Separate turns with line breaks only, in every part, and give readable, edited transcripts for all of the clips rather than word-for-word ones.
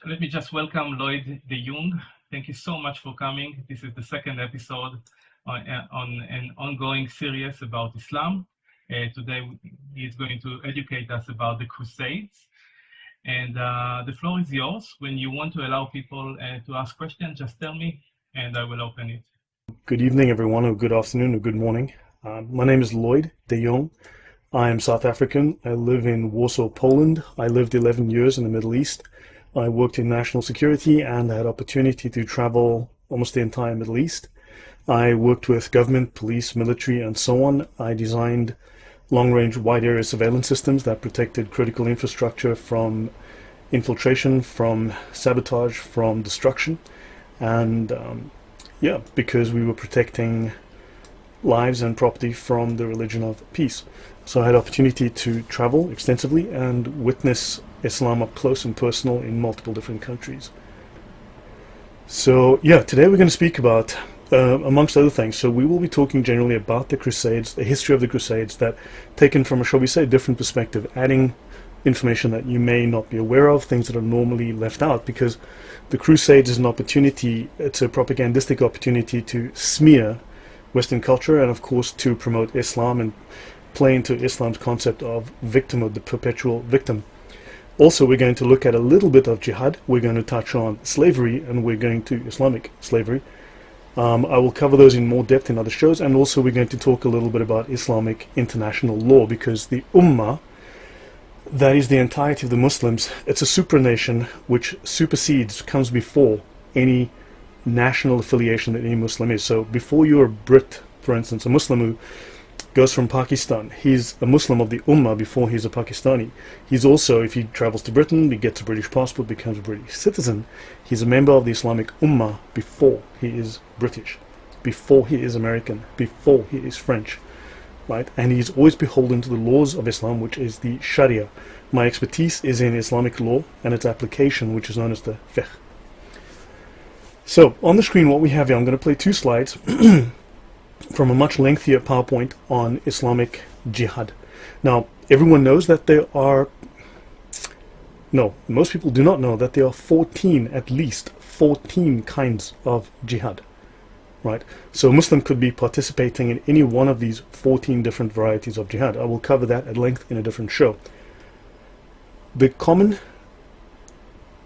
Let me just welcome Lloyd the Jongh. Thank you so much for coming. This is the second episode on an ongoing series about Islam. Today he is going to educate us about the Crusades. And the floor is yours. When you want to allow people to ask questions, just tell me and I will open it.
Good evening, everyone, or good afternoon, or good morning. My name is Lloyd de Jongh. I am South African. I live in Warsaw, Poland. I lived 11 years in the Middle East. I worked in national security and had opportunity to travel almost the entire Middle East. I worked with government, police, military, and so on. I designed long-range wide area surveillance systems that protected critical infrastructure from infiltration, from sabotage, from destruction. And because we were protecting lives and property from the religion of peace. So I had opportunity to travel extensively and witness Islam up close and personal in multiple different countries. So today we're going to speak about, amongst other things, so we will be talking generally about the Crusades, the history of the Crusades, that taken from a, shall we say, different perspective, adding information that you may not be aware of, things that are normally left out, because the Crusades is an opportunity, it's a propagandistic opportunity to smear Western culture and of course to promote Islam and play into Islam's concept of victimhood, the perpetual victim. Also, we're going to look at a little bit of jihad, we're going to touch on slavery, and we're going to Islamic slavery. I will cover those in more depth in other shows, and also we're going to talk a little bit about Islamic international law, because the Ummah, that is the entirety of the Muslims, it's a supranation which supersedes, comes before any national affiliation that any Muslim is. So before you're a Brit, for instance, a Muslim who goes from Pakistan, he's a Muslim of the Ummah before he's a Pakistani. He's also, if he travels to Britain, he gets a British passport, becomes a British citizen, he's a member of the Islamic Ummah before he is British, before he is American, before he is French, right? And he's always beholden to the laws of Islam, which is the Sharia. My expertise is in Islamic law and its application, which is known as the fiqh. So on the screen what we have here, I'm going to play two slides from a much lengthier PowerPoint on Islamic jihad. Now, everyone knows that most people do not know that there are 14, at least 14 kinds of jihad, right? So a Muslim could be participating in any one of these 14 different varieties of jihad. I will cover that at length in a different show. The common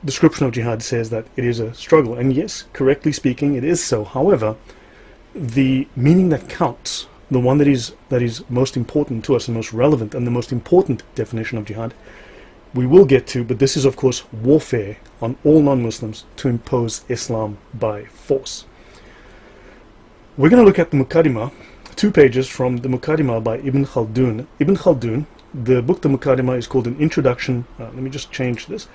description of jihad says that it is a struggle, and yes, correctly speaking, it is so. However, the meaning that counts, the one that is most important to us, the most relevant and the most important definition of jihad, we will get to, but this is of course warfare on all non-Muslims to impose Islam by force. We're going to look at the Muqaddimah, 2 pages from the Muqaddimah by Ibn Khaldun. Ibn Khaldun, the book the Muqaddimah is called an introduction, let me just change this.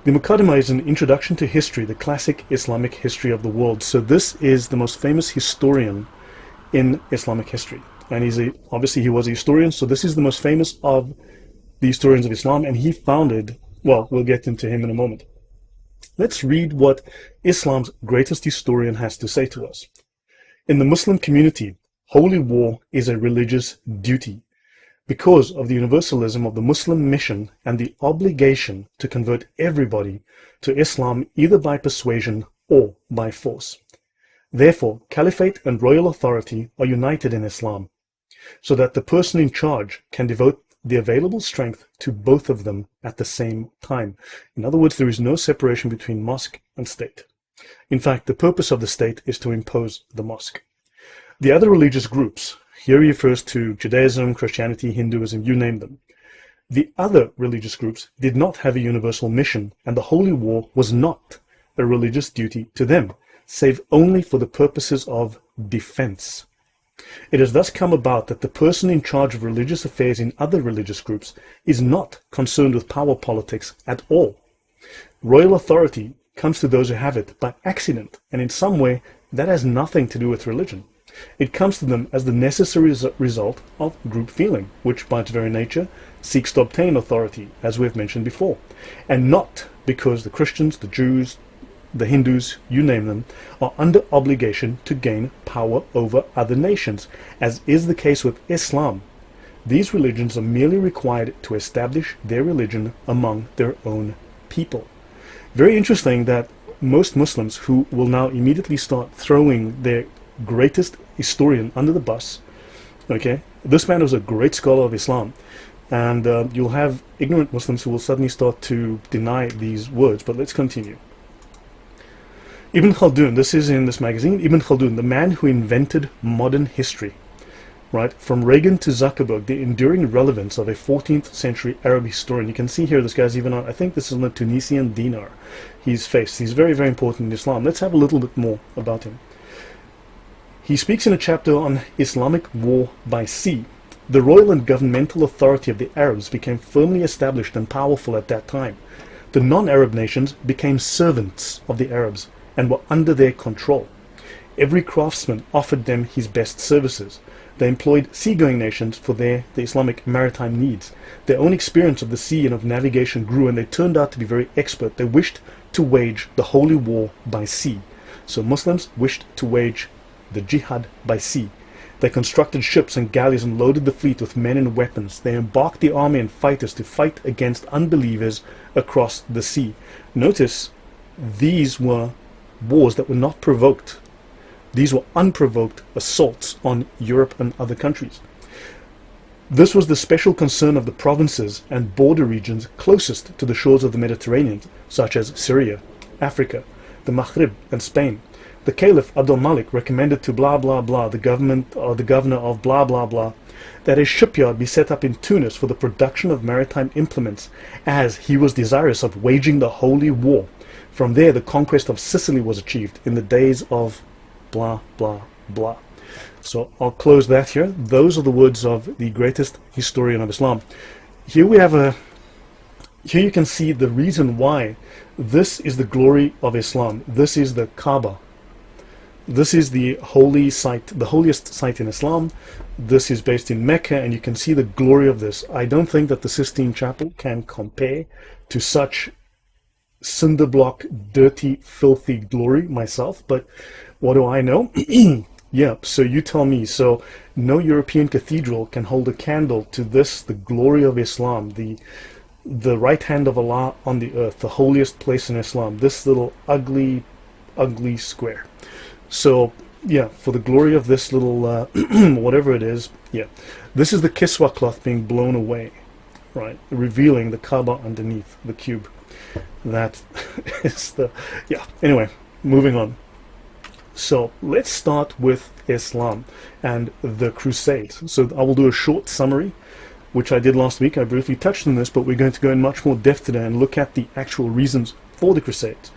The Muqaddimah is an introduction to history, the classic Islamic history of the world. So this is the most famous historian in Islamic history. And obviously he was a historian, so this is the most famous of the historians of Islam, and he founded, well, we'll get into him in a moment. Let's read what Islam's greatest historian has to say to us. In the Muslim community, holy war is a religious duty, because of the universalism of the Muslim mission and the obligation to convert everybody to Islam either by persuasion or by force. Therefore, caliphate and royal authority are united in Islam, so that the person in charge can devote the available strength to both of them at the same time. In other words, there is no separation between mosque and state. In fact, the purpose of the state is to impose the mosque. The other religious groups, here he refers to Judaism, Christianity, Hinduism, you name them. The other religious groups did not have a universal mission, and the holy war was not a religious duty to them, save only for the purposes of defense. It has thus come about that the person in charge of religious affairs in other religious groups is not concerned with power politics at all. Royal authority comes to those who have it by accident, and in some way that has nothing to do with religion. It comes to them as the necessary result of group feeling, which by its very nature seeks to obtain authority, as we have mentioned before, and not because the Christians, the Jews, the Hindus, you name them, are under obligation to gain power over other nations, as is the case with Islam. These religions are merely required to establish their religion among their own people. Very interesting that most Muslims who will now immediately start throwing their greatest historian under the bus, okay, this man was a great scholar of Islam, and you'll have ignorant Muslims who will suddenly start to deny these words. But let's continue. Ibn Khaldun, this is in this magazine, Ibn Khaldun, the man who invented modern history, right? From Reagan to Zuckerberg, the enduring relevance of a 14th century Arab historian. You can see here this guy's even on, I think this is on the Tunisian dinar, he's faced. He's very, very important in Islam. Let's have a little bit more about him. He speaks in a chapter on Islamic war by sea. The royal and governmental authority of the Arabs became firmly established and powerful at that time. The non-Arab nations became servants of the Arabs and were under their control. Every craftsman offered them his best services. They employed seagoing nations for the Islamic maritime needs. Their own experience of the sea and of navigation grew, and they turned out to be very expert. They wished to wage the holy war by sea. So Muslims wished to wage the jihad by sea. They constructed ships and galleys and loaded the fleet with men and weapons. They embarked the army and fighters to fight against unbelievers across the sea. Notice, these were wars that were not provoked. These were unprovoked assaults on Europe and other countries. This was the special concern of the provinces and border regions closest to the shores of the Mediterranean, such as Syria, Africa, the Maghrib, and Spain. The Caliph Abdul Malik recommended to blah blah blah, the government or the governor of blah blah blah, that a shipyard be set up in Tunis for the production of maritime implements, as he was desirous of waging the holy war. From there, the conquest of Sicily was achieved in the days of blah, blah, blah. So I'll close that here. Those are the words of the greatest historian of Islam. Here we have here you can see the reason why this is the glory of Islam. This is the Kaaba. This is the holy site, the holiest site in Islam. This is based in Mecca, and you can see the glory of this. I don't think that the Sistine Chapel can compare to such cinder block, dirty, filthy glory myself, but what do I know? Yeah, so you tell me. So no European cathedral can hold a candle to this, the glory of Islam, the right hand of Allah on the earth, the holiest place in Islam, this little ugly square. So yeah, for the glory of this little whatever it is, yeah, this is the Kiswa cloth being blown away, right, revealing the Kaaba underneath the cube. That is the, yeah, anyway, moving on. So let's start with Islam and the Crusades. So I will do a short summary, which I did last week. I briefly touched on this, but we're going to go in much more depth today and look at the actual reasons for the Crusades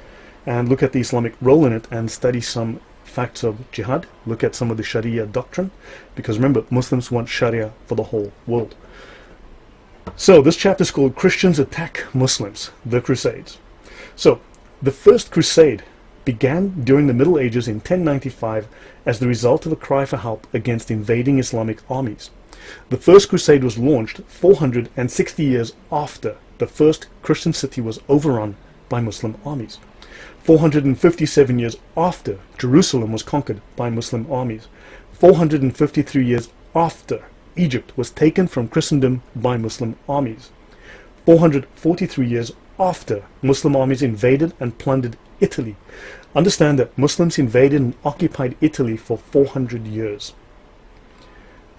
and look at the Islamic role in it and study some facts of jihad, look at some of the Sharia doctrine, because remember, Muslims want Sharia for the whole world. So this chapter is called Christians Attack Muslims, the Crusades. So the first crusade began during the Middle Ages in 1095 as the result of a cry for help against invading Islamic armies. The first crusade was launched 460 years after the first Christian city was overrun by Muslim armies. 457 years after Jerusalem was conquered by Muslim armies. 453 years after Egypt was taken from Christendom by Muslim armies. 443 years after Muslim armies invaded and plundered Italy. Understand that Muslims invaded and occupied Italy for 400 years.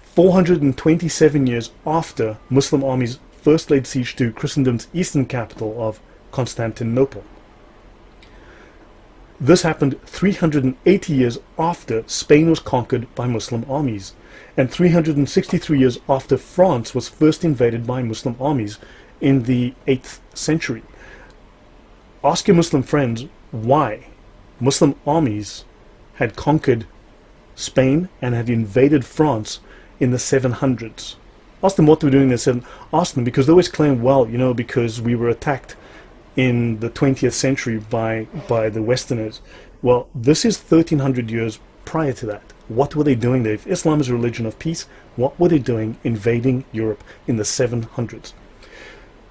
427 years after Muslim armies first laid siege to Christendom's eastern capital of Constantinople. This happened 380 years after Spain was conquered by Muslim armies, and 363 years after France was first invaded by Muslim armies in the 8th century. Ask your Muslim friends why Muslim armies had conquered Spain and had invaded France in the 700s. Ask them what they were doing in the 700s. Ask them, because they always claim, well, you know, because we were attacked in the 20th century by the Westerners. Well, this is 1300 years prior to that. What were they doing there? If Islam is a religion of peace, what were they doing invading Europe in the 700s?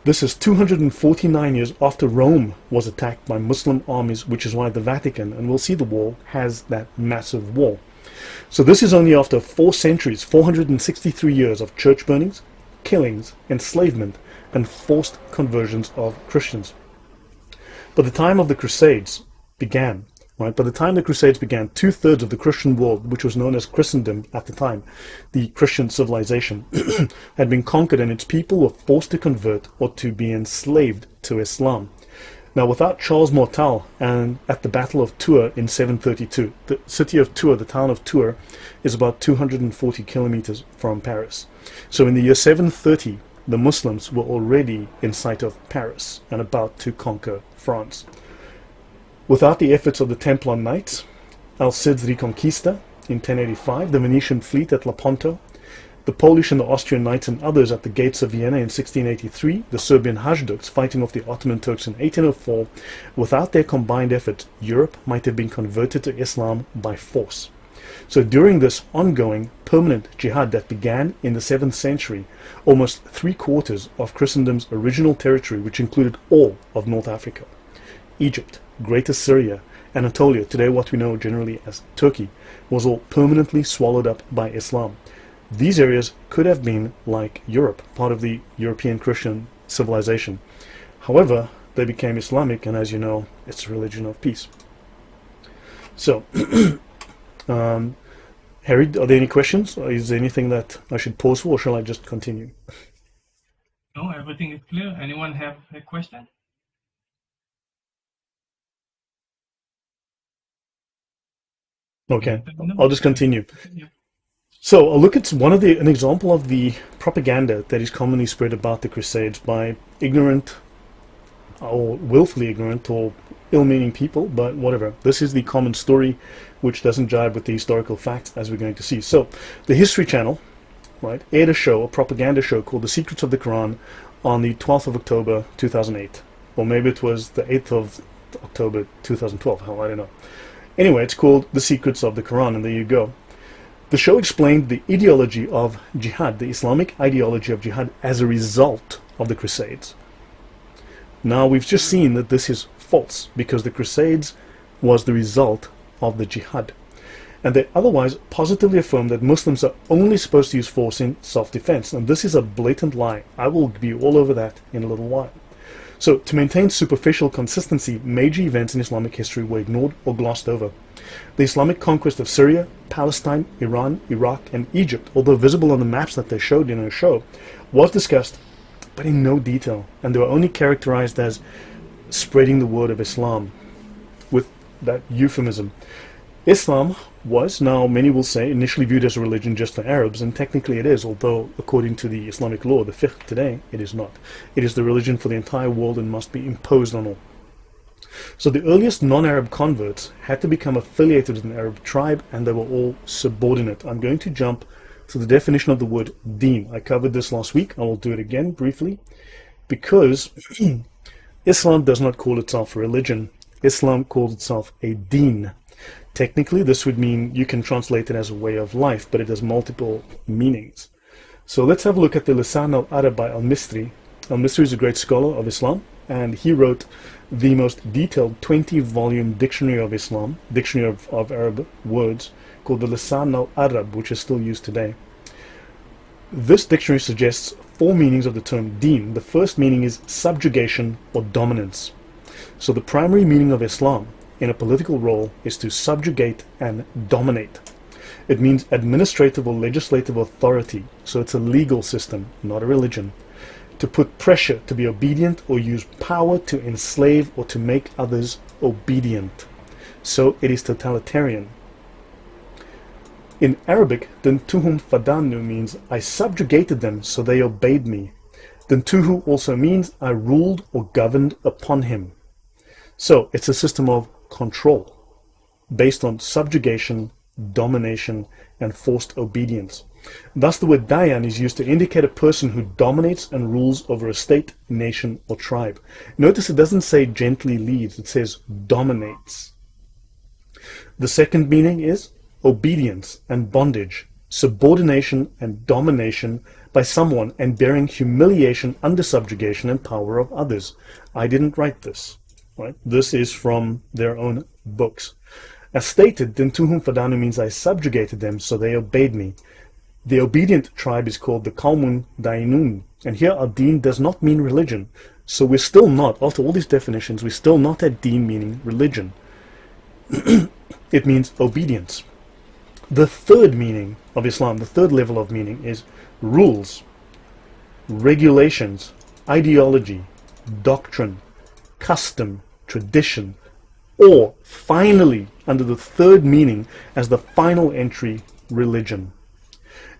This is 249 years after Rome was attacked by Muslim armies, which is why the Vatican, and we'll see the wall, has that massive wall. So this is only after 4 centuries, 463 years of church burnings, killings, enslavement, and forced conversions of Christians. By the time of the Crusades began, right, by the time the Crusades began, 2/3 of the Christian world, which was known as Christendom at the time, the Christian civilization, had been conquered, and its people were forced to convert or to be enslaved to Islam. Now, without Charles Martel and at the Battle of Tours in 732, the city of Tours, the town of Tours, is about 240 kilometers from Paris. So in the year 730, the Muslims were already in sight of Paris and about to conquer France. Without the efforts of the Templar Knights, Al-Cid's Reconquista in 1085, the Venetian fleet at Lepanto, the Polish and the Austrian knights and others at the gates of Vienna in 1683, the Serbian Hajduks fighting off the Ottoman Turks in 1804, without their combined efforts, Europe might have been converted to Islam by force. So during this ongoing permanent jihad that began in the 7th century, almost 3/4 of Christendom's original territory, which included all of North Africa, Egypt, Greater Syria, Anatolia, today what we know generally as Turkey, was all permanently swallowed up by Islam. These areas could have been like Europe, part of the European Christian civilization. However, they became Islamic, and as you know, it's a religion of peace. So, Harry, are there any questions? Or is there anything that I should pause for, or shall I just continue?
No, everything is clear. Anyone have a question?
Okay, I'll just continue. So I'll look at an example of the propaganda that is commonly spread about the Crusades by ignorant or willfully ignorant or ill-meaning people, but whatever. This is the common story which doesn't jibe with the historical facts, as we're going to see. So the History Channel, right, aired a propaganda show called The Secrets of the Quran on the 12th of October 2008. Or maybe it was the 8th of October 2012, I don't know. Anyway, it's called The Secrets of the Quran, and there you go. The show explained the ideology of jihad, the Islamic ideology of jihad, as a result of the Crusades. Now, we've just seen that this is false, because the Crusades was the result of the jihad. And they otherwise positively affirm that Muslims are only supposed to use force in self-defense. And this is a blatant lie. I will be all over that in a little while. So, to maintain superficial consistency, major events in Islamic history were ignored or glossed over. The Islamic conquest of Syria, Palestine, Iran, Iraq, and Egypt, although visible on the maps that they showed in our show, was discussed, but in no detail, and they were only characterized as spreading the word of Islam, with that euphemism. Islam was, now many will say, initially viewed as a religion just for Arabs, and technically it is, although according to the Islamic law, the fiqh today, it is not. It is the religion for the entire world and must be imposed on all. So the earliest non-Arab converts had to become affiliated with an Arab tribe, and they were all subordinate. I'm going to jump to the definition of the word deen. I covered this last week. I will do it again briefly, because Islam does not call itself a religion. Islam calls itself a deen. Technically, this would mean you can translate it as a way of life, but it has multiple meanings. So let's have a look at the Lisan al-Arab by al-Misri. Al-Misri is a great scholar of Islam, and he wrote the most detailed 20-volume dictionary of Islam, dictionary of Arab words, called the Lisan al-Arab, which is still used today. This dictionary suggests 4 meanings of the term deen. The first meaning is subjugation or dominance. So the primary meaning of Islam in a political role is to subjugate and dominate. It means administrative or legislative authority, so it's a legal system, not a religion. To put pressure, to be obedient, or use power to enslave or to make others obedient. So it is totalitarian. In Arabic, Dintuhum Fadanu means I subjugated them so they obeyed me. Dintuhu also means I ruled or governed upon him. So it's a system of control based on subjugation, domination, and forced obedience. Thus the word Dayan is used to indicate a person who dominates and rules over a state, nation, or tribe. Notice it doesn't say gently leads, it says dominates. The second meaning is obedience and bondage, subordination and domination by someone, and bearing humiliation under subjugation and power of others. I didn't write this. Right? This is from their own books. As stated, Dintuhum Fadanu means I subjugated them so they obeyed me. The obedient tribe is called the Qawmun Dainun, and here ad-din does not mean religion. So we're still not, after all these definitions, we're still not at deen meaning religion. It means obedience. The third meaning of Islam, the third level of meaning, is rules, regulations, ideology, doctrine, custom, tradition, or finally, under the third meaning, as the final entry, religion.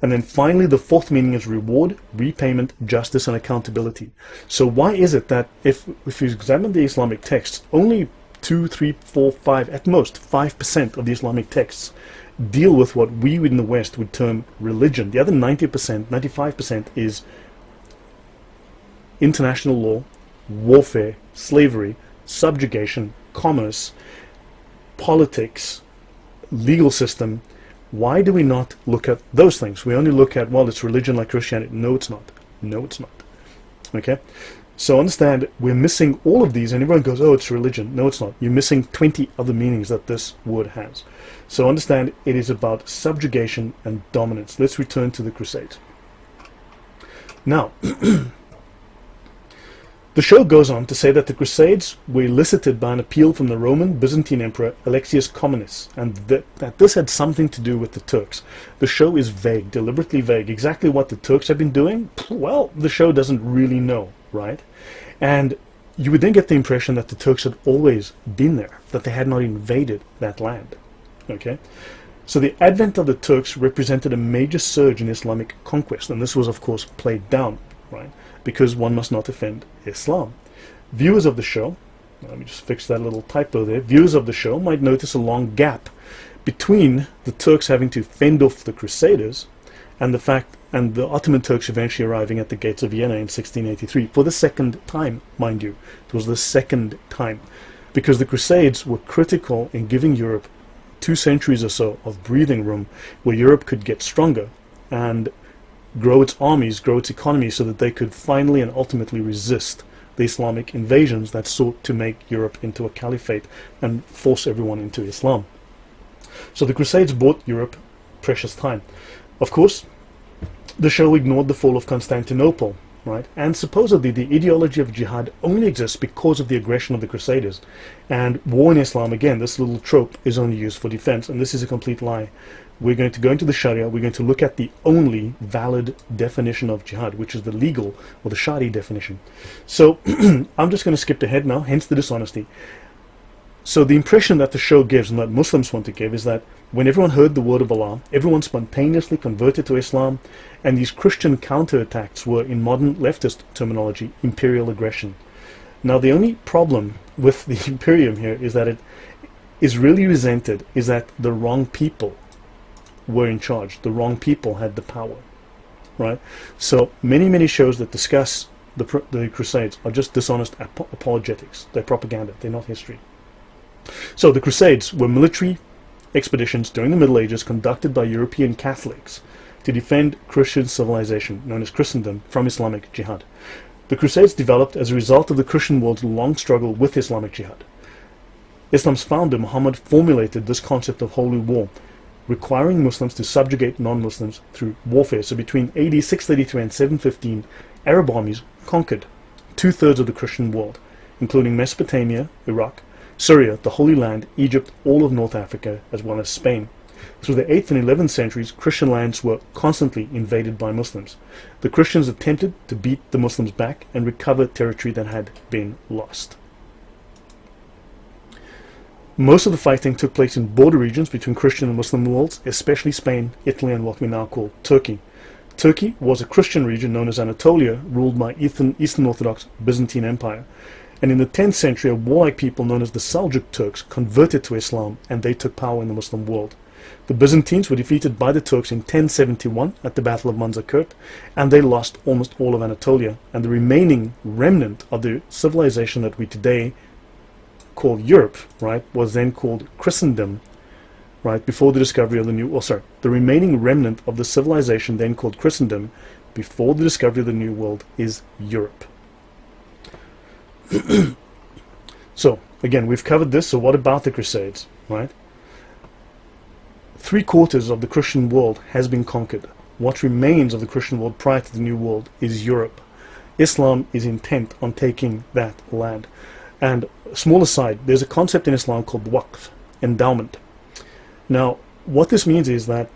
And then finally, the fourth meaning is reward, repayment, justice, and accountability. So why is it that if you examine the Islamic texts, only 2, 3, 4, 5, at most 5% of the Islamic texts deal with what we in the West would term religion? The other 90%, 95% is international law, warfare, slavery, subjugation, commerce, politics, legal system. Why do we not look at those things? We only look at, well, it's religion like Christianity. No, it's not. No, it's not. Okay? So understand, we're missing all of these, and everyone goes, oh, it's religion. No, it's not. You're missing 20 other meanings that this word has. So understand, it is about subjugation and dominance. Let's return to the Crusades. Now, the show goes on to say that the Crusades were elicited by an appeal from the Roman Byzantine Emperor Alexius Comnenus, and that this had something to do with the Turks. The show is vague, deliberately vague. Exactly what the Turks have been doing? Well, the show doesn't really know, right? And you would then get the impression that the Turks had always been there, that they had not invaded that land. Okay? So the advent of the Turks represented a major surge in Islamic conquest, and this was, of course, played down, right? Because one must not offend Islam. Viewers of the show, let me just fix that little typo there, viewers of the show might notice a long gap between the Turks having to fend off the Crusaders and the Ottoman Turks eventually arriving at the gates of Vienna in 1683, for the second time, mind you. It was the second time, because the Crusades were critical in giving Europe 2 centuries or so of breathing room where Europe could get stronger and grow its armies, grow its economy, so that they could finally and ultimately resist the Islamic invasions that sought to make Europe into a caliphate and force everyone into Islam. So the Crusades bought Europe precious time. Of course, the show ignored the fall of Constantinople, right? And supposedly the ideology of jihad only exists because of the aggression of the Crusaders. And war in Islam, again, this little trope is only used for defense, and this is a complete lie. We're going to go into the Sharia, we're going to look at the only valid definition of jihad, which is the legal, or the Shari definition. So, I'm just going to skip ahead now, hence the dishonesty. So the impression that the show gives, and that Muslims want to give, is that when everyone heard the word of Allah, everyone spontaneously converted to Islam, and these Christian counterattacks were, in modern leftist terminology, imperial aggression. Now the only problem with the imperium here is that it is really resented, is that the wrong people were in charge. The wrong people had the power, right? So many shows that discuss the Crusades are just dishonest apologetics. They're propaganda. They're not history. So the Crusades were military expeditions during the Middle Ages conducted by European Catholics to defend Christian civilization, known as Christendom, from Islamic jihad. The Crusades developed as a result of the Christian world's long struggle with Islamic jihad. Islam's founder, Muhammad, formulated this concept of holy war, requiring Muslims to subjugate non-Muslims through warfare. So between AD 633 and 715, Arab armies conquered 2/3 of the Christian world, including Mesopotamia, Iraq, Syria, the Holy Land, Egypt, all of North Africa, as well as Spain. Through the 8th and 11th centuries, Christian lands were constantly invaded by Muslims. The Christians attempted to beat the Muslims back and recover territory that had been lost. Most of the fighting took place in border regions between Christian and Muslim worlds, especially Spain, Italy, and what we now call Turkey. Turkey was a Christian region known as Anatolia, ruled by Eastern Orthodox Byzantine Empire. And in the 10th century, a warlike people known as the Seljuk Turks converted to Islam, and they took power in the Muslim world. The Byzantines were defeated by the Turks in 1071 at the Battle of Manzikert, and they lost almost all of Anatolia. And the remaining remnant of the civilization that we today call Europe, right, was then called Christendom, right, before the discovery of the New, the remaining remnant of the civilization then called Christendom before the discovery of the New World is Europe. So, again, we've covered this, so what about the Crusades, right? 3/4 of the Christian world has been conquered. what remains of the Christian world prior to the New World is Europe. Islam is intent on taking that land. And small aside, there's a concept in Islam called waqf, endowment. Now, what this means is that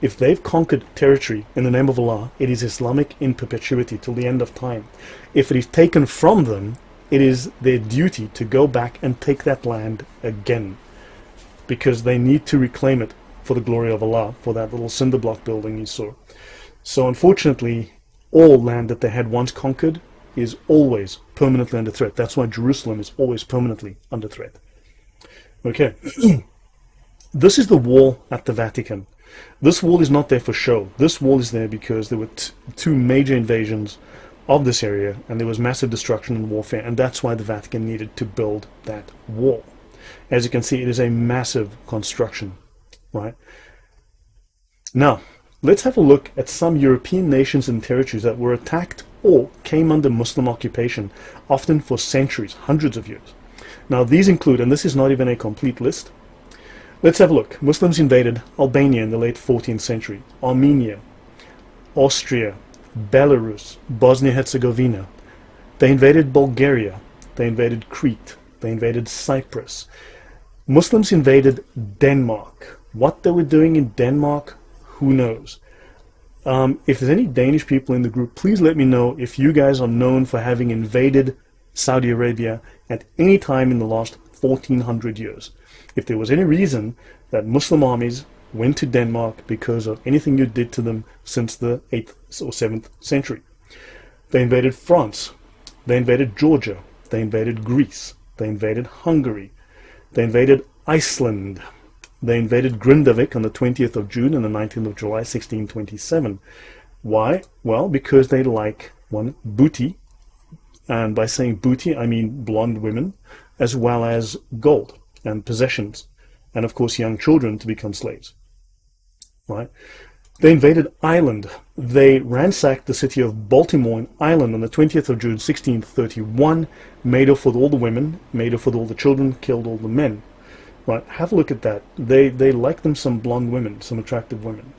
if they've conquered territory in the name of Allah, it is Islamic in perpetuity till the end of time. If it is taken from them, it is their duty to go back and take that land again, because they need to reclaim it for the glory of Allah, for that little cinder block building you saw. So unfortunately, all land that they had once conquered is always permanently under threat. That's why Jerusalem is always permanently under threat. Okay. This is the wall at the Vatican. This wall is not there for show. This wall is there because there were two major invasions of this area, and there was massive destruction and warfare, and that's why the Vatican needed to build that wall. As you can see, it is a massive construction, right? Now, let's have a look at some European nations and territories that were attacked or came under Muslim occupation, often for centuries, hundreds of years. Now, these include, and this is not even a complete list, let's have a look. Muslims invaded Albania in the late 14th century, Armenia, Austria, Belarus, Bosnia-Herzegovina. They invaded Bulgaria. They invaded Crete. They invaded Cyprus. Muslims invaded Denmark. What they were doing in Denmark, who knows? If there's any Danish people in the group, please let me know if you guys are known for having invaded Saudi Arabia at any time in the last 1400 years. If there was any reason that Muslim armies went to Denmark because of anything you did to them since the 8th or 7th century. They invaded France. They invaded Georgia. They invaded Greece. They invaded Hungary. They invaded Iceland. They invaded Grindavik on the 20th of June and the 19th of July, 1627. Why? Well, because they like one booty, and by saying booty, I mean blonde women, as well as gold and possessions, and of course young children to become slaves. Right? They invaded Ireland. They ransacked the city of Baltimore in Ireland on the 20th of June, 1631, made off with all the women, made off with all the children, killed all the men. Right? Have a look at that. They like them some blonde women, some attractive women.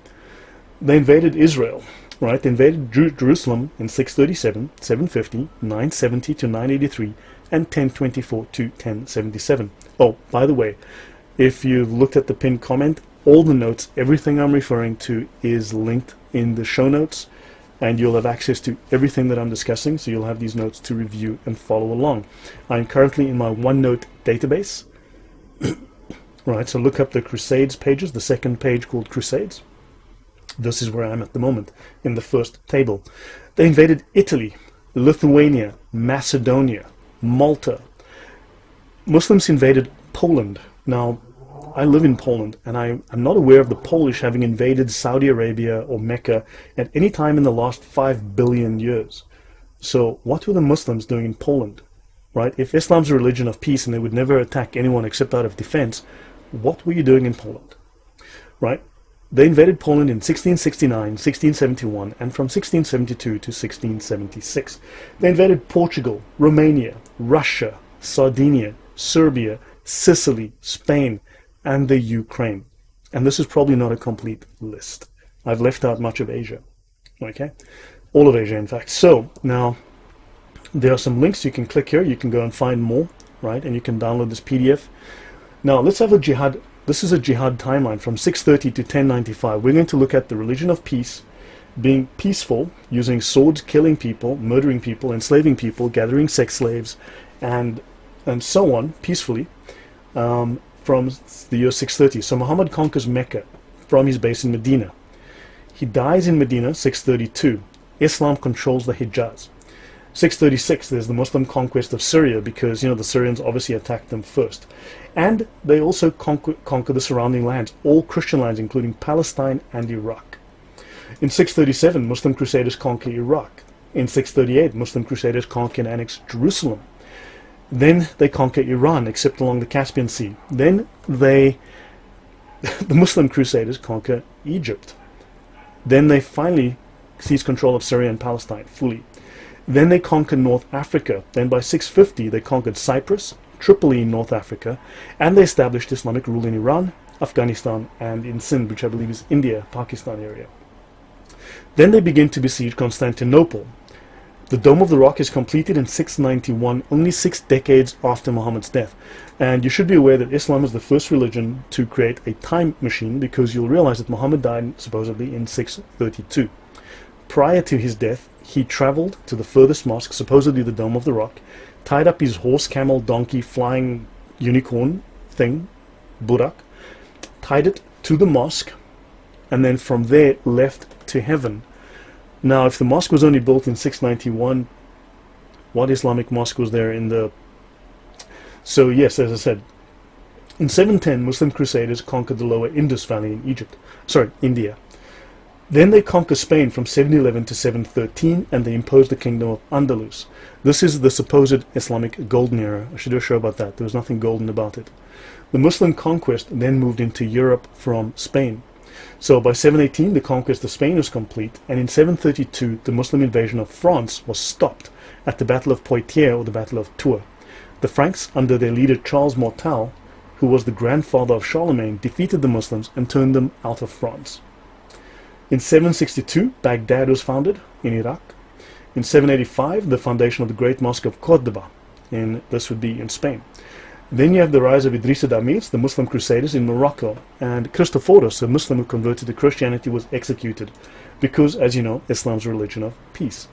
They invaded Israel. Right? They invaded Jerusalem in 637, 750, 970 to 983, and 1024 to 1077. Oh, by the way, if you've looked at the pinned comment, all the notes, everything I'm referring to is linked in the show notes, and you'll have access to everything that I'm discussing, so you'll have these notes to review and follow along. I'm currently in my OneNote database. Right, so look up the Crusades pages, the second page called Crusades. This is where I am at the moment, in the first table. They invaded Italy, Lithuania, Macedonia, Malta. Muslims invaded Poland. Now, I live in Poland, and I'm not aware of the Polish having invaded Saudi Arabia or Mecca at any time in the last 5 billion years. So what were the Muslims doing in Poland? Right? If Islam's a religion of peace and they would never attack anyone except out of defense, what were you doing in Poland? Right? They invaded Poland in 1669, 1671, and from 1672 to 1676. They invaded Portugal, Romania, Russia, Sardinia, Serbia, Sicily, Spain, and the Ukraine. And this is probably not a complete list. I've left out much of Asia. Okay? All of Asia, in fact. So, now, there are some links you can click here. You can go and find more, right? And you can download this PDF. Now, let's have a jihad. This is a jihad timeline from 630 to 1095. We're going to look at the religion of peace, being peaceful, using swords, killing people, murdering people, enslaving people, gathering sex slaves, and so on, peacefully, from the year 630. So Muhammad conquers Mecca from his base in Medina. He dies in Medina, 632. Islam controls the Hijaz. 636, there's the Muslim conquest of Syria, because, the Syrians obviously attacked them first. And they also conquer the surrounding lands, all Christian lands, including Palestine and Iraq. In 637, Muslim Crusaders conquer Iraq. In 638, Muslim Crusaders conquer and annex Jerusalem. Then they conquer Iran, except along the Caspian Sea. Then the Muslim Crusaders conquer Egypt. Then they finally seize control of Syria and Palestine fully. Then they conquer North Africa. Then by 650 they conquered Cyprus, Tripoli in North Africa, and they established Islamic rule in Iran, Afghanistan, and in Sindh, which I believe is India, Pakistan area. Then they begin to besiege Constantinople. The Dome of the Rock is completed in 691, only 6 decades after Muhammad's death. And you should be aware that Islam is the first religion to create a time machine, because you'll realize that Muhammad died supposedly in 632. Prior to his death, he traveled to the furthest mosque, supposedly the Dome of the Rock, tied up his horse, camel, donkey, flying unicorn thing, Burak, tied it to the mosque, and then from there left to heaven. Now, if the mosque was only built in 691, what Islamic mosque was there in the... So yes, as I said, in 710, Muslim Crusaders conquered the lower Indus Valley in India. Then they conquer Spain from 711 to 713, and they imposed the kingdom of Andalus. This is the supposed Islamic golden era. I should do a show about that. There was nothing golden about it. The Muslim conquest then moved into Europe from Spain. So by 718, the conquest of Spain was complete, and in 732, the Muslim invasion of France was stopped at the Battle of Poitiers, or the Battle of Tours. The Franks, under their leader Charles Martel, who was the grandfather of Charlemagne, defeated the Muslims and turned them out of France. In 762, Baghdad was founded in Iraq. In 785, the foundation of the Great Mosque of Cordoba, this would be in Spain. Then you have the rise of Idris ad-Damirs, the Muslim Crusaders in Morocco, and Christophorus, a Muslim who converted to Christianity, was executed because, as you know, Islam's a religion of peace.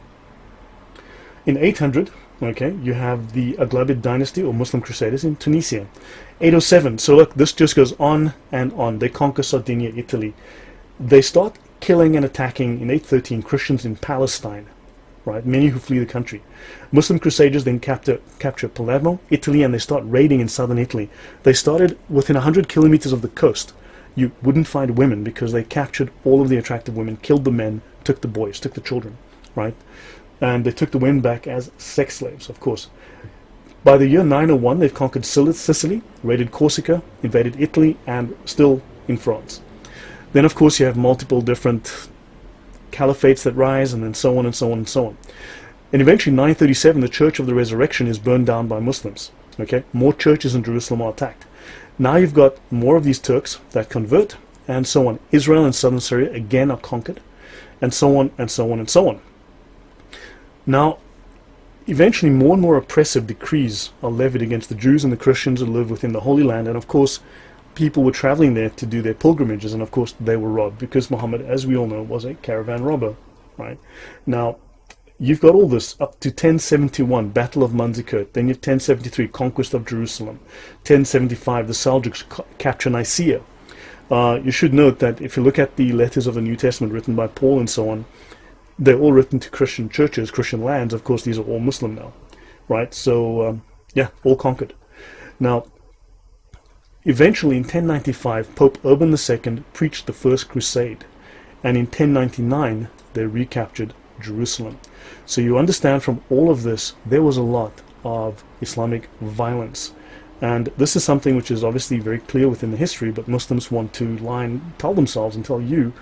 In 800, you have the Aghlabid dynasty or Muslim Crusaders in Tunisia. 807, so look, this just goes on and on. They conquer Sardinia, Italy. They start killing and attacking in 813 Christians in Palestine. Right, many who flee the country. Muslim Crusaders then capture Palermo, Italy, and they start raiding in southern Italy. They started within 100 kilometers of the coast. You wouldn't find women because they captured all of the attractive women, killed the men, took the boys, took the children, right? And they took the women back as sex slaves, of course. By the year 901, they've conquered Sicily, raided Corsica, invaded Italy, and still in France. Then, of course, you have multiple different caliphates that rise, and then so on and so on and so on. And eventually, 937, the Church of the Resurrection is burned down by Muslims. More churches in Jerusalem are attacked. Now you've got more of these Turks that convert, and so on. Israel and southern Syria again are conquered, and so on and so on and so on. Now, eventually, more and more oppressive decrees are levied against the Jews and the Christians who live within the Holy Land, and of course, people were traveling there to do their pilgrimages, and of course they were robbed because Muhammad, as we all know, was a caravan robber, right? Now, you've got all this up to 1071, Battle of Manzikert. Then you have 1073, Conquest of Jerusalem. 1075, the Seljuks capture Nicaea. You should note that if you look at the letters of the New Testament written by Paul and so on, they're all written to Christian churches, Christian lands. Of course, these are all Muslim now, right? So, yeah, all conquered. Now, eventually, in 1095, Pope Urban II preached the First Crusade, and in 1099, they recaptured Jerusalem. So you understand from all of this, there was a lot of Islamic violence. And this is something which is obviously very clear within the history, but Muslims want to lie and tell themselves and tell you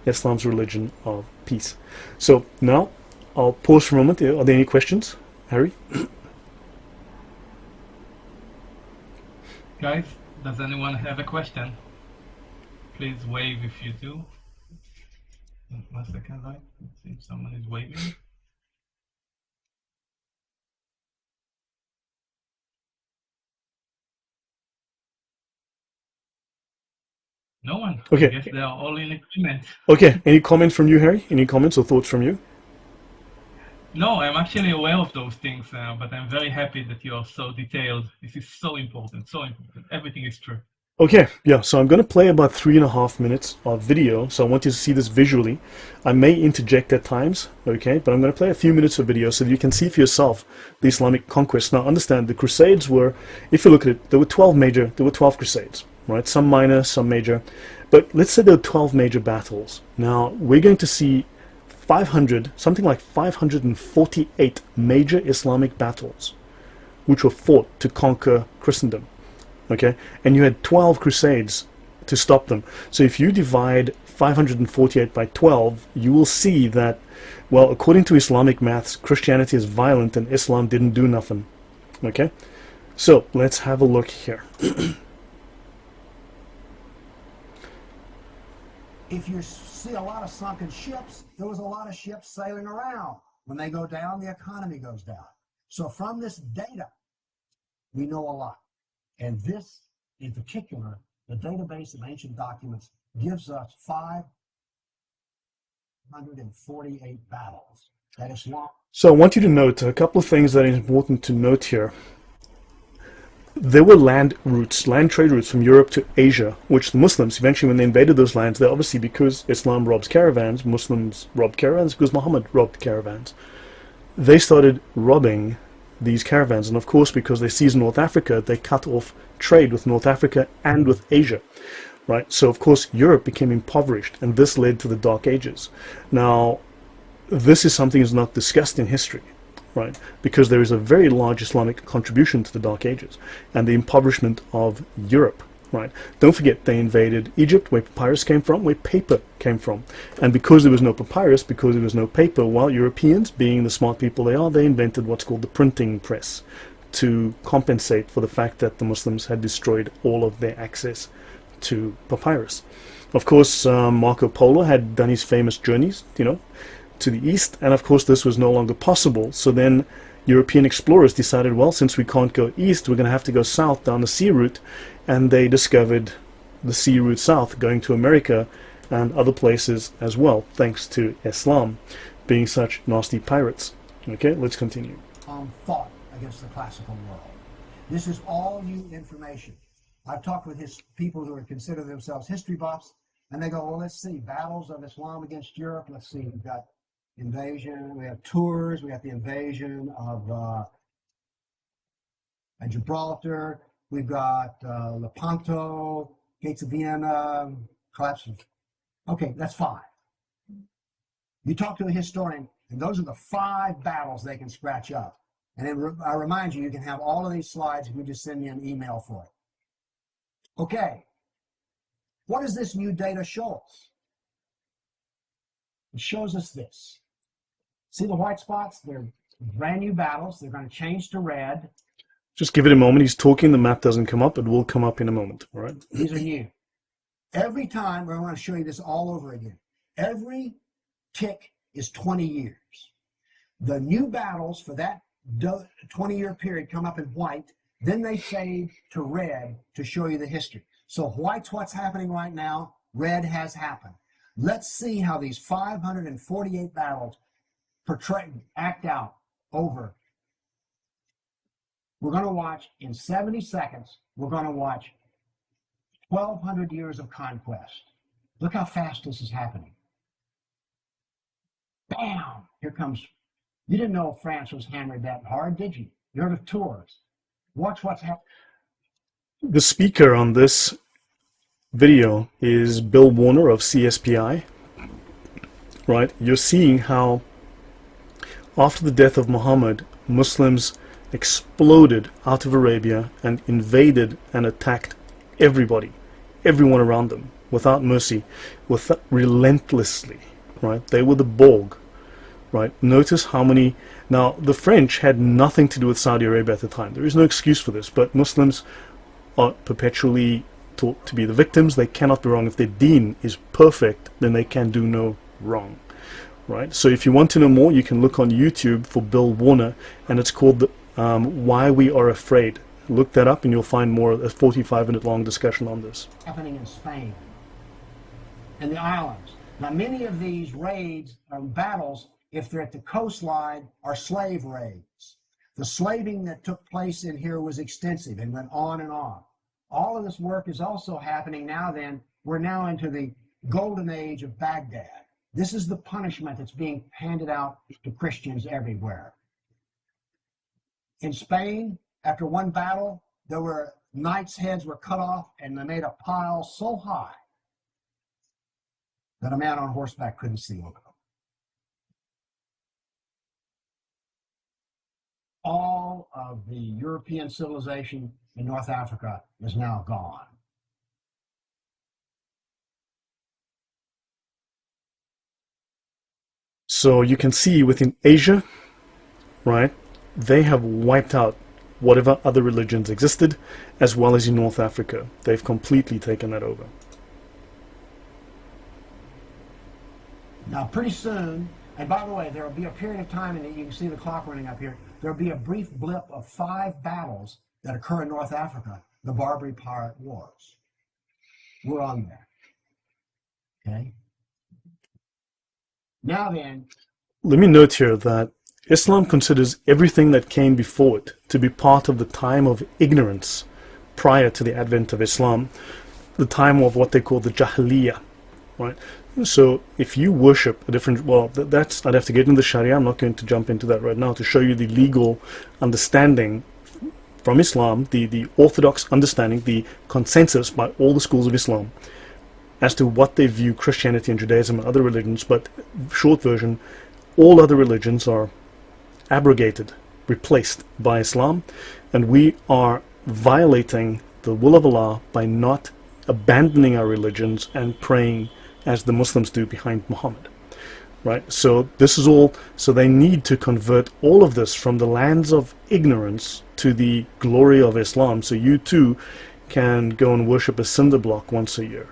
Islam's religion of peace. So now, I'll pause for a moment. Are there any questions, Harry?
Guys, does anyone have a question? Please wave if you do. 1 second, right? Let's see if someone is waving. No one.
Okay.
I guess they are all in agreement.
Okay. Any comments from you, Harry? Any comments or thoughts from you?
No, I'm actually aware of those things, but I'm very happy that you are so detailed. This is so important, so important. Everything is true.
Okay, yeah, so I'm going to play about 3.5 minutes of video, so I want you to see this visually. I may interject at times, okay, but I'm going to play a few minutes of video so that you can see for yourself the Islamic conquest. Now, understand, the Crusades were, if you look at it, there were 12 Crusades, right? Some minor, some major, but let's say there were 12 major battles. Now, we're going to see 500, something like 548 major Islamic battles, which were fought to conquer Christendom. Okay, and you had 12 crusades to stop them. So if you divide 548 by 12, you will see that, well, according to Islamic maths, Christianity is violent and Islam didn't do nothing. Okay, so let's have a look here.
If you're see a lot of sunken ships. There was a lot of ships sailing around. When they go down, the economy goes down. So from this data, we know a lot. And this, in particular, the database of ancient documents, gives us 548 battles that Islam.
So I want you to note a couple of things that are important to note here. There were land trade routes from Europe to Asia, which the Muslims, eventually when they invaded those lands, they obviously, because Islam robs caravans, Muslims robbed caravans because Muhammad robbed caravans. They started robbing these caravans, and of course, because they seized North Africa, they cut off trade with North Africa and with Asia, right? So of course, Europe became impoverished, and this led to the Dark Ages. Now, this is something that's not discussed in history, right? Because there is a very large Islamic contribution to the Dark Ages and the impoverishment of Europe, right? Don't forget, they invaded Egypt, where papyrus came from, where paper came from. And because there was no papyrus, because there was no paper, well, Europeans, being the smart people they are, they invented what's called the printing press to compensate for the fact that the Muslims had destroyed all of their access to papyrus. Of course, Marco Polo had done his famous journeys, to the east, and of course this was no longer possible. So then European explorers decided, well, since we can't go east, we're going to have to go south down the sea route, and they discovered the sea route south, going to America and other places as well, thanks to Islam being such nasty pirates. Okay, let's continue.
Fought against the classical world. This is all new information. I've talked with people who consider themselves history buffs, and they go, well, let's see, battles of Islam against Europe. Let's see, we've got invasion, we have tours, we got the invasion of Gibraltar, we've got Lepanto, Gates of Vienna, collapse of... Okay, that's 5. You talk to a historian, and those are the 5 battles they can scratch up. And then I remind you, you can have all of these slides if you just send me an email for it. Okay, what does this new data show us? It shows us this. See the white spots? They're brand new battles. They're going to change to red.
Just give it a moment. He's talking. The map doesn't come up. It will come up in a moment. All right.
These are new. Every time, I want to show you this all over again. Every tick is 20 years. The new battles for that 20-year period come up in white. Then they fade to red to show you the history. So white's what's happening right now. Red has happened. Let's see how these 548 battles act out over. We're going to watch in 70 seconds, we're going to watch 1,200 years of conquest. Look how fast this is happening. Bam! Here comes, you didn't know France was hammered that hard, did you? You heard of Tours. Watch what's happening.
The speaker on this video is Bill Warner of CSPI, right? You're seeing how after the death of Muhammad, Muslims exploded out of Arabia and invaded and attacked everybody, everyone around them, without mercy, relentlessly, right? They were the Borg, right? Notice how many... Now, the French had nothing to do with Saudi Arabia at the time. There is no excuse for this, but Muslims are perpetually taught to be the victims. They cannot be wrong. If their deen is perfect, then they can do no wrong, right? So if you want to know more, you can look on YouTube for Bill Warner, and it's called Why We Are Afraid. Look that up and you'll find more, a 45-minute long discussion on this.
Happening in Spain and the islands. Now, many of these raids or battles, if they're at the coastline, are slave raids. The slaving that took place in here was extensive and went on and on. All of this work is also happening now then. We're now into the golden age of Baghdad. This is the punishment that's being handed out to Christians everywhere. In Spain, after one battle, there were knights' heads were cut off, and they made a pile so high that a man on horseback couldn't see over them. All of the European civilization in North Africa is now gone.
So you can see within Asia, right, they have wiped out whatever other religions existed, as well as in North Africa. They've completely taken that over.
Now, pretty soon, and by the way, there will be a period of time, and you can see the clock running up here, there will be a brief blip of 5 battles that occur in North Africa, the Barbary Pirate Wars. We're on there. Okay? Now then,
let me note here that Islam considers everything that came before it to be part of the time of ignorance prior to the advent of Islam, the time of what they call the Jahiliyyah, right? So if you worship a different, well, that's, I'd have to get into the Sharia. I'm not going to jump into that right now to show you the legal understanding from Islam, the orthodox understanding, the consensus by all the schools of Islam as to what they view Christianity and Judaism and other religions. But short version, all other religions are abrogated, replaced by Islam, and we are violating the will of Allah by not abandoning our religions and praying as the Muslims do behind Muhammad, right? So this is all, so they need to convert all of this from the lands of ignorance to the glory of Islam, so you too can go and worship a cinder block once a year.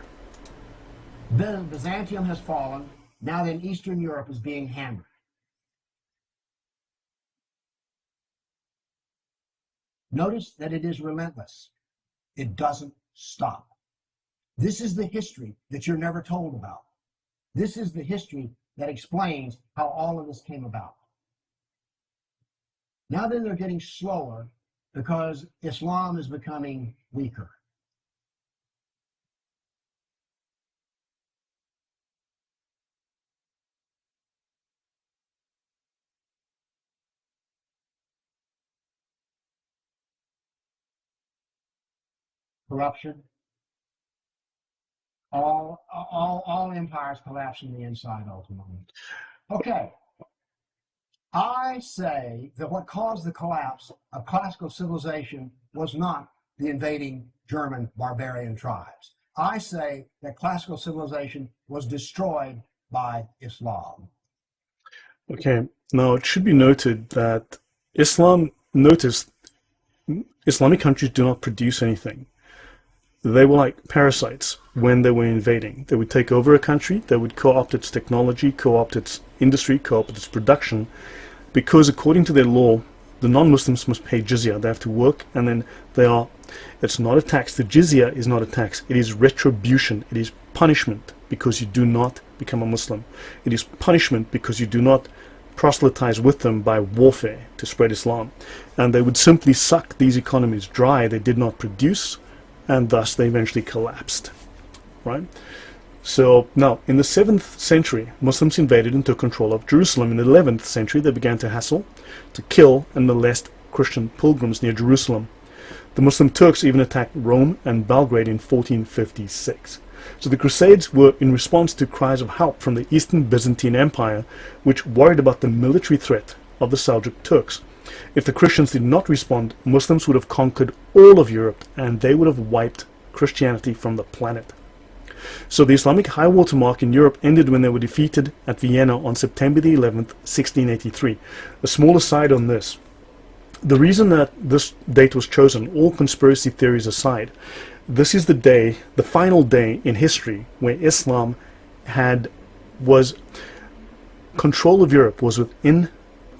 Byzantium has fallen. Now then, Eastern Europe is being hammered. Notice that it is relentless. It doesn't stop. This is the history that you're never told about. This is the history that explains how all of this came about. Now then, they're getting slower because Islam is becoming weaker. Corruption. All empires collapse from the inside ultimately. Okay. I say that what caused the collapse of classical civilization was not the invading German barbarian tribes. I say that classical civilization was destroyed by Islam.
Okay, now it should be noted that Islamic countries do not produce anything. They were like parasites when they were invading. They would take over a country, they would co-opt its technology, co-opt its industry, co-opt its production, because according to their law, the non-Muslims must pay jizya. They have to work, and then it's not a tax. The jizya is not a tax. It is retribution. It is punishment because you do not become a Muslim. It is punishment because you do not proselytize with them by warfare to spread Islam. And they would simply suck these economies dry. They did not produce, and thus they eventually collapsed, right? So now, in the 7th century, Muslims invaded and took control of Jerusalem. In the 11th century, they began to hassle, to kill and molest Christian pilgrims near Jerusalem. The Muslim Turks even attacked Rome and Belgrade in 1456. So the Crusades were in response to cries of help from the Eastern Byzantine Empire, which worried about the military threat of the Seljuk Turks. If the Christians did not respond, Muslims would have conquered all of Europe, and they would have wiped Christianity from the planet. So the Islamic high water mark in Europe ended when they were defeated at Vienna on September the 11th, 1683. A small aside on this. The reason that this date was chosen, all conspiracy theories aside, this is the day, the final day in history where Islam was control of Europe was within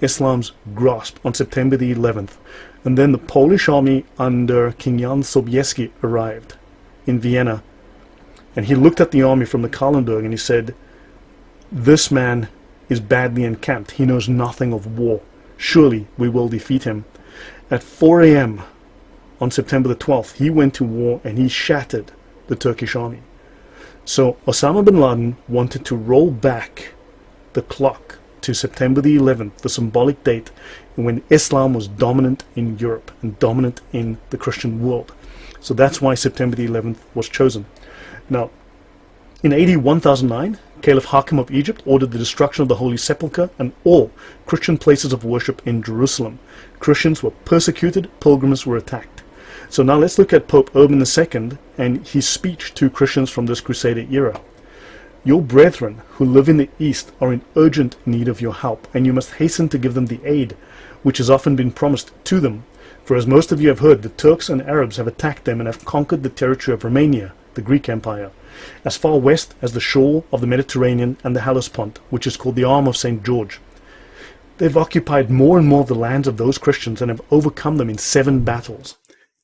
Islam's grasp on September the 11th. And then the Polish army under King Jan Sobieski arrived in Vienna. And he looked at the army from the Kallenberg and he said, "This man is badly encamped. He knows nothing of war. Surely we will defeat him." At 4 a.m. on September the 12th, he went to war and he shattered the Turkish army. So Osama bin Laden wanted to roll back the clock to September the 11th, the symbolic date when Islam was dominant in Europe and dominant in the Christian world. So that's why September the 11th was chosen. Now, in AD 1009, Caliph Hakim of Egypt ordered the destruction of the Holy Sepulchre and all Christian places of worship in Jerusalem. Christians were persecuted, pilgrims were attacked. So now let's look at Pope Urban II and his speech to Christians from this Crusader era. "Your brethren who live in the East are in urgent need of your help, and you must hasten to give them the aid which has often been promised to them. For as most of you have heard, the Turks and Arabs have attacked them and have conquered the territory of Romania, the Greek Empire, as far west as the shore of the Mediterranean and the Hellespont, which is called the Arm of St. George. They've occupied more and more of the lands of those Christians and have overcome them in 7 battles.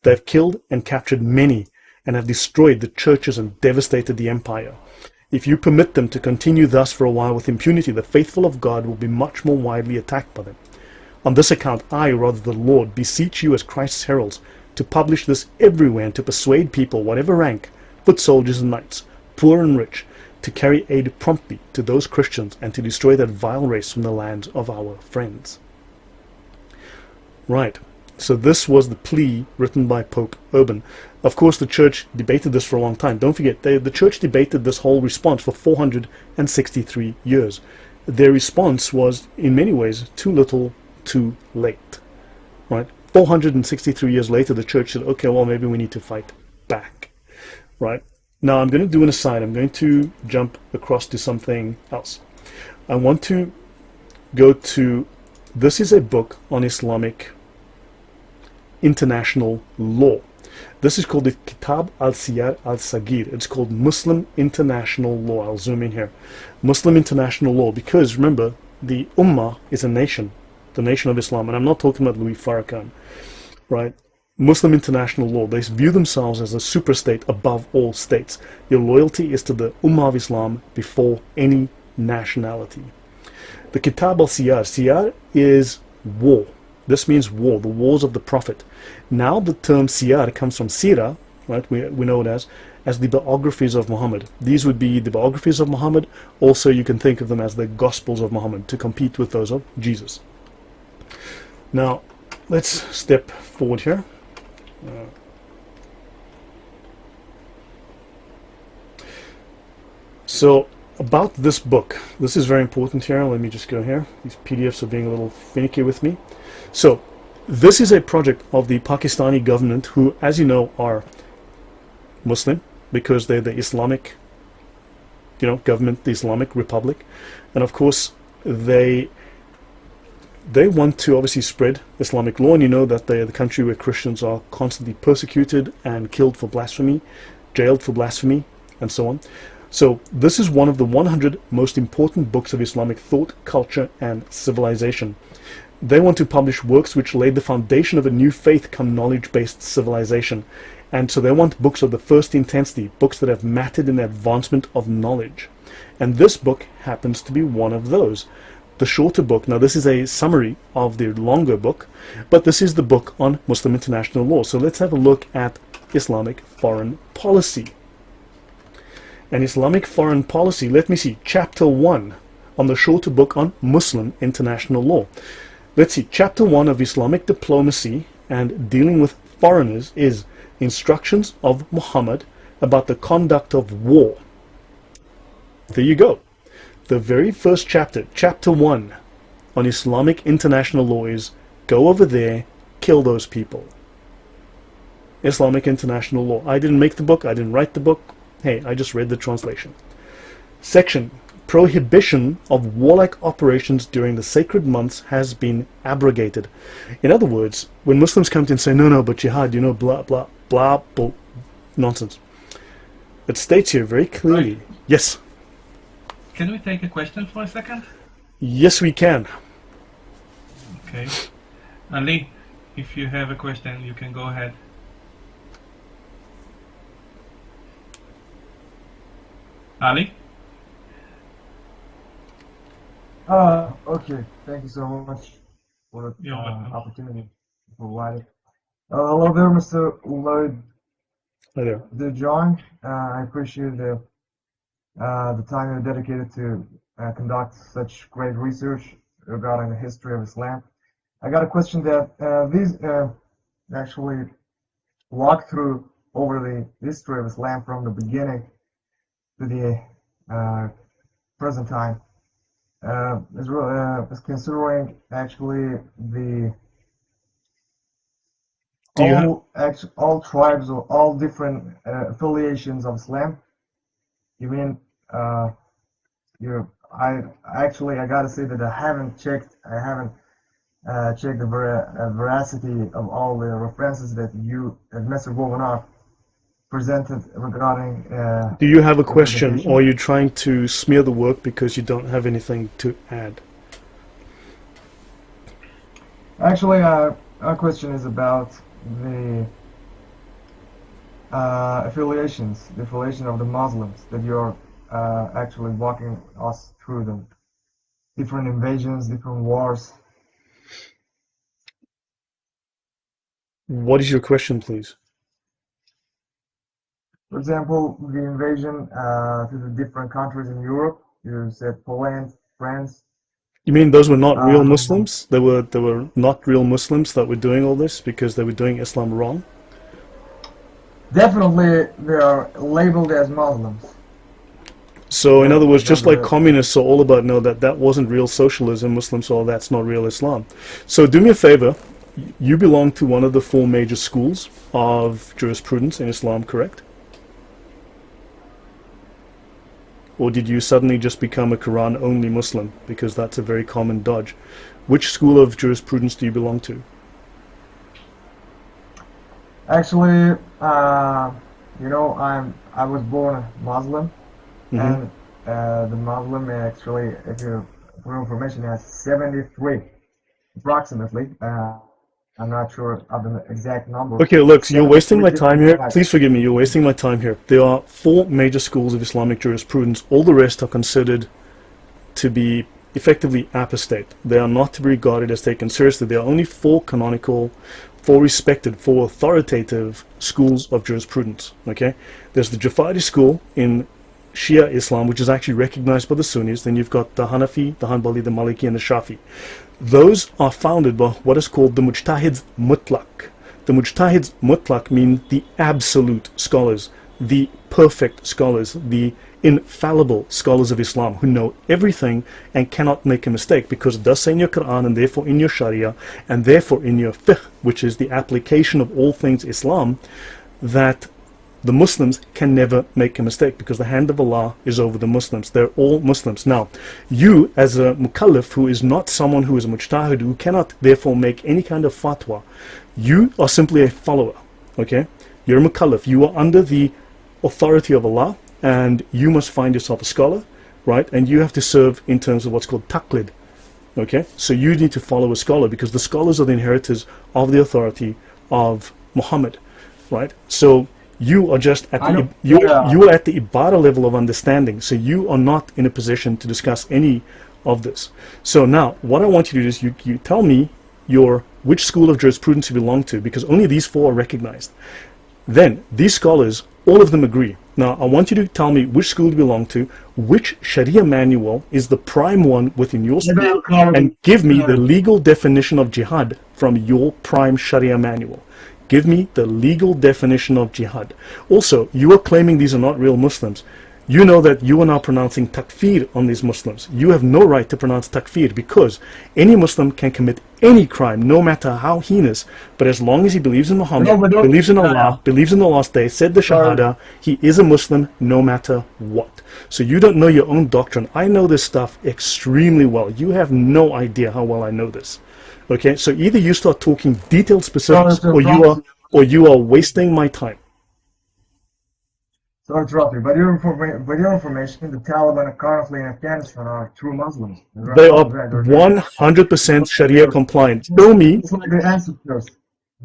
They have killed and captured many and have destroyed the churches and devastated the empire. If you permit them to continue thus for a while with impunity, the faithful of God will be much more widely attacked by them. On this account, I, rather the Lord, beseech you as Christ's heralds, to publish this everywhere and to persuade people, whatever rank, foot soldiers and knights, poor and rich, to carry aid promptly to those Christians and to destroy that vile race from the lands of our friends. Right. So this was the plea written by Pope Urban. Of course, the church debated this for a long time. Don't forget, the church debated this whole response for 463 years. Their response was, in many ways, too little, too late. Right? 463 years later, the church said, okay, well, maybe we need to fight back. Right? Now, I'm going to do an aside. I'm going to jump across to something else. I want to go to, this is a book on Islamic international law. This is called the Kitab al-Siyar al-Sagir. It's called Muslim International Law. I'll zoom in here. Muslim International Law, because remember, the Ummah is a nation, the nation of Islam, and I'm not talking about Louis Farrakhan, right? Muslim International Law, they view themselves as a superstate above all states. Your loyalty is to the Ummah of Islam before any nationality. The Kitab al-Siyar, Siyar is war. This means war, the wars of the Prophet. Now the term Siyar comes from Sira, right? We know it as the biographies of Muhammad. These would be the biographies of Muhammad. Also, you can think of them as the Gospels of Muhammad to compete with those of Jesus. Now, let's step forward here. So, about this book, this is very important here. Let me just go here. These PDFs are being a little finicky with me. So, this is a project of the Pakistani government who, as you know, are Muslim because they're the Islamic, government, the Islamic Republic. And of course, they want to obviously spread Islamic law, and you know that they are the country where Christians are constantly persecuted and killed for blasphemy, jailed for blasphemy, and so on. So this is one of the 100 most important books of Islamic thought, culture, and civilization. They want to publish works which laid the foundation of a new faith come knowledge-based civilization. And so they want books of the first intensity, books that have mattered in the advancement of knowledge. And this book happens to be one of those. The shorter book, now this is a summary of the longer book, but this is the book on Muslim international law. So let's have a look at Islamic foreign policy. And Islamic foreign policy, let me see, chapter 1 on the shorter book on Muslim international law. Let's see, chapter 1 of Islamic diplomacy and dealing with foreigners is instructions of Muhammad about the conduct of war. There you go. The very first chapter, chapter 1 on Islamic international law is go over there, kill those people. Islamic international law. I didn't make the book, I didn't write the book. Hey, I just read the translation. Section, prohibition of warlike operations during the sacred months has been abrogated. In other words, when Muslims come to and say, no, but jihad, blah, blah, blah, blah, nonsense. It states here very clearly. Right. Yes.
Can we take a question for a second?
Yes, we can.
Okay. Ali, if you have a question, you can go ahead. Ali?
Okay. Thank you so much for the
welcome.
opportunity to provide it. Hello there, Mr. Lloyd.
Hi there.
The Jongh. I appreciate the time you dedicated to conduct such great research regarding the history of Islam. I got a question that these actually walk through over the history of Islam from the beginning to the present time. Is considering actually the all tribes or all different affiliations of Islam. You mean I gotta say that I haven't checked the veracity of all the references that Mr. Goldenov presented regarding.
Do you have a question,
representation.
or are you trying to smear the work because you don't have anything to add?
Actually, our question is about the affiliation of the Muslims that you're actually walking us through them. Different invasions, different wars.
What is your question, please?
For example, the invasion to the different countries in Europe. You said Poland, France.
You mean those were not real
Um,
Muslims? They were not real Muslims that were doing all this because they were doing Islam wrong?
Definitely, they are labeled as Muslims.
So in other words, just like
Definitely.
communists are all about, no, that wasn't real socialism, Muslims, so that's not real Islam. So do me a favor, you belong to one of the 4 major schools of jurisprudence in Islam, correct? Or did you suddenly just become a Quran-only Muslim? Because that's a very common dodge. Which school of jurisprudence do you belong to?
Actually, I was born a Muslim, and the Muslim actually, if you for information, has 73 approximately. I'm not sure of the exact number.
Okay, look, so you're wasting my
73
time here.
different
Please forgive me, you're wasting my time here. There are 4 major schools of Islamic jurisprudence. All the rest are considered to be effectively apostate. They are not to be regarded as taken seriously. There are only 4 canonical, 4 respected, 4 authoritative schools of jurisprudence. Okay, there's the Jafari school in Shia Islam, which is actually recognized by the Sunnis. Then you've got the Hanafi, the Hanbali, the Maliki, and the Shafi. Those are founded by what is called the Mujtahids Mutlaq. The Mujtahids Mutlaq mean the absolute scholars, the perfect scholars, the infallible scholars of Islam who know everything and cannot make a mistake, because it does say in your Quran and therefore in your Sharia and therefore in your fiqh, which is the application of all things Islam, that the Muslims can never make a mistake, because the hand of Allah is over the Muslims. They're all Muslims. Now, you as a mukallaf, who is not someone who is a mujtahid, who cannot therefore make any kind of fatwa, you are simply a follower. Okay, you're a mukallaf. You are under the authority of Allah, and you must find yourself a scholar, right? And you have to serve in terms of what's called taqlid. Okay, so you need to follow a scholar, because the scholars are the inheritors of the authority of Muhammad, right? So you are just at the you are at the ibadah level of understanding, so you are not in a position to discuss any of this. So now what I want you to do is you tell me which school of jurisprudence you belong to, because only these 4 are recognized. Then these scholars, all of them agree. Now I want you to tell me which school you belong to, which Sharia manual is the prime one within your school, and give me the legal definition of jihad from your prime Sharia manual. Give me the legal definition of jihad. Also, you are claiming these are not real Muslims. You know that you are now pronouncing takfir on these Muslims. You have no right to pronounce takfir, because any Muslim can commit any crime, no matter how heinous, but as long as he believes in Muhammad, believes in Allah, believes in the last day, said the Shahada, he is a Muslim no matter what. So you don't know your own doctrine. I know this stuff extremely well. You have no idea how well I know this. Okay, so either you start talking detailed specifics, or you are wasting my time.
Sorry to interrupt you, but your information, the Taliban are currently in Afghanistan are true Muslims.
They are 100% Sharia compliant. Show me.
It's like the ancestors.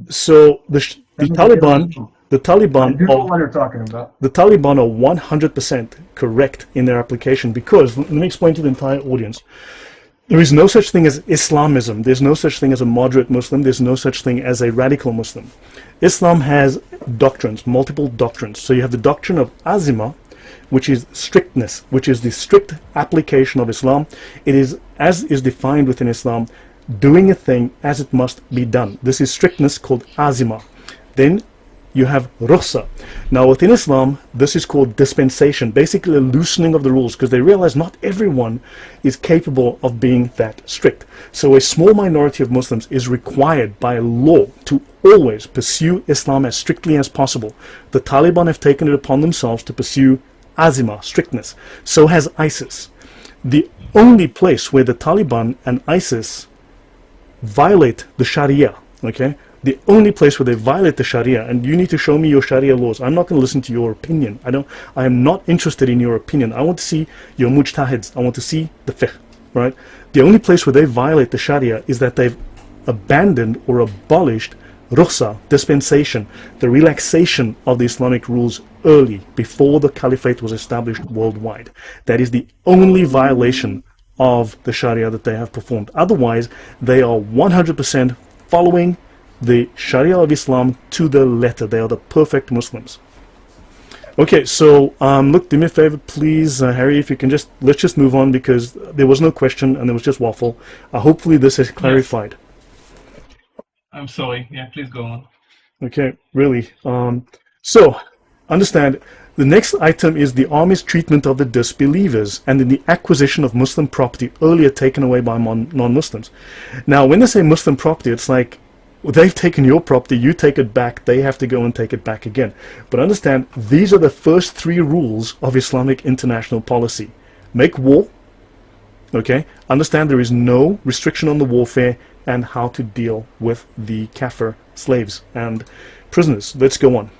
So the Taliban
You know what you're talking about.
The Taliban are 100% correct in their application, because let me explain to the entire audience. There is no such thing as Islamism. There's no such thing as a moderate Muslim. There's no such thing as a radical Muslim. Islam has doctrines, multiple doctrines. So you have the doctrine of azima, which is strictness, which is the strict application of Islam. It is, as is defined within Islam, doing a thing as it must be done. This is strictness, called azima. Then you have rukhsa. Now within Islam, this is called dispensation, basically a loosening of the rules, because they realize not everyone is capable of being that strict. So a small minority of Muslims is required by law to always pursue Islam as strictly as possible. The Taliban have taken it upon themselves to pursue azima, strictness. So has ISIS. The only place where the Taliban and ISIS violate the Sharia, okay, The only place where they violate the Sharia, and you need to show me your Sharia laws. I'm not going to listen to your opinion. I am not interested in your opinion. I want to see your mujtahids. I want to see the fiqh, right? The only place where they violate the Sharia is that they've abandoned or abolished rukhsa, dispensation, the relaxation of the Islamic rules early, before the caliphate was established worldwide. That is the only violation of the Sharia that they have performed. Otherwise, they are 100% following the Sharia of Islam to the letter. They are the perfect Muslims. Okay, so look, do me a favor, please, Harry, if you can let's just move on, because there was no question and there was just waffle. Hopefully this is clarified.
Yes. I'm sorry. Yeah, please go on.
Okay, really. So, understand, the next item is the army's treatment of the disbelievers and in the acquisition of Muslim property earlier taken away by non-Muslims. Now, when they say Muslim property, it's like, they've taken your property, you take it back, they have to go and take it back again. But understand, these are the first 3 rules of Islamic international policy. Make war, okay? Understand there is no restriction on the warfare and how to deal with the kafir slaves and prisoners. Let's go on.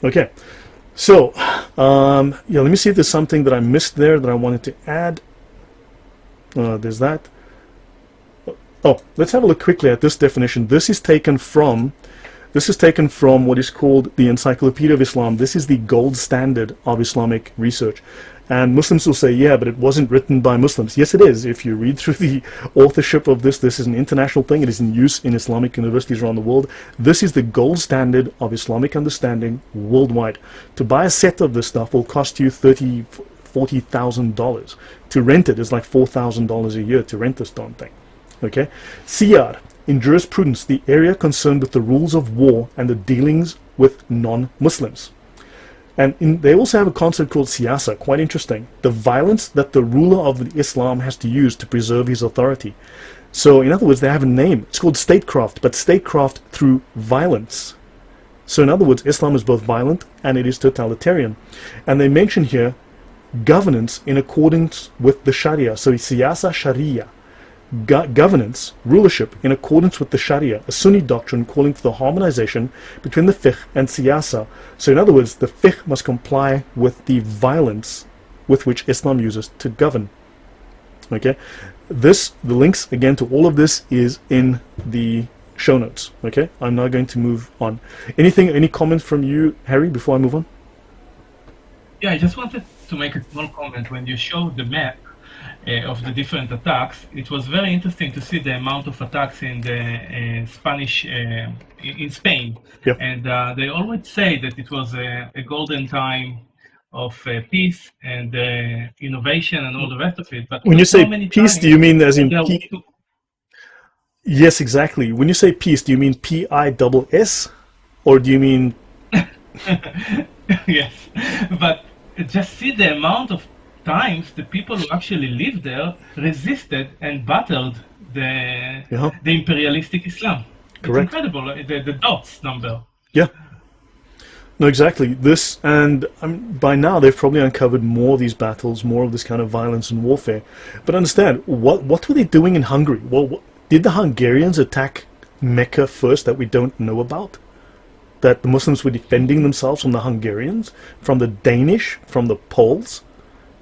Okay, so, yeah, let me see if there's something that I missed there that I wanted to add. There's that. Oh, let's have a look quickly at this definition. This is taken from what is called the Encyclopedia of Islam. This is the gold standard of Islamic research. And Muslims will say, yeah, but it wasn't written by Muslims. Yes, it is. If you read through the authorship of this is an international thing. It is in use in Islamic universities around the world. This is the gold standard of Islamic understanding worldwide. To buy a set of this stuff will cost you $30,000, $40,000. To rent it is like $4,000 a year to rent this darn thing. Okay? Siyar, in jurisprudence, the area concerned with the rules of war and the dealings with non-Muslims. And they also have a concept called siyasa, quite interesting. The violence that the ruler of Islam has to use to preserve his authority. So, in other words, they have a name. It's called statecraft, but statecraft through violence. So, in other words, Islam is both violent and it is totalitarian. And they mention here governance in accordance with the Sharia. So, siyasa sharia. Governance, rulership in accordance with the Sharia, a Sunni doctrine calling for the harmonization between the fiqh and siyasa. So in other words, the fiqh must comply with the violence with which Islam uses to govern. Okay, the links again to all of this is in the show notes. Okay, I'm now going to move on. Any comments from you, Harry, before I move on?
Yeah, I just wanted to make a small comment. When you showed the map of the different attacks, it was very interesting to see the amount of attacks in the Spanish, in Spain.
Yep.
And they always say that it was a golden time of peace and innovation and all the rest of it. But
when you say
times,
peace, do you mean as in peace? Yes, exactly. When you say peace, do you mean P-I-S-S, or do you mean?
Yes, but just see the amount of times the people who actually lived there resisted and battled the imperialistic Islam.
Correct.
It's incredible, the dots number.
Yeah. No, exactly. This, and by now they've probably uncovered more of these battles, more of this kind of violence and warfare. But understand, what were they doing in Hungary? Well, did the Hungarians attack Mecca first that we don't know about? That the Muslims were defending themselves from the Hungarians, from the Danish, from the Poles?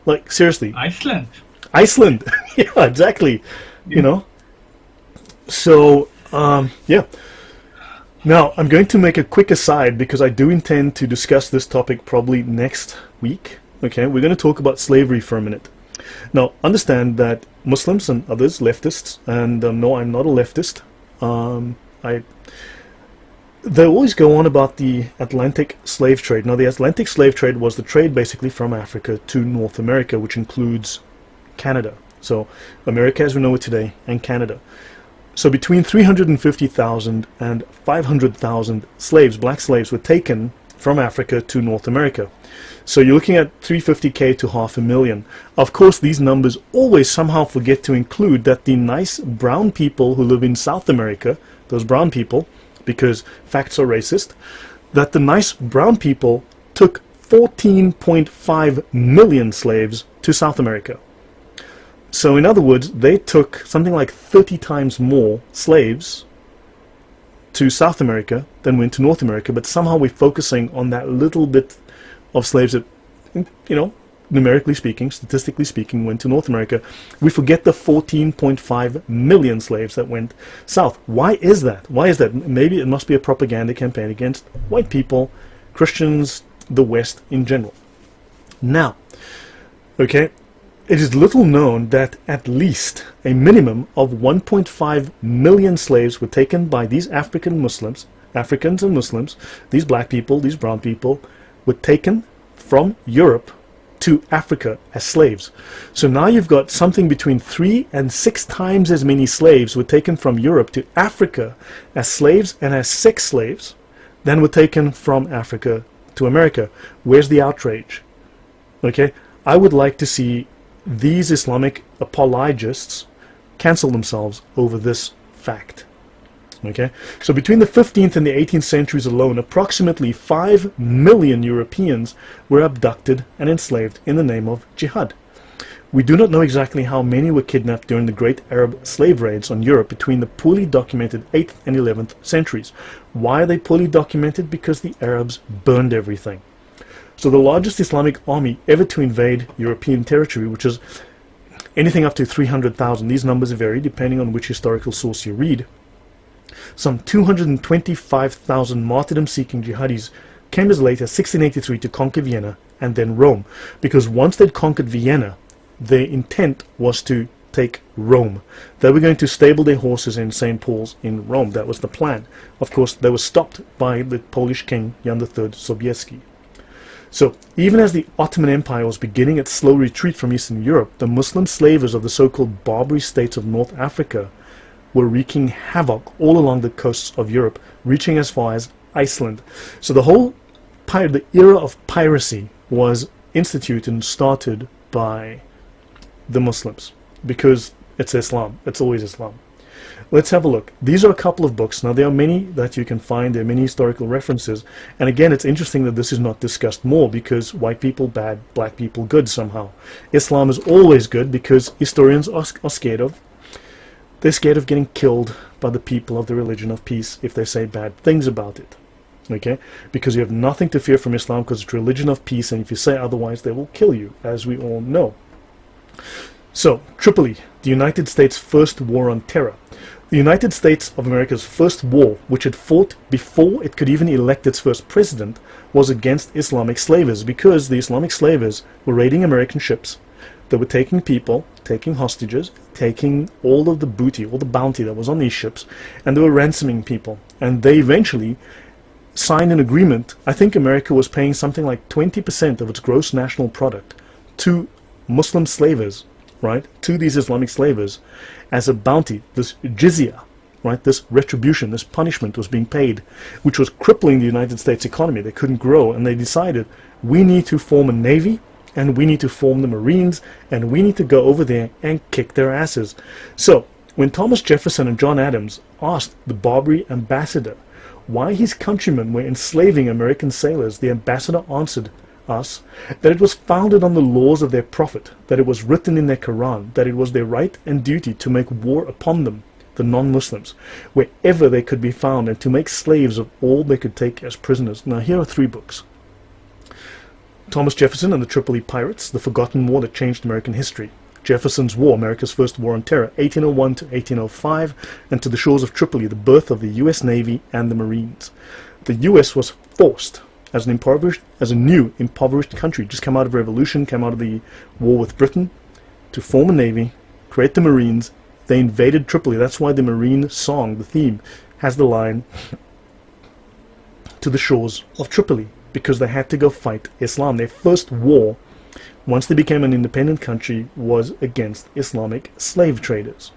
Like, seriously.
Iceland.
Yeah, exactly. Yeah. You know? So, yeah. Now, I'm going to make a quick aside because I do intend to discuss this topic probably next week. Okay, we're going to talk about slavery for a minute. Now, understand that Muslims and others, leftists, and no, I'm not a leftist. They always go on about the Atlantic slave trade. Now, the Atlantic slave trade was the trade basically from Africa to North America, which includes Canada. So, America as we know it today, and Canada. So, between 350,000 and 500,000 slaves, black slaves, were taken from Africa to North America. So, you're looking at 350K to 500,000. Of course, these numbers always somehow forget to include that the nice brown people who live in South America, those brown people, because facts are racist, that the nice brown people took 14.5 million slaves to South America. So in other words, they took something like 30 times more slaves to South America, then went to North America, but somehow we're focusing on that little bit of slaves that, numerically speaking, statistically speaking, went to North America. We forget the 14.5 million slaves that went south. Why is that? Why is that? Maybe it must be a propaganda campaign against white people, Christians, the West in general. Now, okay, it is little known that at least a minimum of 1.5 million slaves were taken by these Africans and Muslims, these black people, these brown people, were taken from Europe to Africa as slaves. So now you've got something between 3 and 6 times as many slaves were taken from Europe to Africa as slaves and as sex slaves than were taken from Africa to America. Where's the outrage? Okay, I would like to see these Islamic apologists cancel themselves over this fact. Okay, so between the 15th and the 18th centuries alone, approximately 5 million Europeans were abducted and enslaved in the name of jihad. We do not know exactly how many were kidnapped during the great Arab slave raids on Europe between the poorly documented 8th and 11th centuries. Why are they poorly documented? Because the Arabs burned everything. So the largest Islamic army ever to invade European territory, which is anything up to 300,000, these numbers vary depending on which historical source you read, some 225,000 martyrdom-seeking jihadis came as late as 1683 to conquer Vienna and then Rome, because once they'd conquered Vienna, their intent was to take Rome. They were going to stable their horses in St. Paul's in Rome. That was the plan. Of course, they were stopped by the Polish king, Jan III Sobieski. So, even as the Ottoman Empire was beginning its slow retreat from Eastern Europe, the Muslim slavers of the so-called Barbary states of North Africa were wreaking havoc all along the coasts of Europe, reaching as far as Iceland. So the era of piracy was instituted and started by the Muslims, because it's Islam. It's always Islam. Let's have a look. These are a couple of books. Now, there are many that you can find. There are many historical references. And again, it's interesting that this is not discussed more, because white people bad, black people good somehow. Islam is always good because historians are scared of. They're scared of getting killed by the people of the religion of peace if they say bad things about it. Okay? Because you have nothing to fear from Islam, because it's religion of peace, and if you say otherwise, they will kill you, as we all know. So, Tripoli, the United States' first war on terror. The United States of America's first war, which it fought before it could even elect its first president, was against Islamic slavers, because the Islamic slavers were raiding American ships. They were taking people, taking hostages, taking all of the booty, all the bounty that was on these ships, and they were ransoming people. And they eventually signed an agreement. I think America was paying something like 20% of its gross national product to Muslim slavers, right, to these Islamic slavers as a bounty. This jizya, right, this retribution, this punishment was being paid, which was crippling the United States economy. They couldn't grow, and they decided, we need to form a navy, and we need to form the Marines, and we need to go over there and kick their asses. So, when Thomas Jefferson and John Adams asked the Barbary ambassador why his countrymen were enslaving American sailors, the ambassador answered us that it was founded on the laws of their prophet, that it was written in their Quran, that it was their right and duty to make war upon them, the non-Muslims, wherever they could be found, and to make slaves of all they could take as prisoners. Now, here are 3 books. Thomas Jefferson and the Tripoli Pirates, The Forgotten War That Changed American History. Jefferson's War, America's First War on Terror, 1801 to 1805, and To the Shores of Tripoli, the birth of the U.S. Navy and the Marines. The U.S. was forced, as a new impoverished country, just come out of revolution, come out of the war with Britain, to form a navy, create the Marines. They invaded Tripoli. That's why the Marine song, the theme, has the line, to the shores of Tripoli, because they had to go fight Islam. Their first war, once they became an independent country, was against Islamic slave traders.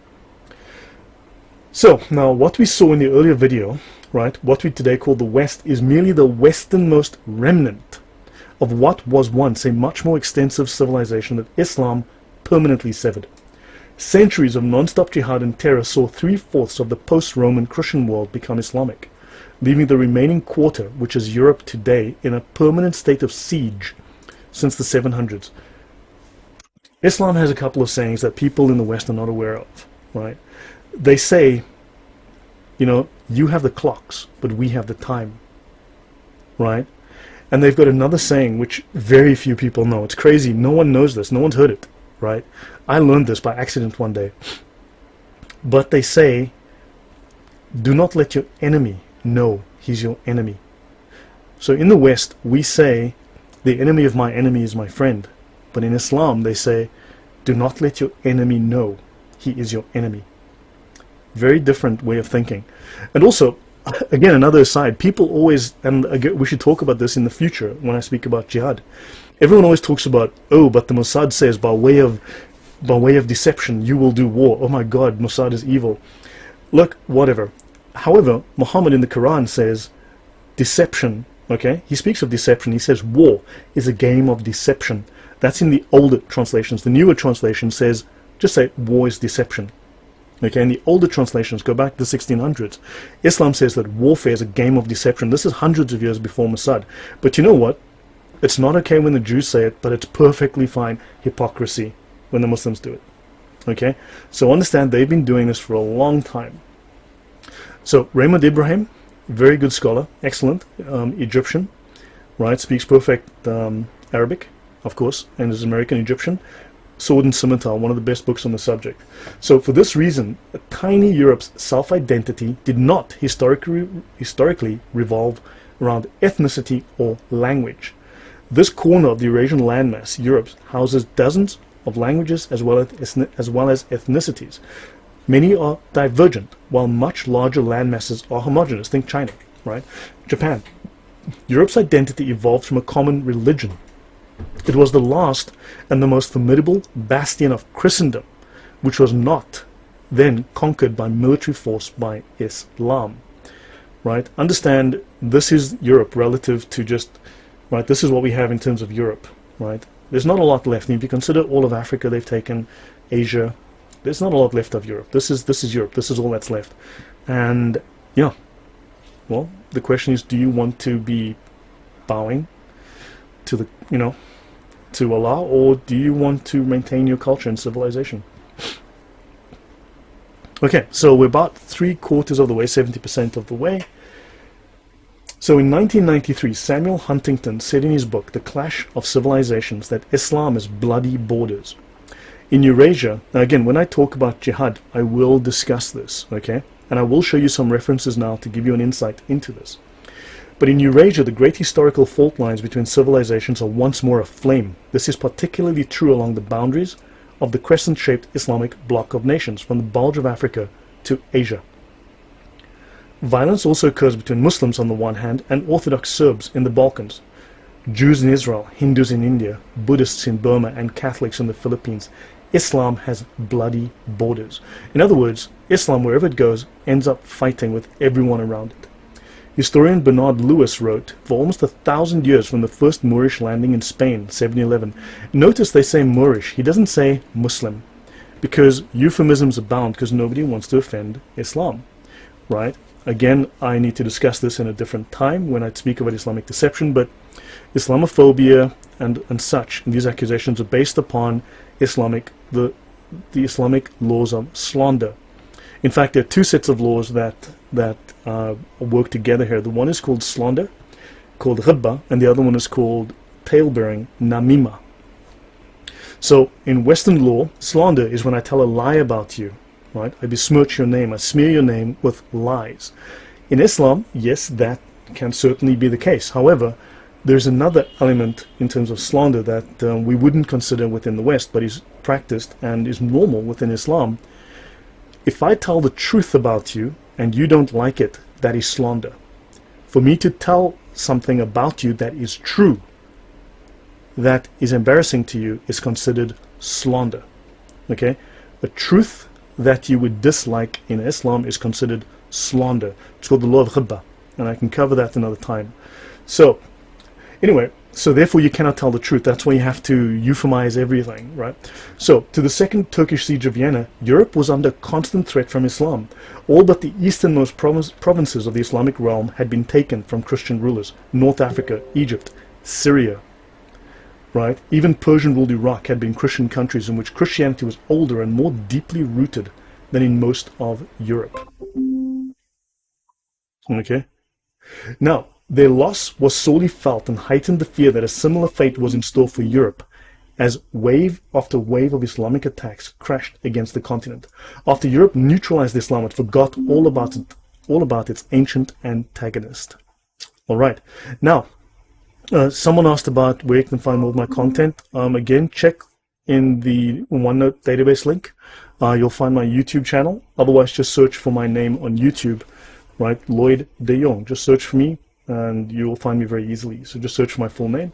So, now what we saw in the earlier video, right, what we today call the West, is merely the westernmost remnant of what was once a much more extensive civilization that Islam permanently severed. Centuries of non-stop jihad and terror saw 3/4 of the post-Roman Christian world become Islamic, leaving the remaining quarter, which is Europe today, in a permanent state of siege since the 700s. Islam has a couple of sayings that people in the West are not aware of, right? They say, You have the clocks, but we have the time, right? And they've got another saying which very few people know. It's crazy. No one knows this. No one's heard it, right? I learned this by accident one day. But they say, do not let your enemy know he's your enemy. So in the West, we say, the enemy of my enemy is my friend. But in Islam, they say, do not let your enemy know he is your enemy. Very different way of thinking. And also, again, another aside, people always, and again, we should talk about this in the future when I speak about jihad. Everyone always talks about, oh, but the Mossad says by way of deception, you will do war. Oh my God, Mossad is evil. Look, whatever. However, Muhammad in the Quran says deception, okay? He speaks of deception. He says war is a game of deception. That's in the older translations. The newer translation says, just say war is deception. Okay, in the older translations, go back to the 1600s. Islam says that warfare is a game of deception. This is hundreds of years before Mossad. But you know what? It's not okay when the Jews say it, but it's perfectly fine hypocrisy when the Muslims do it. Okay, so understand they've been doing this for a long time. So Raymond Ibrahim, very good scholar, excellent, Egyptian, right? Speaks perfect Arabic, of course, and is American Egyptian. Sword and Scimitar, one of the best books on the subject. So for this reason, a tiny Europe's self-identity did not historically revolve around ethnicity or language. This corner of the Eurasian landmass, Europe, houses dozens of languages as well as ethnicities. Many are divergent, while much larger landmasses are homogeneous. Think China, right? Japan. Europe's identity evolved from a common religion. It was the last and the most formidable bastion of Christendom, which was not then conquered by military force by Islam. Right? Understand, this is Europe relative to just, right, this is what we have in terms of Europe, right? There's not a lot left. And if you consider all of Africa they've taken, Asia, there's not a lot left of Europe. This is Europe. This is all that's left. And yeah, well, the question is, do you want to be bowing to the, to Allah, or do you want to maintain your culture and civilization? Okay, so we're about 3/4 of the way, 70% of the way. So in 1993, Samuel Huntington said in his book, The Clash of Civilizations, that Islam is bloody borders. In Eurasia, now again, when I talk about jihad, I will discuss this, okay? And I will show you some references now to give you an insight into this. But in Eurasia, the great historical fault lines between civilizations are once more aflame. This is particularly true along the boundaries of the crescent-shaped Islamic bloc of nations, from the bulge of Africa to Asia. Violence also occurs between Muslims on the one hand and Orthodox Serbs in the Balkans, Jews in Israel, Hindus in India, Buddhists in Burma, and Catholics in the Philippines. Islam has bloody borders. In other words, Islam, wherever it goes, ends up fighting with everyone around it. Historian Bernard Lewis wrote, for almost 1,000 years from the first Moorish landing in Spain, 711, notice they say Moorish, he doesn't say Muslim, because euphemisms abound because nobody wants to offend Islam, right? Again, I need to discuss this in a different time when I speak about Islamic deception, but Islamophobia and such, and these accusations are based upon the Islamic laws of slander. In fact, there are two sets of laws that work together here. The one is called slander, called ghibba, and the other one is called tale-bearing, namima. So in Western law, slander is when I tell a lie about you, right? I besmirch your name, I smear your name with lies. In Islam, yes, that can certainly be the case. However, there's another element in terms of slander that we wouldn't consider within the West, but is practiced and is normal within Islam. If I tell the truth about you and you don't like it, that is slander. For me to tell something about you that is true, that is embarrassing to you, is considered slander. Okay? The truth that you would dislike in Islam is considered slander. It's called the law of ghibba, and I can cover that another time. So, anyway, so therefore you cannot tell the truth. That's why you have to euphemize everything, right? So, to the second Turkish siege of Vienna, Europe was under constant threat from Islam. All but the easternmost provinces of the Islamic realm had been taken from Christian rulers. North Africa, Egypt, Syria, right? Even Persian-ruled Iraq had been Christian countries in which Christianity was older and more deeply rooted than in most of Europe. Okay? Now, their loss was sorely felt and heightened the fear that a similar fate was in store for Europe, as wave after wave of Islamic attacks crashed against the continent. After Europe neutralized Islam, it forgot all about its ancient antagonist. All right. Now, someone asked about where you can find more of my content. Again, check in the OneNote database link. You'll find my YouTube channel. Otherwise, just search for my name on YouTube, right? Lloyd de Jongh. Just search for me and you'll find me very easily. So just search for my full name.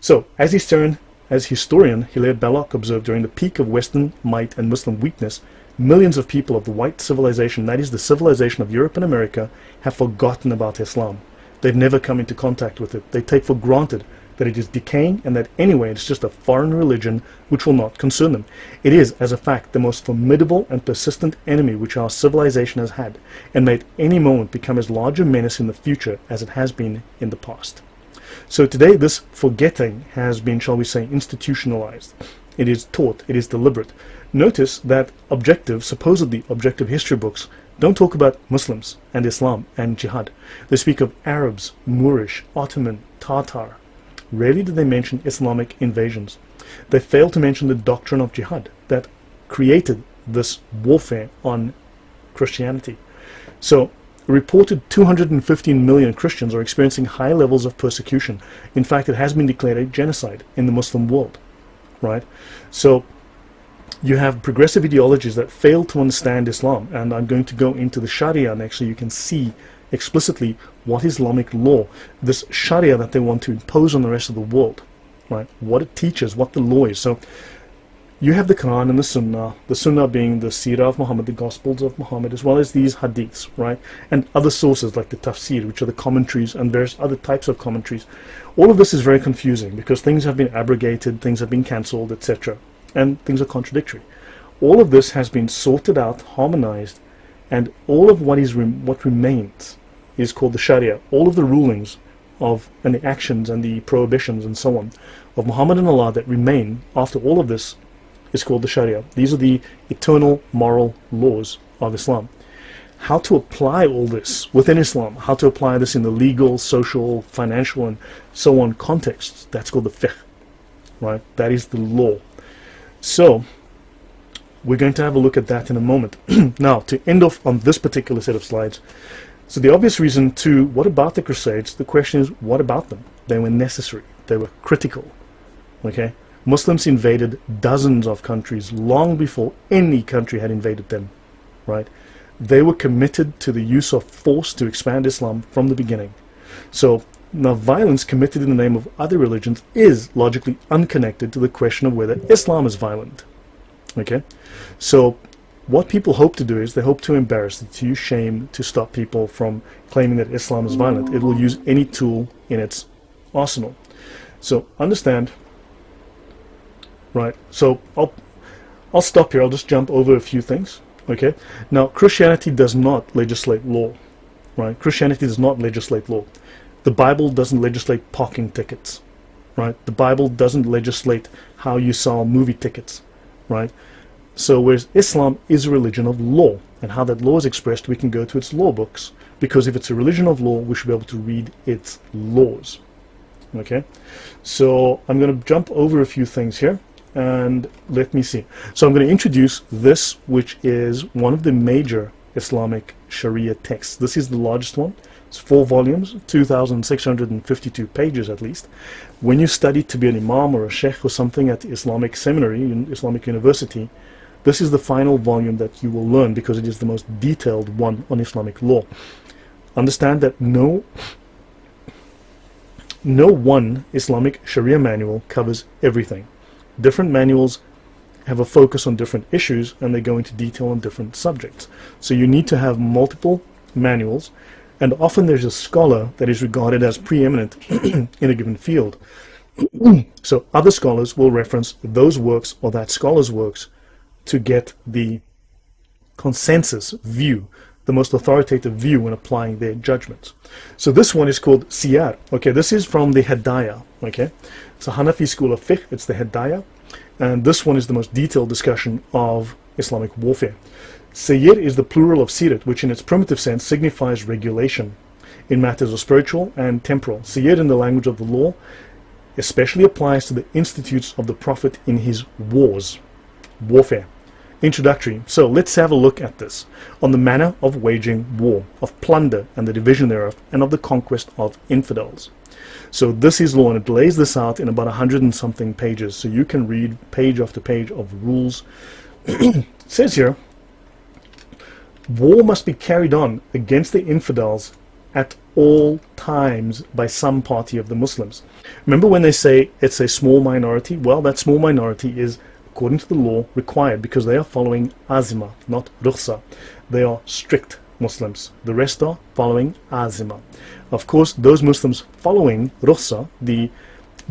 So, as historian Hilaire Belloc observed, during the peak of Western might and Muslim weakness, millions of people of the white civilization, that is the civilization of Europe and America, have forgotten about Islam. They've never come into contact with it. They take for granted that it is decaying and that anyway it's just a foreign religion which will not concern them. It is, as a fact, the most formidable and persistent enemy which our civilization has had, and may at any moment become as large a menace in the future as it has been in the past. So today this forgetting has been, shall we say, institutionalized. It is taught, it is deliberate. Notice that supposedly objective history books don't talk about Muslims and Islam and jihad. They speak of Arabs, Moorish, Ottoman, Tatar. Rarely do they mention Islamic invasions. They fail to mention the doctrine of jihad that created this warfare on Christianity. So, a reported 215 million Christians are experiencing high levels of persecution. In fact, it has been declared a genocide in the Muslim world, right? So, you have progressive ideologies that fail to understand Islam, and I'm going to go into the Sharia next so you can see explicitly what Islamic law, this Sharia that they want to impose on the rest of the world, right? What it teaches, what the law is. So you have the Quran and the Sunnah being the Seerah of Muhammad, the Gospels of Muhammad, as well as these hadiths, right? And other sources like the Tafsir, which are the commentaries and various other types of commentaries. All of this is very confusing because things have been abrogated, things have been cancelled, etc. And things are contradictory. All of this has been sorted out, harmonized, and all of what remains is called the Sharia. All of the rulings of and the actions and the prohibitions and so on of Muhammad and Allah that remain after all of this is called the Sharia. These are the eternal moral laws of Islam. How to apply all this within Islam, how to apply this in the legal, social, financial, and so on contexts, that's called the fiqh, right? That is the law. So, we're going to have a look at that in a moment. Now, to end off on this particular set of slides, so the obvious reason to, what about the Crusades? The question is, what about them? They were necessary. They were critical. Okay? Muslims invaded dozens of countries long before any country had invaded them. Right? They were committed to the use of force to expand Islam from the beginning. So, now violence committed in the name of other religions is logically unconnected to the question of whether Islam is violent. Okay? So, what people hope to do is they hope to embarrass, to use shame to stop people from claiming that Islam is violent. It will use any tool in its arsenal. So, understand, right? So, I'll stop here. I'll just jump over a few things. Okay? Now, Christianity does not legislate law. Right? Christianity does not legislate law. The Bible doesn't legislate parking tickets. Right? The Bible doesn't legislate how you sell movie tickets. Right? So whereas Islam is a religion of law, and how that law is expressed, we can go to its law books, because if it's a religion of law, we should be able to read its laws. Okay? So I'm going to jump over a few things here, and let me see. So I'm going to introduce this, which is one of the major Islamic Sharia texts. This is the largest one. It's 4 volumes, 2,652 pages at least. When you study to be an imam or a sheikh or something at Islamic seminary, in Islamic university, this is the final volume that you will learn because it is the most detailed one on Islamic law. Understand that no one Islamic Sharia manual covers everything. Different manuals have a focus on different issues and they go into detail on different subjects. So you need to have multiple manuals, and often there's a scholar that is regarded as preeminent in a given field. So other scholars will reference those works or that scholar's works to get the consensus view, the most authoritative view when applying their judgments. So this one is called Siyar. Okay, this is from the Hidayah. Okay, it's a Hanafi school of fiqh. It's the Hidayah, and this one is the most detailed discussion of Islamic warfare. Sayyir is the plural of sirat, which in its primitive sense signifies regulation. in matters of spiritual and temporal. Siyar in the language of the law especially applies to the institutes of the Prophet in his warfare. Introductory. So let's have a look at this on the manner of waging war, of plunder and the division thereof, and of the conquest of infidels. So this is law, and it lays this out in about 100 and something pages, so you can read page after page of rules. It says here, war must be carried on against the infidels at all times by some party of the Muslims. Remember when they say it's a small minority? Well, that small minority is, according to the law, required because they are following azima, not rukhsa. They are strict Muslims. The rest are following azima. Of course, those Muslims following rukhsa, the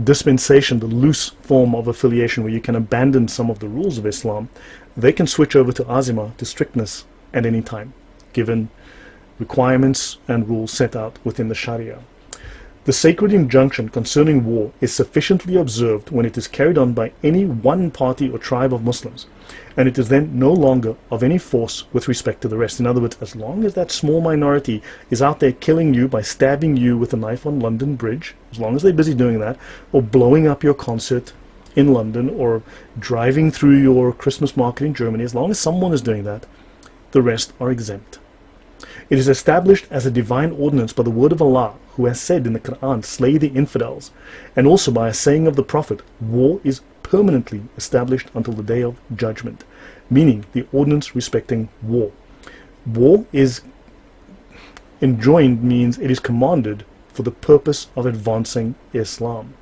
dispensation, the loose form of affiliation where you can abandon some of the rules of Islam, they can switch over to azima, to strictness, at any time, given requirements and rules set out within the Sharia. The sacred injunction concerning war is sufficiently observed when it is carried on by any one party or tribe of Muslims, and it is then no longer of any force with respect to the rest. In other words, as long as that small minority is out there killing you by stabbing you with a knife on London Bridge, as long as they're busy doing that, or blowing up your concert in London, or driving through your Christmas market in Germany, as long as someone is doing that, the rest are exempt. It is established as a divine ordinance by the word of Allah, who has said in the Quran, slay the infidels, and also by a saying of the Prophet, war is permanently established until the day of judgment, meaning the ordinance respecting war. War is enjoined, means it is commanded for the purpose of advancing Islam.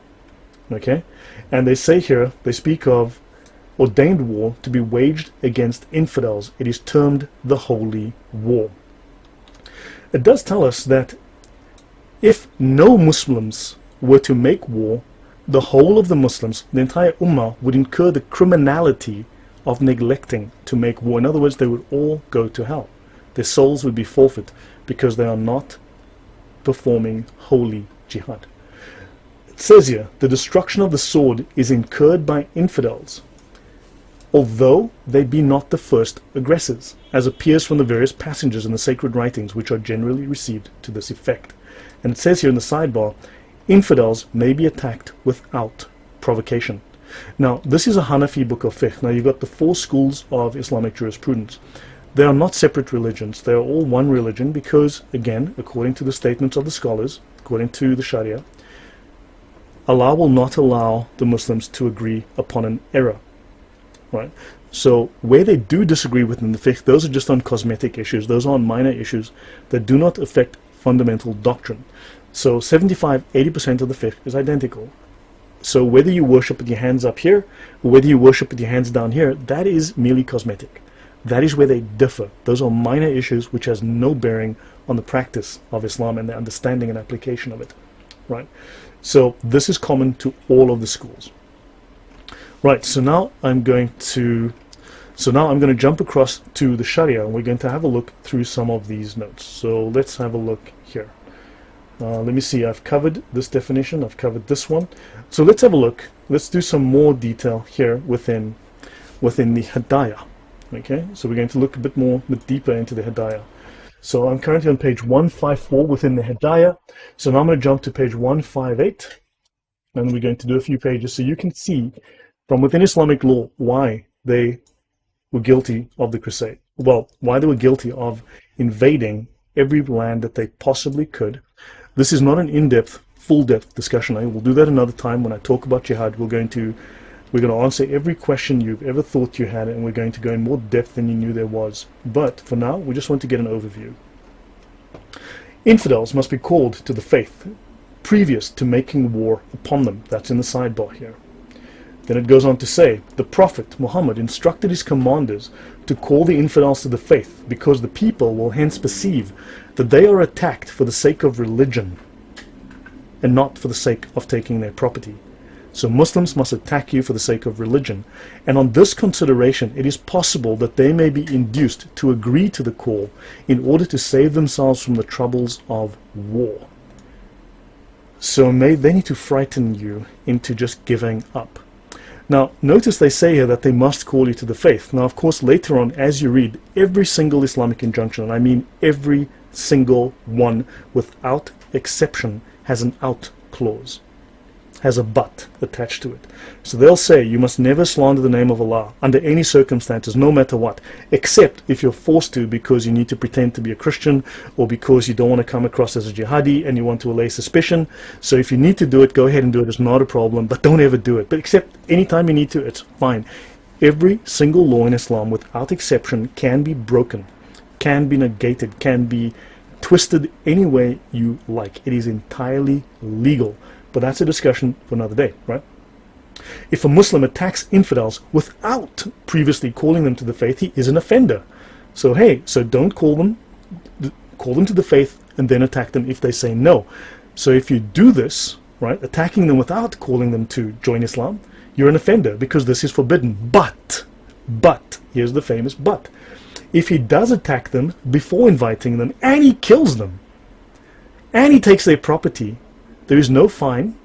Okay? And they say here, they speak of ordained war to be waged against infidels. It is termed the Holy War. It does tell us that if no Muslims were to make war, the whole of the Muslims, the entire Ummah, would incur the criminality of neglecting to make war. In other words, they would all go to hell. Their souls would be forfeit because they are not performing holy jihad. It says here, the destruction of the sword is incurred by infidels, although they be not the first aggressors, as appears from the various passages in the sacred writings, which are generally received to this effect. And it says here in the sidebar, infidels may be attacked without provocation. Now, this is a Hanafi book of fiqh. Now, you've got the 4 schools of Islamic jurisprudence. They are not separate religions. They are all one religion because, again, according to the statements of the scholars, according to the Sharia, Allah will not allow the Muslims to agree upon an error. Right? So where they do disagree within the fiqh, those are just on cosmetic issues. Those are on minor issues that do not affect fundamental doctrine. So 75-80% of the fiqh is identical. So whether you worship with your hands up here, or whether you worship with your hands down here, that is merely cosmetic. That is where they differ. Those are minor issues which has no bearing on the practice of Islam and the understanding and application of it. Right? So this is common to all of the schools. Right, so now I'm going to jump across to the Sharia, and we're going to have a look through some of these notes. So let's have a look here. Let me see, I've covered this definition, I've covered this one. So let's have a look. Let's do some more detail here within the Hidayah. Okay, so we're going to look a bit deeper into the Hidayah. So I'm currently on page 154 within the Hidayah. So now I'm going to jump to page 158, and we're going to do a few pages so you can see from within Islamic law why they were guilty of the crusade. Well, why they were guilty of invading every land that they possibly could. This is not an in-depth, full-depth discussion. I will do that another time when I talk about jihad. We're going to answer every question you've ever thought you had, and we're going to go in more depth than you knew there was. But for now, we just want to get an overview. Infidels must be called to the faith previous to making war upon them. That's in the sidebar here. Then it goes on to say, the Prophet Muhammad instructed his commanders to call the infidels to the faith, because the people will hence perceive that they are attacked for the sake of religion and not for the sake of taking their property. So Muslims must attack you for the sake of religion, and on this consideration it is possible that they may be induced to agree to the call in order to save themselves from the troubles of war. So they need to frighten you into just giving up. Now, notice they say here that they must call you to the faith. Now, of course, later on, as you read every single Islamic injunction, and I mean every single one, without exception, has an out clause, has a but attached to it. So they'll say you must never slander the name of Allah under any circumstances, no matter what, except if you're forced to because you need to pretend to be a Christian, or because you don't want to come across as a jihadi and you want to allay suspicion. So if you need to do it, go ahead and do it. It's not a problem, but don't ever do it. But except anytime you need to, it's fine. Every single law in Islam, without exception, can be broken, can be negated, can be twisted any way you like. It is entirely legal. But that's a discussion for another day, right? If a Muslim attacks infidels without previously calling them to the faith, he is an offender. So hey, so don't call them to the faith and then attack them if they say no. So if you do this, right, attacking them without calling them to join Islam, you're an offender because this is forbidden. But, here's the famous but. If he does attack them before inviting them and he kills them and he takes their property, there is no fine,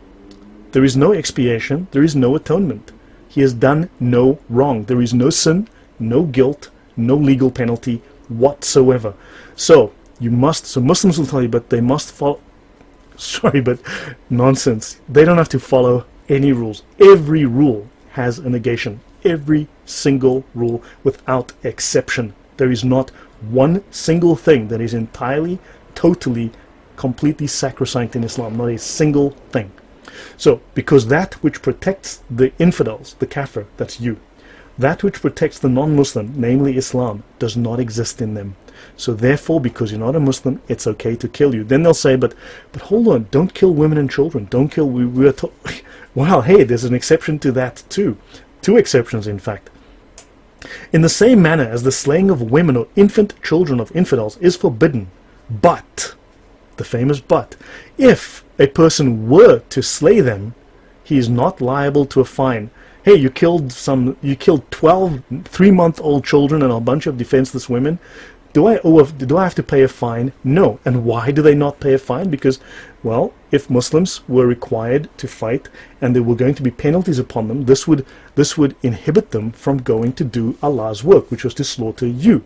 there is no expiation, there is no atonement. He has done no wrong. There is no sin, no guilt, no legal penalty whatsoever. So Muslims will tell you, but they must follow, but nonsense. They don't have to follow any rules. Every rule has a negation. Every single rule without exception. There is not one single thing that is entirely, totally, completely sacrosanct in Islam. Not a single thing. So, because that which protects the infidels, the kafir, that's you, that which protects the non-Muslim, namely Islam, does not exist in them. So therefore, because you're not a Muslim, it's okay to kill you. Then they'll say, but hold on, don't kill women and children. Don't kill, we are wow, hey, there's an exception to that too. Two exceptions, in fact. In the same manner as the slaying of women or infant children of infidels is forbidden, but, the famous but, if a person were to slay them, he is not liable to a fine. Hey, you killed 12 3-month-old children and a bunch of defenseless women. Do I have to pay a fine? No. And why do they not pay a fine? Because, well, if Muslims were required to fight and there were going to be penalties upon them, this would inhibit them from going to do Allah's work, which was to slaughter you.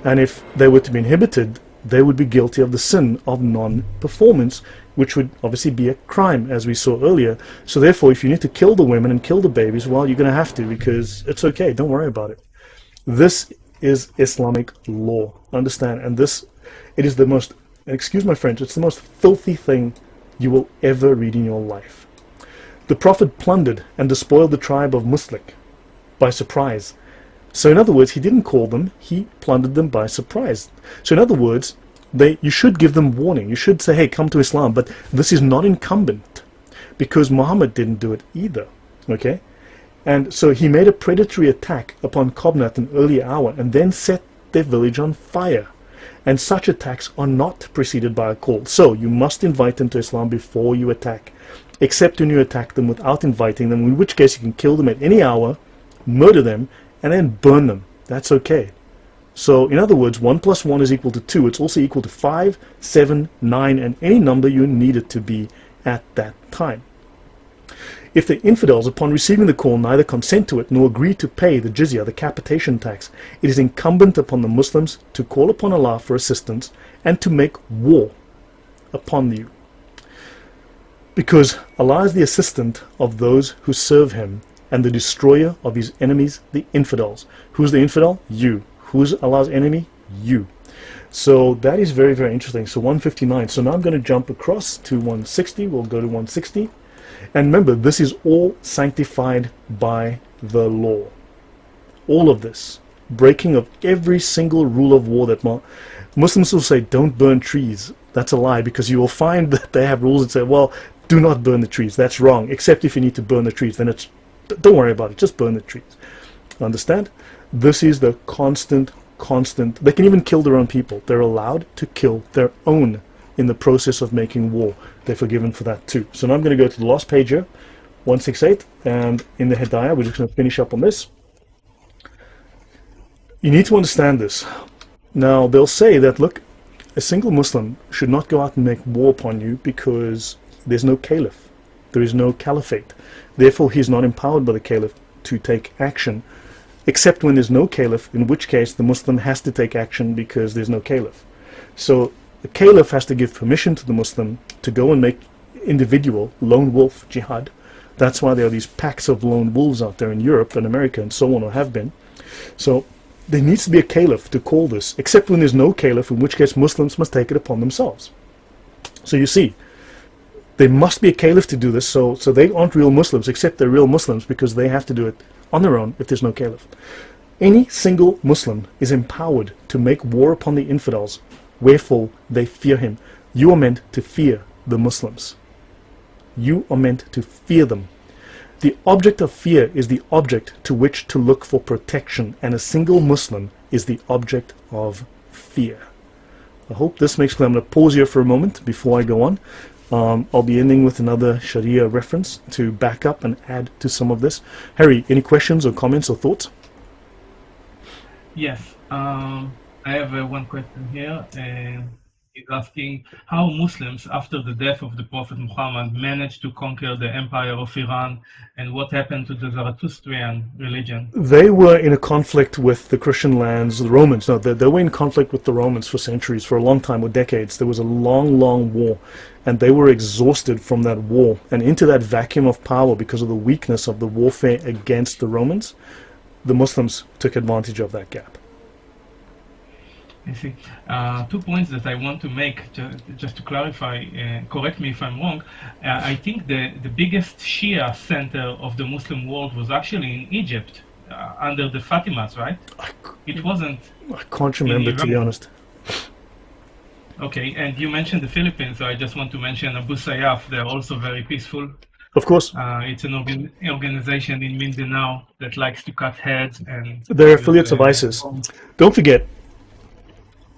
And if they were to be inhibited, they would be guilty of the sin of non-performance, which would obviously be a crime, as we saw earlier. So therefore, if you need to kill the women and kill the babies, well, you're going to have to, because it's okay, don't worry about it. This is Islamic law, understand? And it is the most, excuse my French, it's the most filthy thing you will ever read in your life. The Prophet plundered and despoiled the tribe of Muslik by surprise. So in other words, he didn't call them, he plundered them by surprise. So in other words, you should give them warning. You should say, hey, come to Islam, but this is not incumbent, because Muhammad didn't do it either, okay? And so he made a predatory attack upon Qobna at an early hour and then set their village on fire. And such attacks are not preceded by a call. So you must invite them to Islam before you attack, except when you attack them without inviting them, in which case you can kill them at any hour, murder them, and then burn them. That's okay. So in other words, 1 + 1 is equal to 2. It's also equal to 5, 7, 9, and any number you need it to be at that time. If the infidels, upon receiving the call, neither consent to it nor agree to pay the jizya, the capitation tax, it is incumbent upon the Muslims to call upon Allah for assistance and to make war upon you. Because Allah is the assistant of those who serve Him and the destroyer of His enemies, the infidels. Who's the infidel? You. Who's Allah's enemy? You. So that is very, very interesting. So 159. So now I'm going to jump across to 160. We'll go to 160. And remember, this is all sanctified by the law. All of this. Breaking of every single rule of war that Muslims will say, don't burn trees. That's a lie, because you will find that they have rules that say, well, do not burn the trees. That's wrong. Except if you need to burn the trees. Then don't worry about it. Just burn the trees. Understand? This is the constant. They can even kill their own people. They're allowed to kill their own in the process of making war. They're forgiven for that too. So now I'm going to go to the last page here, 168, and in the Hidayah, we're just going to finish up on this. You need to understand this. Now, they'll say that, look, a single Muslim should not go out and make war upon you because there's no caliph. There is no caliphate. Therefore, he's not empowered by the caliph to take action, except when there's no caliph, in which case the Muslim has to take action because there's no caliph. So the caliph has to give permission to the Muslim to go and make individual lone wolf jihad. That's why there are these packs of lone wolves out there in Europe and America and so on, or have been. So there needs to be a caliph to call this, except when there's no caliph, in which case Muslims must take it upon themselves. So you see, there must be a caliph to do this, so they aren't real Muslims, except they're real Muslims because they have to do it on their own if there's no caliph. Any single Muslim is empowered to make war upon the infidels, wherefore they fear him. You are meant to fear the Muslims. You are meant to fear them. The object of fear is the object to which to look for protection, and a single Muslim is the object of fear. I hope this makes clear. I'm going to pause here for a moment before I go on. I'll be ending with another Sharia reference to back up and add to some of this. Harry, any questions or comments or thoughts?
Yes, I have one question here. He's asking how Muslims, after the death of the Prophet Muhammad, managed to conquer the empire of Iran, and what happened to the Zarathustrian religion?
They were in a conflict with the Christian lands, the Romans. No, they were in conflict with the Romans for centuries, for a long time, or decades. There was a long, long war, and they were exhausted from that war. And into that vacuum of power, because of the weakness of the warfare against the Romans, the Muslims took advantage of that gap.
I see. 2 points that I want to make, just to clarify, correct me if I'm wrong. I think the biggest Shia center of the Muslim world was actually in Egypt, under the Fatimas, right? It wasn't.
I can't remember, to be honest.
Okay, and you mentioned the Philippines, so I just want to mention Abu Sayyaf. They're also very peaceful.
Of course.
It's an organization in Mindanao that likes to cut heads, and
they're affiliates of ISIS. Don't forget,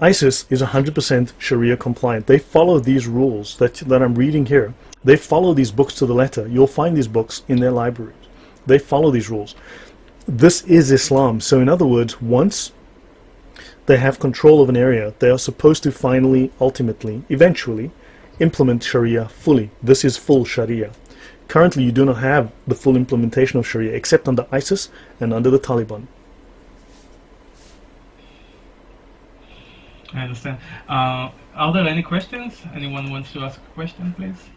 ISIS is 100% Sharia compliant. They follow these rules that I'm reading here. They follow these books to the letter. You'll find these books in their libraries. They follow these rules. This is Islam. So in other words, once they have control of an area, they are supposed to finally, ultimately, eventually, implement Sharia fully. This is full Sharia. Currently, you do not have the full implementation of Sharia except under ISIS and under the Taliban.
I understand. Are there any questions? Anyone wants to ask a question, please?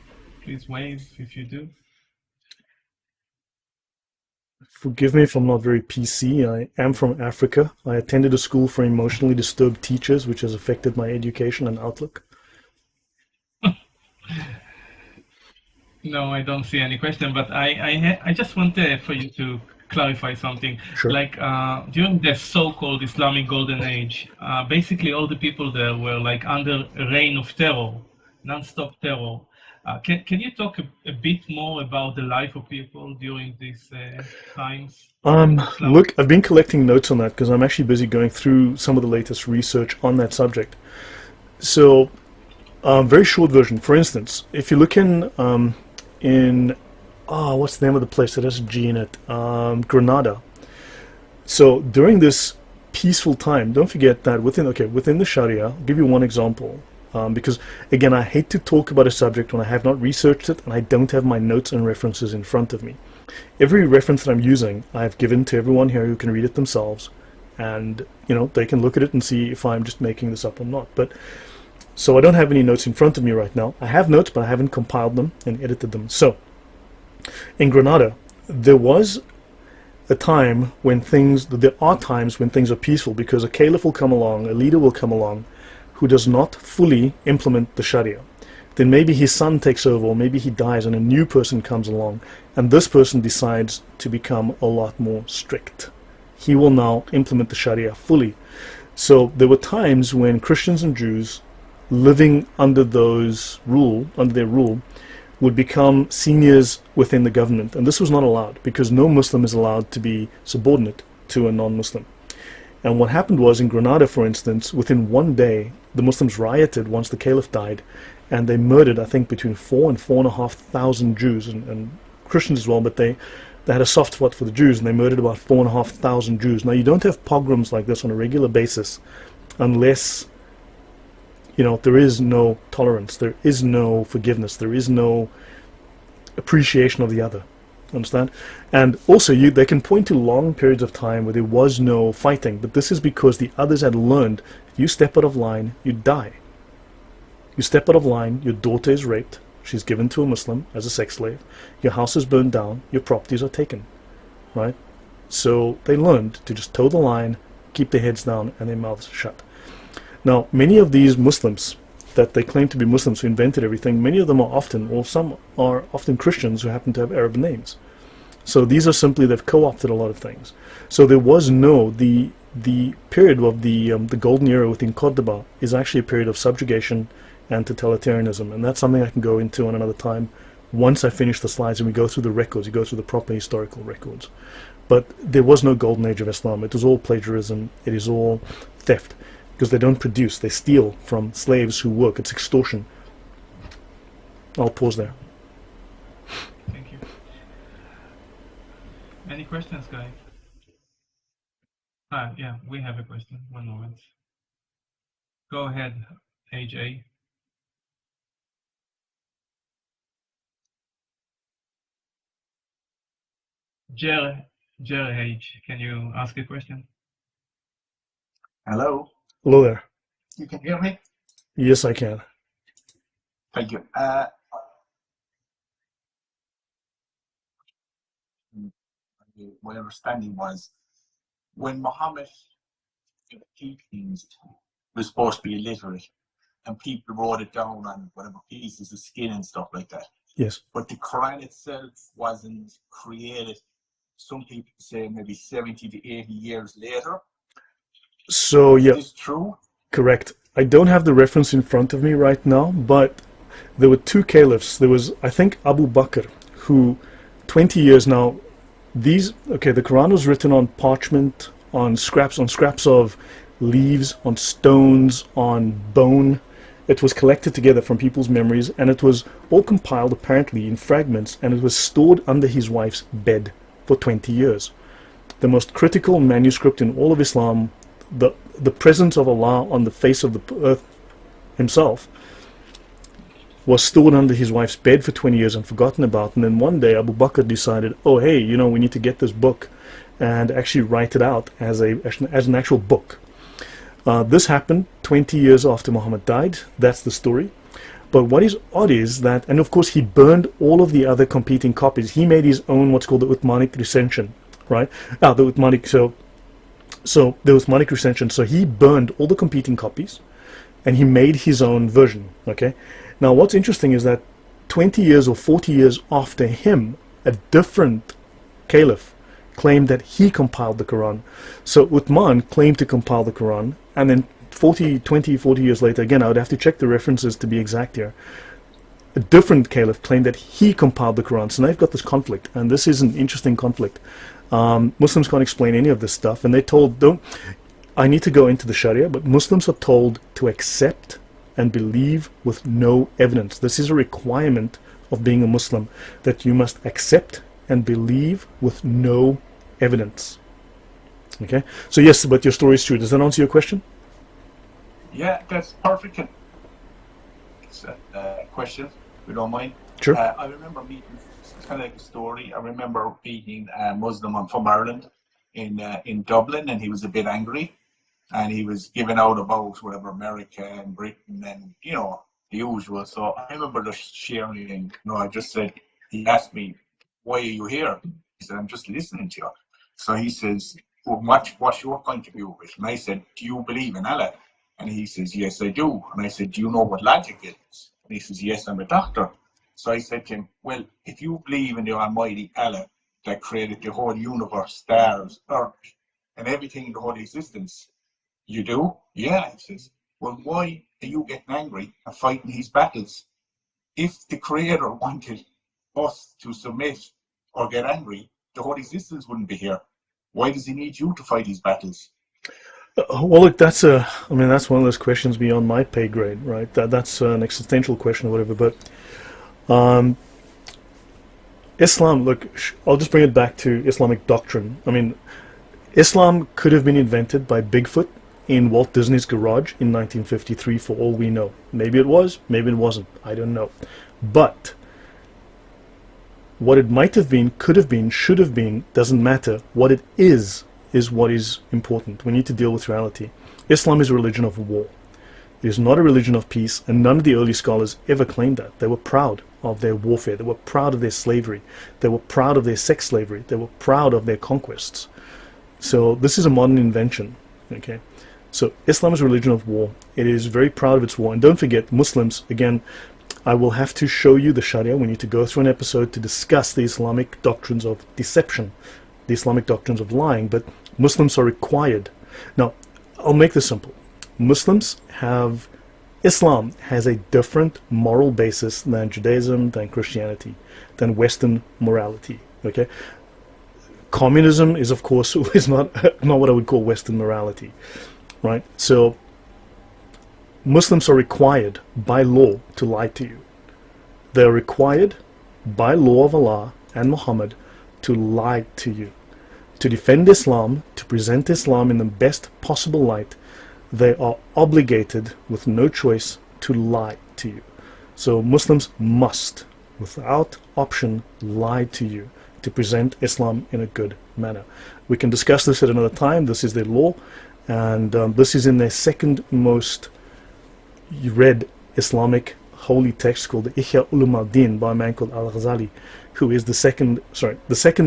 Please wave if you do.
Forgive me if I'm not very PC. I am from Africa. I attended a school for emotionally disturbed teachers, which has affected my education and outlook.
No, I don't see any question, but I just want for you to clarify something.
Sure.
Like during the so-called Islamic Golden Age, basically all the people there were like under a reign of terror, non-stop terror. Can you talk a bit more about the life of people during these times?
Look, I've been collecting notes on that because I'm actually busy going through some of the latest research on that subject. So, very short version. For instance, if you look in what's the name of the place that has a G in it? Granada. So during this peaceful time, don't forget that within the Sharia, I'll give you one example. Because again, I hate to talk about a subject when I have not researched it and I don't have my notes and references in front of me. Every reference that I'm using, I've given to everyone here who can read it themselves, and they can look at it and see if I'm just making this up or not. But so I don't have any notes in front of me right now. I have notes, but I haven't compiled them and edited them. So in Granada, there was a time when there are times when things are peaceful, because a caliph will come along, a leader will come along who does not fully implement the Sharia. Then maybe his son takes over, or maybe he dies and a new person comes along, and this person decides to become a lot more strict. He will now implement the Sharia fully. So there were times when Christians and Jews living under their rule, would become seniors within the government, and this was not allowed because no Muslim is allowed to be subordinate to a non-Muslim. And what happened was, in Granada, for instance, within one day, the Muslims rioted once the caliph died, and they murdered, I think, between 4,000 and 4,500 Jews, and Christians as well, but they had a soft spot for the Jews, and they murdered about 4,500 Jews. Now, you don't have pogroms like this on a regular basis unless there is no tolerance, there is no forgiveness, there is no appreciation of the other. Understand? And also, they can point to long periods of time where there was no fighting, but this is because the others had learned, if you step out of line, you die. You step out of line, your daughter is raped, she's given to a Muslim as a sex slave, your house is burned down, your properties are taken, right? So they learned to just toe the line, keep their heads down and their mouths shut. Now, many of these Muslims that they claim to be Muslims who invented everything, many of them are often, or some are often Christians who happen to have Arab names. So these are simply, they've co-opted a lot of things. So there was no, the period of the golden era within Cordoba is actually a period of subjugation and totalitarianism, and that's something I can go into on another time once I finish the slides and we go through the records, you go through the proper historical records. But there was no golden age of Islam. It was all plagiarism, it is all theft, because they don't produce, they steal from slaves who work. It's extortion. I'll pause there.
Thank you. Any questions, guys? Yeah, we have a question. One moment. Go ahead, AJ. Jerry H, can you ask a question?
Hello,
Hello there.
you can hear me?
Yes, I can.
Thank you. My understanding was when Muhammad teachings was supposed to be illiterate and people wrote it down on whatever pieces of skin and stuff like that.
Yes.
But the Quran itself wasn't created, some people say maybe 70 to 80 years later.
So, yeah.
Is this true?
Correct. I don't have the reference in front of me right now, but there were two caliphs. There was, I think, Abu Bakr, who 20 years now, the Quran was written on parchment, on scraps of leaves, on stones, on bone. It was collected together from people's memories, and it was all compiled apparently in fragments, and it was stored under his wife's bed for 20 years. The most critical manuscript in all of Islam, the presence of Allah on the face of the earth himself, was stored under his wife's bed for 20 years and forgotten about. And then one day Abu Bakr decided, oh hey, you know, we need to get this book and actually write it out as an actual book. This happened 20 years after Muhammad died. That's the story. But what is odd is that, and of course he burned all of the other competing copies. He made his own what's called the Uthmanic recension, right? The Uthmanic, so the Uthmanic recension. So he burned all the competing copies, and he made his own version. Okay. Now what's interesting is that 20 years or 40 years after him, a different caliph claimed that he compiled the Quran. So Uthman claimed to compile the Quran, and then 40 years later, again I would have to check the references to be exact here, a different caliph claimed that he compiled the Quran. So now you've got this conflict, and this is an interesting conflict. Muslims can't explain any of this stuff, and they're told, I need to go into the Sharia, but Muslims are told to accept and believe with no evidence. This is a requirement of being a Muslim, that you must accept and believe with no evidence. Okay, so yes, but your story is true. Does that answer your question?
Yeah, that's perfect. It's a question, if you don't mind.
Sure.
I remember meeting, it's kind of like a story. I remember meeting a Muslim from Ireland in Dublin, and he was a bit angry, and he was giving out about whatever America and Britain and, you know, the usual. So I remember just sharing, and, you know, I just said, he asked me, why are you here? He said, I'm just listening to you. So he says, well, what's your point of view of it? And I said, do you believe in Allah? And he says, yes, I do. And I said, do you know what logic is? And he says, yes, I'm a doctor. So I said to him, well, if you believe in the Almighty Allah that created the whole universe, stars, earth, and everything in the whole existence, you do? Yeah, he says. Well, why are you getting angry and fighting these battles? If the Creator wanted us to submit or get angry, the whole existence wouldn't be here. Why does he need you to fight these battles?
Well, look, that's one of those questions beyond my pay grade, right? That's an existential question or whatever. But Islam, look, I'll just bring it back to Islamic doctrine. I mean, Islam could have been invented by Bigfoot in Walt Disney's garage in 1953 for all we know. Maybe it was, maybe it wasn't. I don't know. But what it might have been, could have been, should have been, doesn't matter. What it is what is important. We need to deal with reality. Islam is a religion of war. It is not a religion of peace, and none of the early scholars ever claimed that. They were proud of their warfare. They were proud of their slavery. They were proud of their sex slavery. They were proud of their conquests. So this is a modern invention. Okay, so Islam is a religion of war. It is very proud of its war. And don't forget, Muslims, again, I will have to show you the Sharia. We need to go through an episode to discuss the Islamic doctrines of deception, the Islamic doctrines of lying, but Muslims are required. Now, I'll make this simple. Islam has a different moral basis than Judaism, than Christianity, than Western morality. Okay, communism is, of course, is not what I would call Western morality, right? So Muslims are required by law to lie to you. They are required by law of Allah and Muhammad to lie to you, to defend Islam, to present Islam in the best possible light. They are obligated, with no choice, to lie to you. So Muslims must, without option, lie to you to present Islam in a good manner. We can discuss this at another time. This is their law, and this is in their second most read Islamic holy text called the Ihya Ulum al-Din by a man called Al-Ghazali, who is the second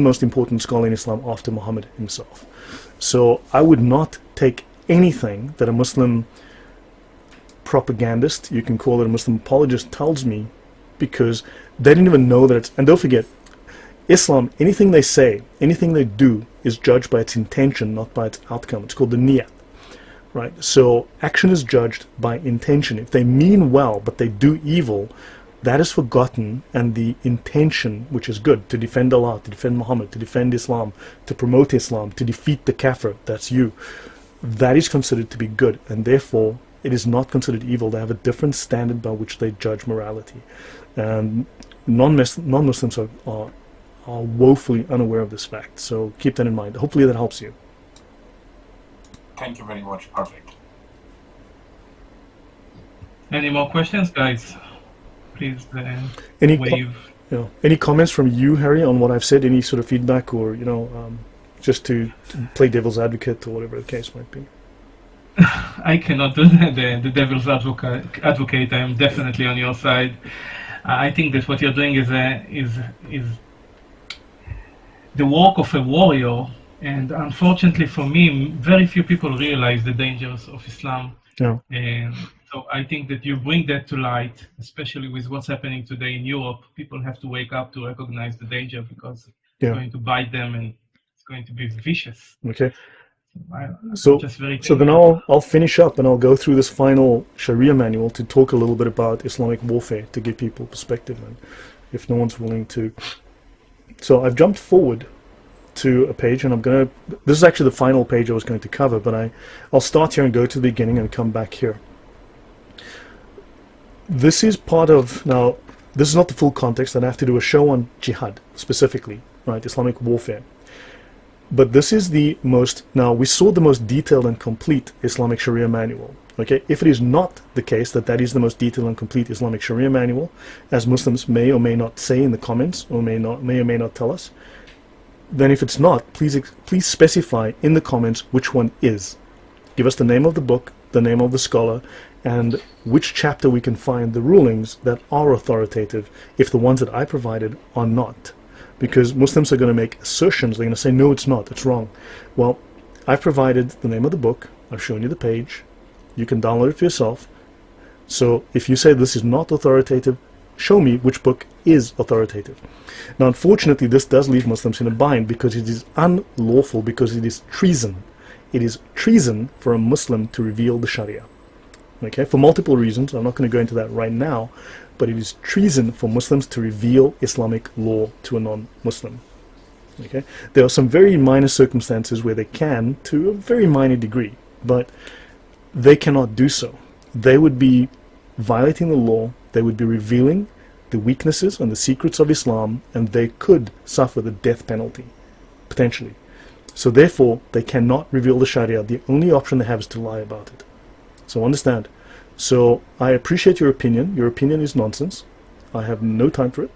most important scholar in Islam after Muhammad himself. So I would not take anything that a Muslim propagandist, you can call it a Muslim apologist, tells me, because they didn't even know that it's, and don't forget, Islam, anything they say, anything they do is judged by its intention, not by its outcome. It's called the niyat, right? So action is judged by intention. If they mean well but they do evil, that is forgotten, and the intention, which is good, to defend Allah, to defend Muhammad, to defend Islam, to promote Islam, to defeat the kafir, that's you, that is considered to be good, and therefore it is not considered evil. They have a different standard by which they judge morality, and non-Muslims are woefully unaware of this fact. So keep that in mind. Hopefully that helps you.
Thank you very much. Perfect.
Any more questions, guys? Please
any comments from you, Harry, on what I've said? Any sort of feedback, or just to play devil's advocate or whatever the case might be?
I cannot do the devil's advocate. I am definitely on your side. I think that what you're doing is the work of a warrior, and unfortunately for me, very few people realize the dangers of Islam.
Yeah.
And so I think that you bring that to light, especially with what's happening today in Europe. People have to wake up to recognize the danger, because it's going to bite them and it's going to be vicious.
Okay. So then I'll finish up and I'll go through this final Sharia manual to talk a little bit about Islamic warfare, to give people perspective, and if no one's willing to. So I've jumped forward to a page, and this is actually the final page I was going to cover, but I'll start here and go to the beginning and come back here. This is part of, now this is not the full context, and I have to do a show on jihad specifically, right, Islamic warfare. But this is the most, now we saw the most detailed and complete Islamic Sharia manual. Okay, if it is not the case that is the most detailed and complete Islamic Sharia manual, as Muslims may or may not say in the comments, or may or may not tell us, then if it's not, please specify in the comments which one is. Give us the name of the book, the name of the scholar, and which chapter we can find the rulings that are authoritative, if the ones that I provided are not. Because Muslims are going to make assertions. They're going to say, no, it's not, it's wrong. Well, I've provided the name of the book, I've shown you the page, you can download it for yourself. So if you say this is not authoritative, show me which book is authoritative. Now, unfortunately, this does leave Muslims in a bind, because it is unlawful, because it is treason. It is treason for a Muslim to reveal the Sharia. Okay, for multiple reasons. I'm not going to go into that right now, but it is treason for Muslims to reveal Islamic law to a non-Muslim. Okay, there are some very minor circumstances where they can, to a very minor degree, but they cannot do so. They would be violating the law. They would be revealing the weaknesses and the secrets of Islam, and they could suffer the death penalty, potentially. So therefore, they cannot reveal the Sharia. The only option they have is to lie about it. So understand. So I appreciate your opinion. Your opinion is nonsense. I have no time for it.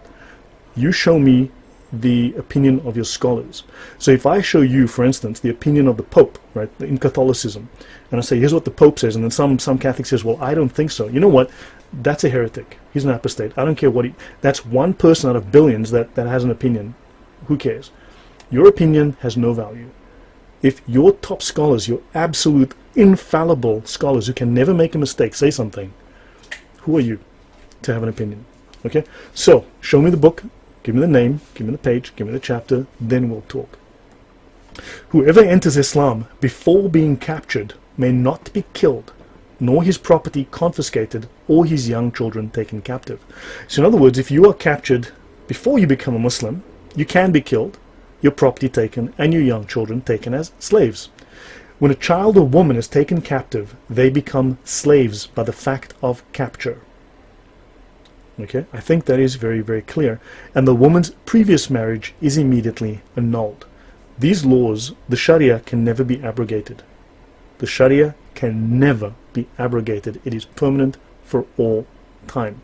You show me the opinion of your scholars. So if I show you, for instance, the opinion of the Pope, right, in Catholicism, and I say, here's what the Pope says, and then some Catholic says, well, I don't think so. You know what? That's a heretic. He's an apostate. I don't care what that's one person out of billions that has an opinion. Who cares? Your opinion has no value. If your top scholars, your absolute infallible scholars who can never make a mistake, say something, who are you to have an opinion? Okay? So, show me the book, give me the name, give me the page, give me the chapter, then we'll talk. Whoever enters Islam before being captured may not be killed, nor his property confiscated, or his young children taken captive. So in other words, if you are captured before you become a Muslim, you can be killed, your property taken, and your young children taken as slaves. When a child or woman is taken captive, they become slaves by the fact of capture. Okay, I think that is very, very clear. And the woman's previous marriage is immediately annulled. These laws, the Sharia, can never be abrogated. The Sharia can never be abrogated. It is permanent for all time.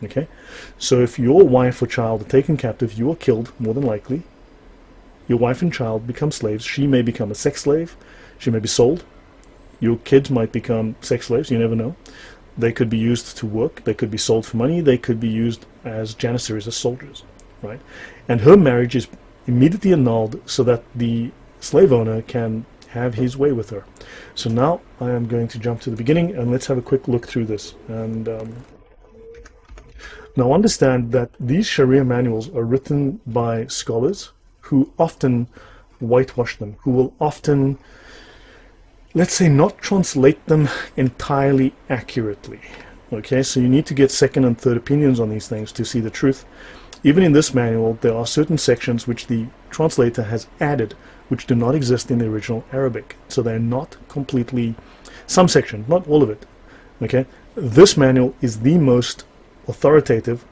Okay, so if your wife or child are taken captive, you are killed, more than likely. Your wife and child become slaves. She may become a sex slave. She may be sold. Your kids might become sex slaves. You never know. They could be used to work. They could be sold for money. They could be used as janissaries, as soldiers, right? And her marriage is immediately annulled so that the slave owner can have his way with her. So now I am going to jump to the beginning and let's have a quick look through this. And now understand that these Sharia manuals are written by scholars who often whitewash them, who will often, let's say, not translate them entirely accurately. Okay, so you need to get second and third opinions on these things to see the truth. Even in this manual, there are certain sections which the translator has added, which do not exist in the original Arabic. So they're not completely, some section, not all of it. Okay, this manual is the most authoritative.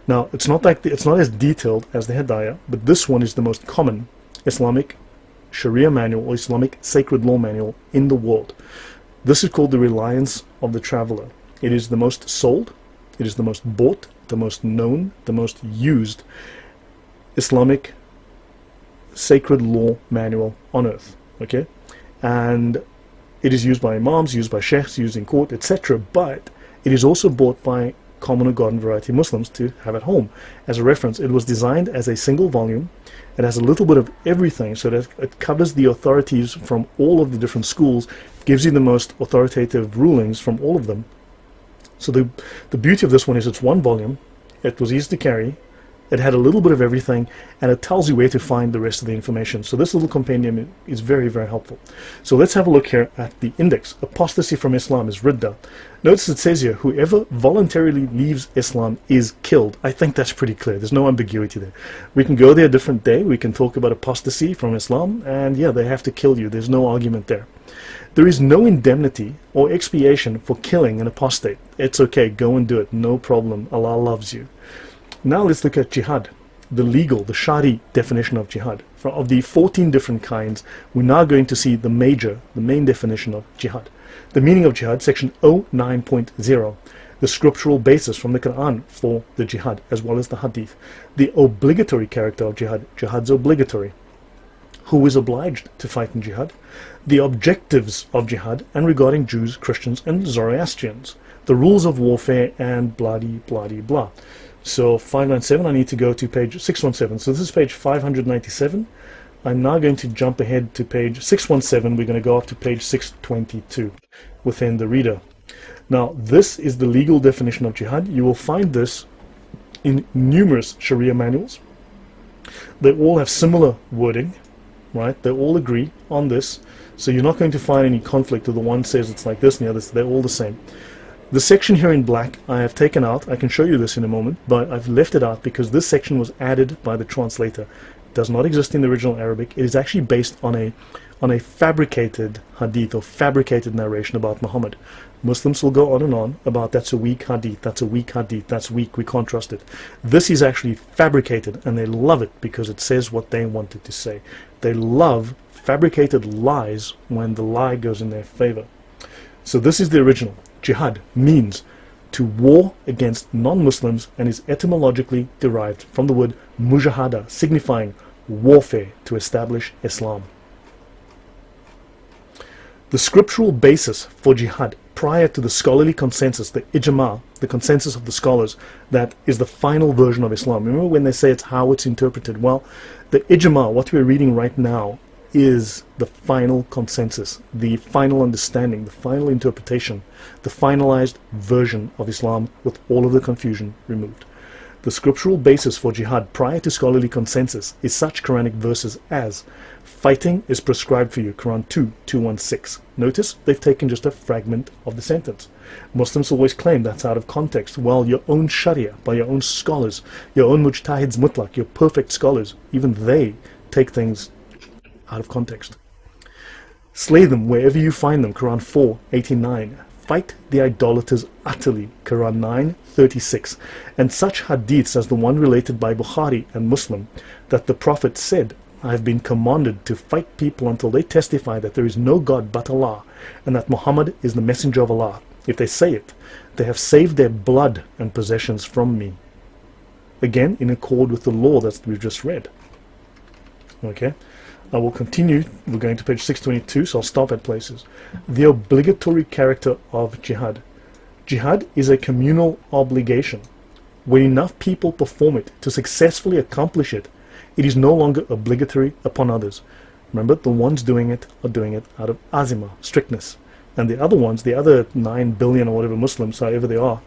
Now, it's not as detailed as the Hidayah, but this one is the most common Islamic Sharia manual or Islamic sacred law manual in the world. This is called the Reliance of the Traveler. It is the most sold, it is the most bought, the most known, the most used Islamic sacred law manual on earth. Okay, and it is used by imams, used by sheikhs, used in court, etc. But it is also bought by common or garden variety Muslims to have at home. As a reference, it was designed as a single volume. It has a little bit of everything, so that it covers the authorities from all of the different schools, gives you the most authoritative rulings from all of them. So the beauty of this one is it's one volume, it was easy to carry, it had a little bit of everything, and it tells you where to find the rest of the information. So this little compendium is very, very helpful. So let's have a look here at the index. Apostasy from Islam is Ridda. Notice it says here, whoever voluntarily leaves Islam is killed. I think that's pretty clear. There's no ambiguity there. We can go there a different day. We can talk about apostasy from Islam, and yeah, they have to kill you. There's no argument there. There is no indemnity or expiation for killing an apostate. It's okay, go and do it. No problem. Allah loves you. Now let's look at jihad, the legal, the Shari definition of jihad. Of the 14 different kinds, we're now going to see the main definition of jihad. The meaning of jihad, section 09.0, the scriptural basis from the Quran for the jihad, as well as the hadith. The obligatory character of jihad, jihad's obligatory. Who is obliged to fight in jihad? The objectives of jihad, and regarding Jews, Christians, and Zoroastrians. The rules of warfare, and blah, blah, blah. So 597, I need to go to page 617. So this is page 597. I'm now going to jump ahead to page 617. We're going to go up to page 622 within the reader. Now, this is the legal definition of jihad. You will find this in numerous Sharia manuals. They all have similar wording, right? They all agree on this. So you're not going to find any conflict with the one says it's like this and the other, they're all the same. The section here in black I have taken out. I can show you this in a moment, but I've left it out because this section was added by the translator. It does not exist in the original Arabic. It is actually based on a fabricated hadith or fabricated narration about Muhammad. Muslims will go on and on about that's a weak hadith, that's a weak hadith, that's weak, we can't trust it. This is actually fabricated, and they love it because it says what they wanted to say. They love fabricated lies when the lie goes in their favor. So this is the original. Jihad means to war against non-Muslims and is etymologically derived from the word mujahada, signifying warfare to establish Islam. The scriptural basis for jihad prior to the scholarly consensus, the ijma, the consensus of the scholars, that is the final version of Islam. Remember when they say it's how it's interpreted? Well, the ijma, what we're reading right now, is the final consensus, the final understanding, the final interpretation, the finalized version of Islam with all of the confusion removed. The scriptural basis for jihad prior to scholarly consensus is such Quranic verses as fighting is prescribed for you, Quran 2:216. Notice they've taken just a fragment of the sentence. Muslims always claim that's out of context. Well, your own Sharia, by your own scholars, your own mujtahids mutlaq, your perfect scholars, even they take things out of context. Slay them wherever you find them, Quran 4:89. Fight the idolaters utterly, Quran 9:36. And such hadiths as the one related by Bukhari and Muslim, that the Prophet said, I have been commanded to fight people until they testify that there is no God but Allah, and that Muhammad is the messenger of Allah. If they say it, they have saved their blood and possessions from me. Again, in accord with the law that we've just read. Okay, I will continue. We're going to page 622, so I'll stop at places. The obligatory character of jihad. Jihad is a communal obligation. When enough people perform it to successfully accomplish it, it is no longer obligatory upon others. Remember, the ones doing it are doing it out of azima, strictness. And the other ones, the other 9 billion or whatever Muslims, however they are,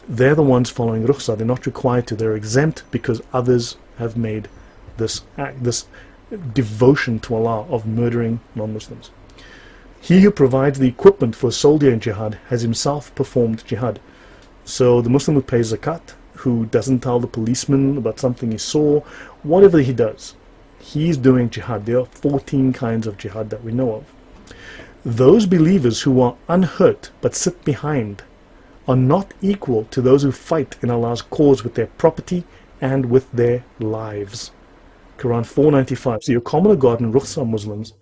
they're the ones following rukhsah. They're not required to. They're exempt because others have made this act, this devotion to Allah of murdering non-Muslims. He who provides the equipment for a soldier in jihad has himself performed jihad. So the Muslim who pays zakat, who doesn't tell the policeman about something he saw, whatever he does, he's doing jihad. There are 14 kinds of jihad that we know of. Those believers who are unhurt but sit behind are not equal to those who fight in Allah's cause with their property and with their lives. Quran 4:95. So your commoner God and rukhsah Muslims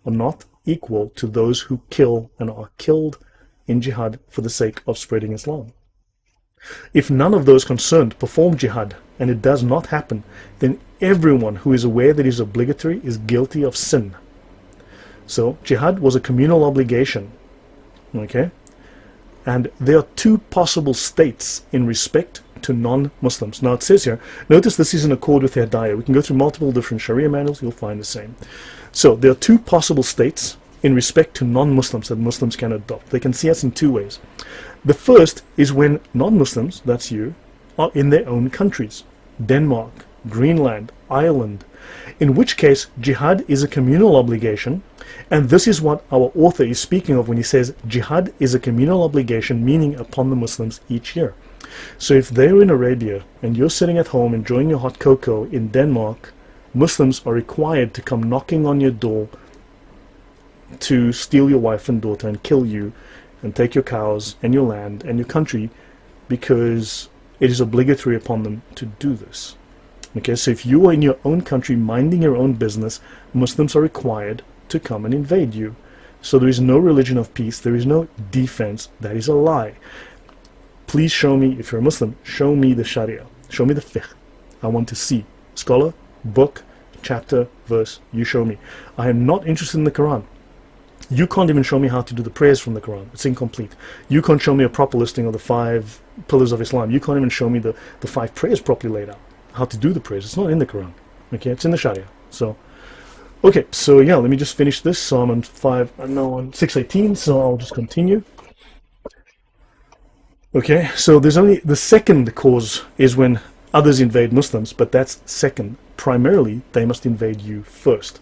are not equal to those who kill and are killed in jihad for the sake of spreading Islam. If none of those concerned perform jihad and it does not happen, then everyone who is aware that it is obligatory is guilty of sin. So jihad was a communal obligation. Okay? And there are 2 possible states in respect to non-Muslims. Now it says here, notice this is in accord with the Hidayah. We can go through multiple different Sharia manuals, you'll find the same. So there are 2 possible states in respect to non-Muslims that Muslims can adopt. They can see us in 2 ways. The first is when non-Muslims, that's you, are in their own countries. Denmark, Greenland, Ireland. In which case, jihad is a communal obligation, and this is what our author is speaking of when he says jihad is a communal obligation, meaning upon the Muslims each year. So if they're in Arabia and you're sitting at home enjoying your hot cocoa in Denmark, Muslims are required to come knocking on your door to steal your wife and daughter and kill you and take your cows and your land and your country, because it is obligatory upon them to do this. Okay, so if you are in your own country minding your own business, Muslims are required to come and invade you. So there is no religion of peace, there is no defense. That is a lie. Please show me, if you're a Muslim, show me the Sharia, show me the fiqh. I want to see. Scholar, book, chapter, verse, you show me. I am not interested in the Quran. You can't even show me how to do the prayers from the Quran. It's incomplete. You can't show me a proper listing of the 5 pillars of Islam. You can't even show me the 5 prayers properly laid out. How to do the prayers. It's not in the Quran. Okay, it's in the Sharia. So, okay, so yeah, let me just finish this. So I'm on 618, so I'll just continue. Okay, so there's only the second cause is when others invade Muslims, but that's second. Primarily, they must invade you first.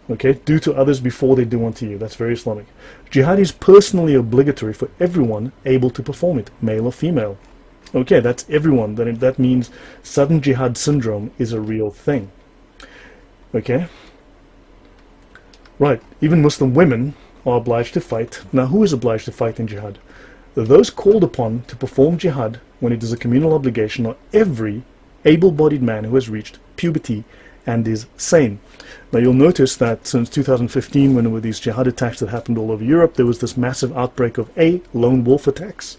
Okay, do to others before they do unto you. That's very Islamic. Jihad is personally obligatory for everyone able to perform it, male or female. Okay, that's everyone. That means sudden jihad syndrome is a real thing. Okay? Right, even Muslim women are obliged to fight. Now, who is obliged to fight in jihad? Those called upon to perform jihad when it is a communal obligation are every able-bodied man who has reached puberty and is sane. Now you'll notice that since 2015, when there were these jihad attacks that happened all over Europe, there was this massive outbreak of lone wolf attacks.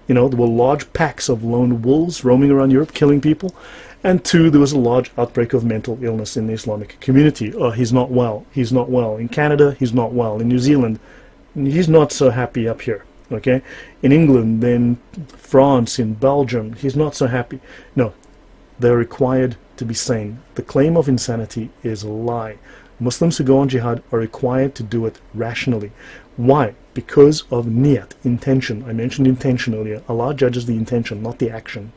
You know, there were large packs of lone wolves roaming around Europe killing people. And two, there was a large outbreak of mental illness in the Islamic community. Oh, he's not well. He's not well. In Canada, he's not well. In New Zealand, he's not so happy up here. Okay? In England, in France, in Belgium, he's not so happy. No, they're required to be sane. The claim of insanity is a lie. Muslims who go on jihad are required to do it rationally. Why? Because of niyat, intention. I mentioned intention earlier. Allah judges the intention, not the action.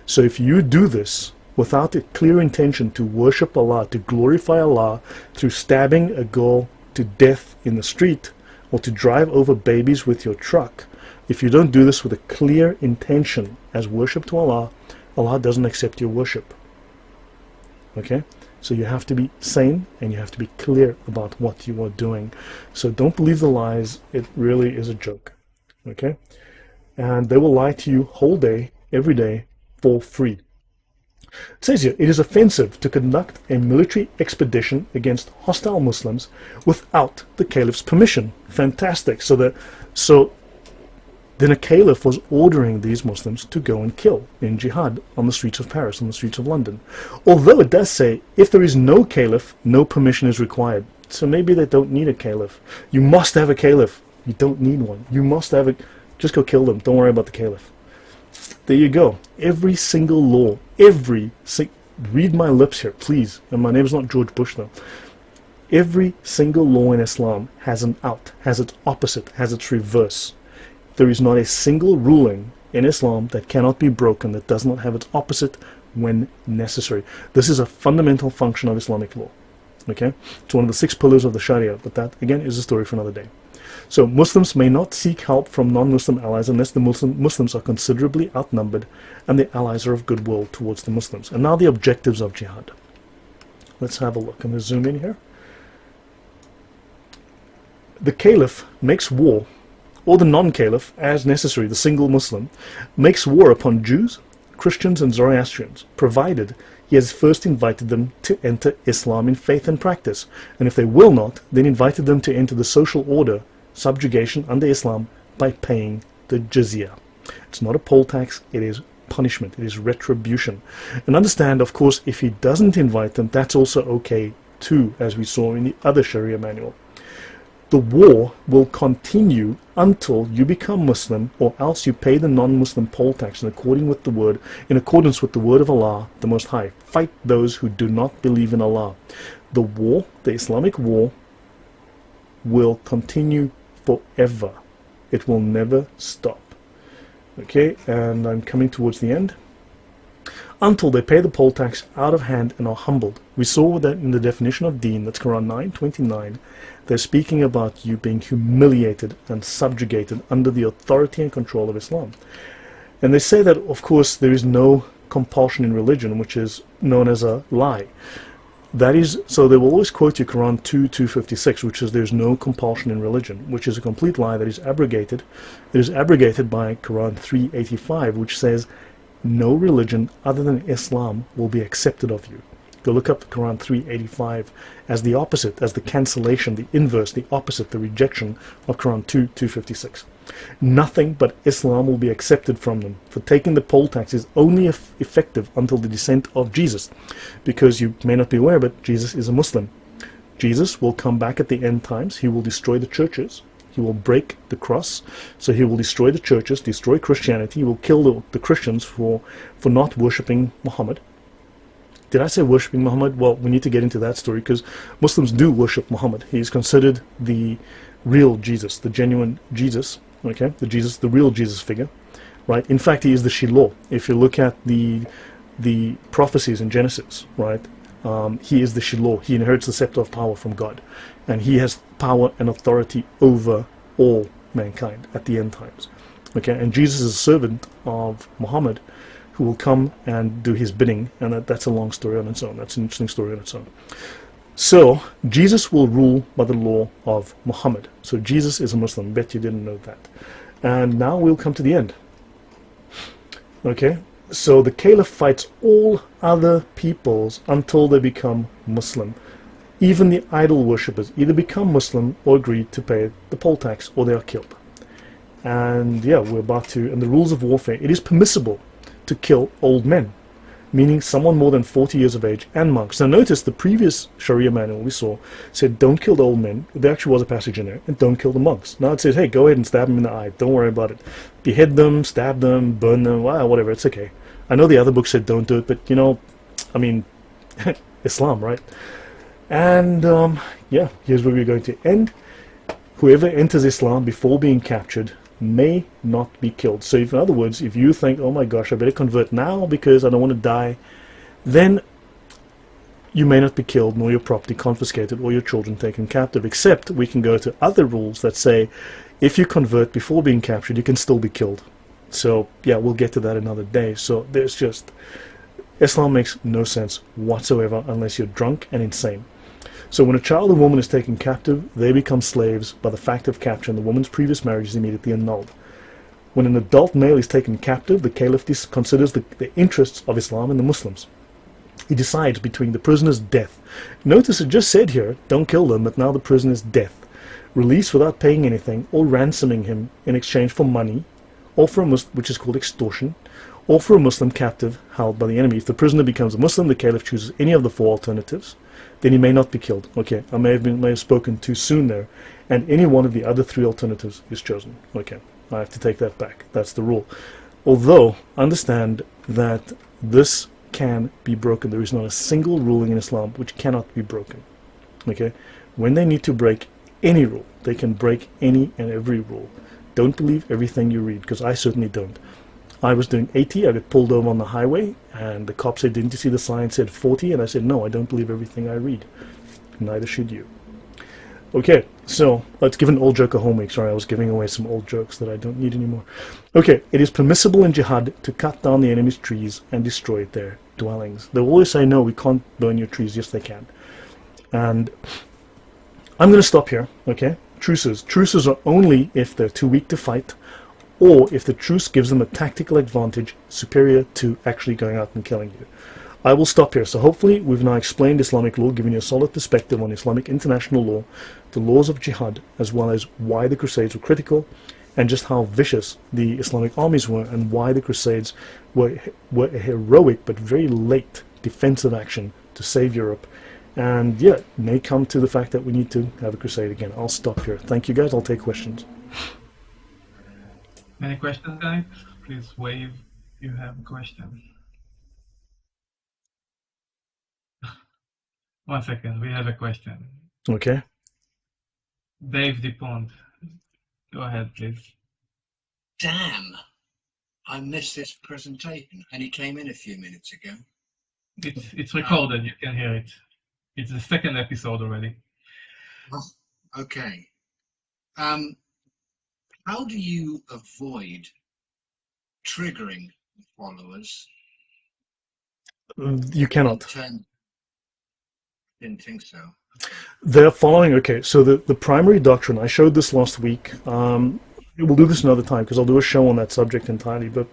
So if you do this without a clear intention to worship Allah, to glorify Allah through stabbing a girl to death in the street, or to drive over babies with your truck, if you don't do this with a clear intention as worship to Allah, Allah doesn't accept your worship. Okay? So you have to be sane and you have to be clear about what you are doing. So don't believe the lies. It really is a joke. Okay? And they will lie to you whole day, every day, for free. It says here, it is offensive to conduct a military expedition against hostile Muslims without the caliph's permission. Fantastic. So then a caliph was ordering these Muslims to go and kill in jihad on the streets of Paris, on the streets of London. Although it does say, if there is no caliph, no permission is required. So maybe they don't need a caliph. You must have a caliph. You don't need one. You must have it. Just go kill them. Don't worry about the caliph. There you go. Every single law, read my lips here, please. And my name is not George Bush, though. Every single law in Islam has an out, has its opposite, has its reverse. There is not a single ruling in Islam that cannot be broken, that does not have its opposite when necessary. This is a fundamental function of Islamic law. Okay? It's one of the 6 pillars of the Sharia, but that, again, is a story for another day. So Muslims may not seek help from non-Muslim allies unless the Muslims are considerably outnumbered and the allies are of goodwill towards the Muslims. And now the objectives of jihad. Let's have a look. I'm going to zoom in here. The caliph makes war, or the non-caliph, as necessary, the single Muslim, makes war upon Jews, Christians and Zoroastrians, provided he has first invited them to enter Islam in faith and practice. And if they will not, then invited them to enter the social order, subjugation under Islam, by paying the jizya. It's not a poll tax, it is punishment, it is retribution. And understand, of course, if he doesn't invite them, that's also okay too, as we saw in the other Sharia manual. The war will continue until you become Muslim, or else you pay the non-Muslim poll tax in accordance with the word of Allah, the Most High. Fight those who do not believe in Allah. The war, the Islamic war, will continue forever. It will never stop. Okay, and I'm coming towards the end. Until they pay the poll tax out of hand and are humbled. We saw that in the definition of deen, that's Quran 9:29, they're speaking about you being humiliated and subjugated under the authority and control of Islam. And they say that, of course, there is no compulsion in religion, which is known as a lie. That is, so they will always quote you Quran 2:256, which is there's no compulsion in religion, which is a complete lie that is abrogated. It is abrogated by Quran 3:85, which says no religion other than Islam will be accepted of you. Go look up Quran 3:85 as the opposite, as the cancellation, the inverse, the opposite, the rejection of Quran 2:256. Nothing but Islam will be accepted from them. For taking the poll tax is only effective until the descent of Jesus. Because you may not be aware, but Jesus is a Muslim. Jesus will come back at the end times. He will destroy the churches. He will break the cross. So he will destroy the churches, destroy Christianity. He will kill the Christians for not worshipping Muhammad. Did I say worshipping Muhammad? Well, we need to get into that story because Muslims do worship Muhammad. He is considered the real Jesus, the genuine Jesus. Okay, the real Jesus figure, right? In fact, he is the Shiloh. If you look at the prophecies in Genesis, right, he is the Shiloh. He inherits the scepter of power from God, and he has power and authority over all mankind at the end times. Okay, and Jesus is a servant of Muhammad, who will come and do his bidding, and that's a long story on its own. That's an interesting story on its own. So, Jesus will rule by the law of Muhammad. So Jesus is a Muslim. Bet you didn't know that. And now we'll come to the end. Okay? So the Caliph fights all other peoples until they become Muslim. Even the idol worshippers either become Muslim or agree to pay the poll tax, or they are killed. And yeah, we're about to, and the rules of warfare, it is permissible to kill old men, meaning someone more than 40 years of age, and monks. Now notice the previous Sharia manual we saw said don't kill the old men. There actually was a passage in there, and don't kill the monks. Now it says, hey, go ahead and stab them in the eye. Don't worry about it. Behead them, stab them, burn them, whatever, it's okay. I know the other book said don't do it, but you know, I mean, Islam, right? And yeah, here's where we're going to end. Whoever enters Islam before being captured may not be killed. So if, in other words, if you think, oh my gosh, I better convert now because I don't want to die, then you may not be killed, nor your property confiscated, or your children taken captive, except we can go to other rules that say if you convert before being captured, you can still be killed. So yeah, we'll get to that another day. So there's just, Islam makes no sense whatsoever unless you're drunk and insane. So when a child or woman is taken captive, they become slaves by the fact of capture, and the woman's previous marriage is immediately annulled. When an adult male is taken captive, the caliph considers the interests of Islam and the Muslims. He decides between the prisoner's death. Notice it just said here, don't kill them, but now the prisoner's death. Release without paying anything, or ransoming him in exchange for money, or for a Muslim, which is called extortion, or for a Muslim captive held by the enemy. If the prisoner becomes a Muslim, the caliph chooses any of the four alternatives. Then he may not be killed. Okay, I may have spoken too soon there, and any one of the other three alternatives is chosen. Okay, I have to take that back. That's the rule. Although, understand that this can be broken. There is not a single ruling in Islam which cannot be broken. Okay, when they need to break any rule, they can break any and every rule. Don't believe everything you read, because I certainly don't. I was doing 80, I got pulled over on the highway, and the cop said, didn't you see the sign said 40? And I said, no, I don't believe everything I read. Neither should you. Okay, so let's give an old joke a home week. Sorry, I was giving away some old jokes that I don't need anymore. Okay, it is permissible in jihad to cut down the enemy's trees and destroy their dwellings. They'll always say, no, we can't burn your trees. Yes, they can. And I'm going to stop here, okay? Truces. Truces are only if they're too weak to fight, or if the truce gives them a tactical advantage superior to actually going out and killing you. I will stop here. So hopefully we've now explained Islamic law, given you a solid perspective on Islamic international law, the laws of jihad, as well as why the Crusades were critical, and just how vicious the Islamic armies were, and why the Crusades were a heroic but very late defensive action to save Europe. And yeah, it may come to the fact that we need to have a crusade again. I'll stop here. Thank you guys. I'll take questions.
Any questions, guys? Please wave if you have a question. 1 second, we have a question.
Okay.
Dave DePont, go ahead, please.
Damn, I missed this presentation, and it came in a few minutes ago.
It's recorded, you can hear it. It's the second episode already.
Okay. How do you avoid triggering followers?
You cannot.
Didn't think so.
They're following, okay, so the primary doctrine, I showed this last week. We'll do this another time because I'll do a show on that subject entirely, but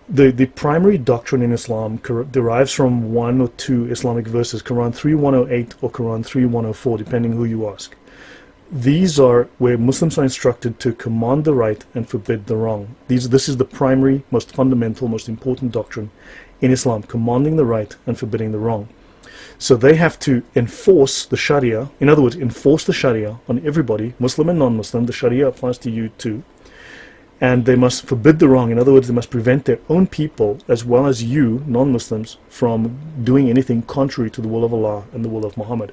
the primary doctrine in Islam derives from one or two Islamic verses, Quran 3:108 or Quran 3:104, depending who you ask. These are where Muslims are instructed to command the right and forbid the wrong. This is the primary, most fundamental, most important doctrine in Islam, commanding the right and forbidding the wrong. So they have to enforce the Sharia, in other words, enforce the Sharia on everybody, Muslim and non-Muslim. The Sharia applies to you too. And they must forbid the wrong. In other words, they must prevent their own people, as well as you, non-Muslims, from doing anything contrary to the will of Allah and the will of Muhammad.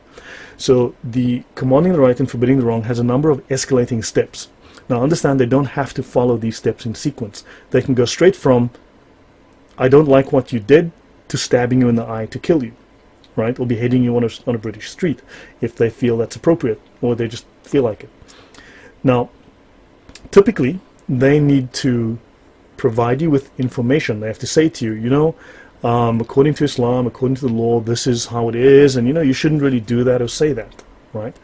So the commanding the right and forbidding the wrong has a number of escalating steps. Now understand, they don't have to follow these steps in sequence. They can go straight from, I don't like what you did, to stabbing you in the eye to kill you, right? Or beheading you on a British street, if they feel that's appropriate, or they just feel like it. Now, typically, they need to provide you with information. They have to say to you, you know, according to Islam, according to the law, this is how it is, and you know, you shouldn't really do that or say that, right?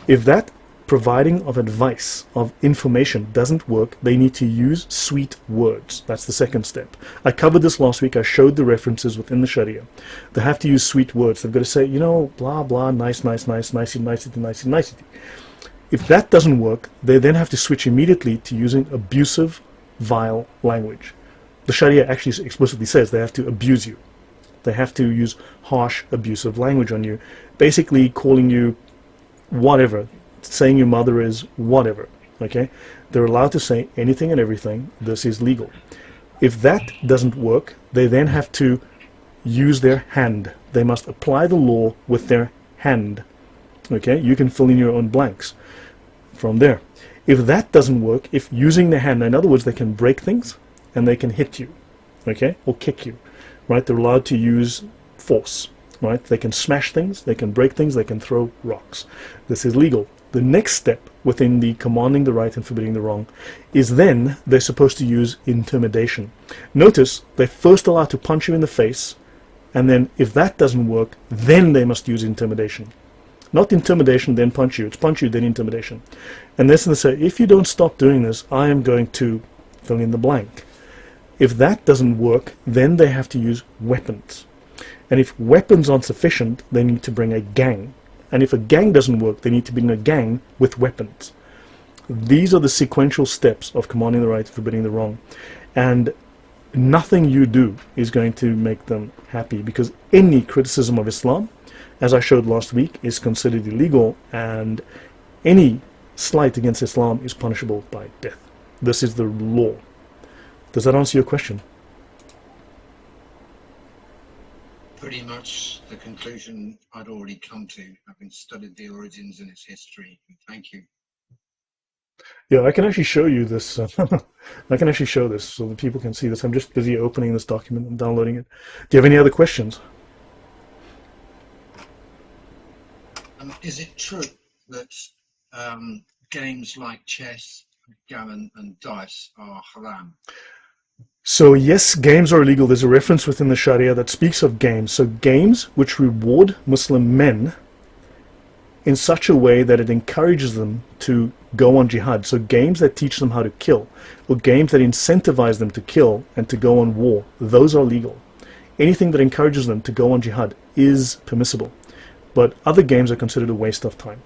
If that providing of advice, of information doesn't work, they need to use sweet words. That's the second step. I covered this last week. I showed the references within the Sharia. They have to use sweet words. They've got to say, you know, blah, blah, nice, nice, nice, nicety, nicety, nicety, nicety. If that doesn't work, they then have to switch immediately to using abusive, vile language. The Sharia actually explicitly says they have to abuse you. They have to use harsh, abusive language on you, basically calling you whatever, saying your mother is whatever, okay? They're allowed to say anything and everything. This is legal. If that doesn't work, they then have to use their hand. They must apply the law with their hand, okay? You can fill in your own blanks from there. If that doesn't work, if using their hand, in other words, they can break things and they can hit you, okay, or kick you, right? They're allowed to use force, right? They can smash things, they can break things, they can throw rocks. This is legal. The next step within the commanding the right and forbidding the wrong is then they're supposed to use intimidation. Notice they're first allowed to punch you in the face, and then if that doesn't work, then they must use intimidation. Not intimidation, then punch you. It's punch you, then intimidation. And this they say, if you don't stop doing this, I am going to fill in the blank. If that doesn't work, then they have to use weapons. And if weapons aren't sufficient, they need to bring a gang. And if a gang doesn't work, they need to bring a gang with weapons. These are the sequential steps of commanding the right and forbidding the wrong. And nothing you do is going to make them happy, because any criticism of Islam, as I showed last week, is considered illegal, and any slight against Islam is punishable by death. This is the law. Does that answer your question?
Pretty much the conclusion I'd already come to, having studied the origins and its history. Thank you.
Yeah, I can actually show you this. I can actually show this so that people can see this. I'm just busy opening this document and downloading it. Do you have any other questions?
Is it true that games like chess, gammon and dice are haram?
So yes, games are illegal. There's a reference within the Sharia that speaks of games. So games which reward Muslim men in such a way that it encourages them to go on jihad. So games that teach them how to kill, or games that incentivize them to kill and to go on war, those are legal. Anything that encourages them to go on jihad is permissible. But other games are considered a waste of time.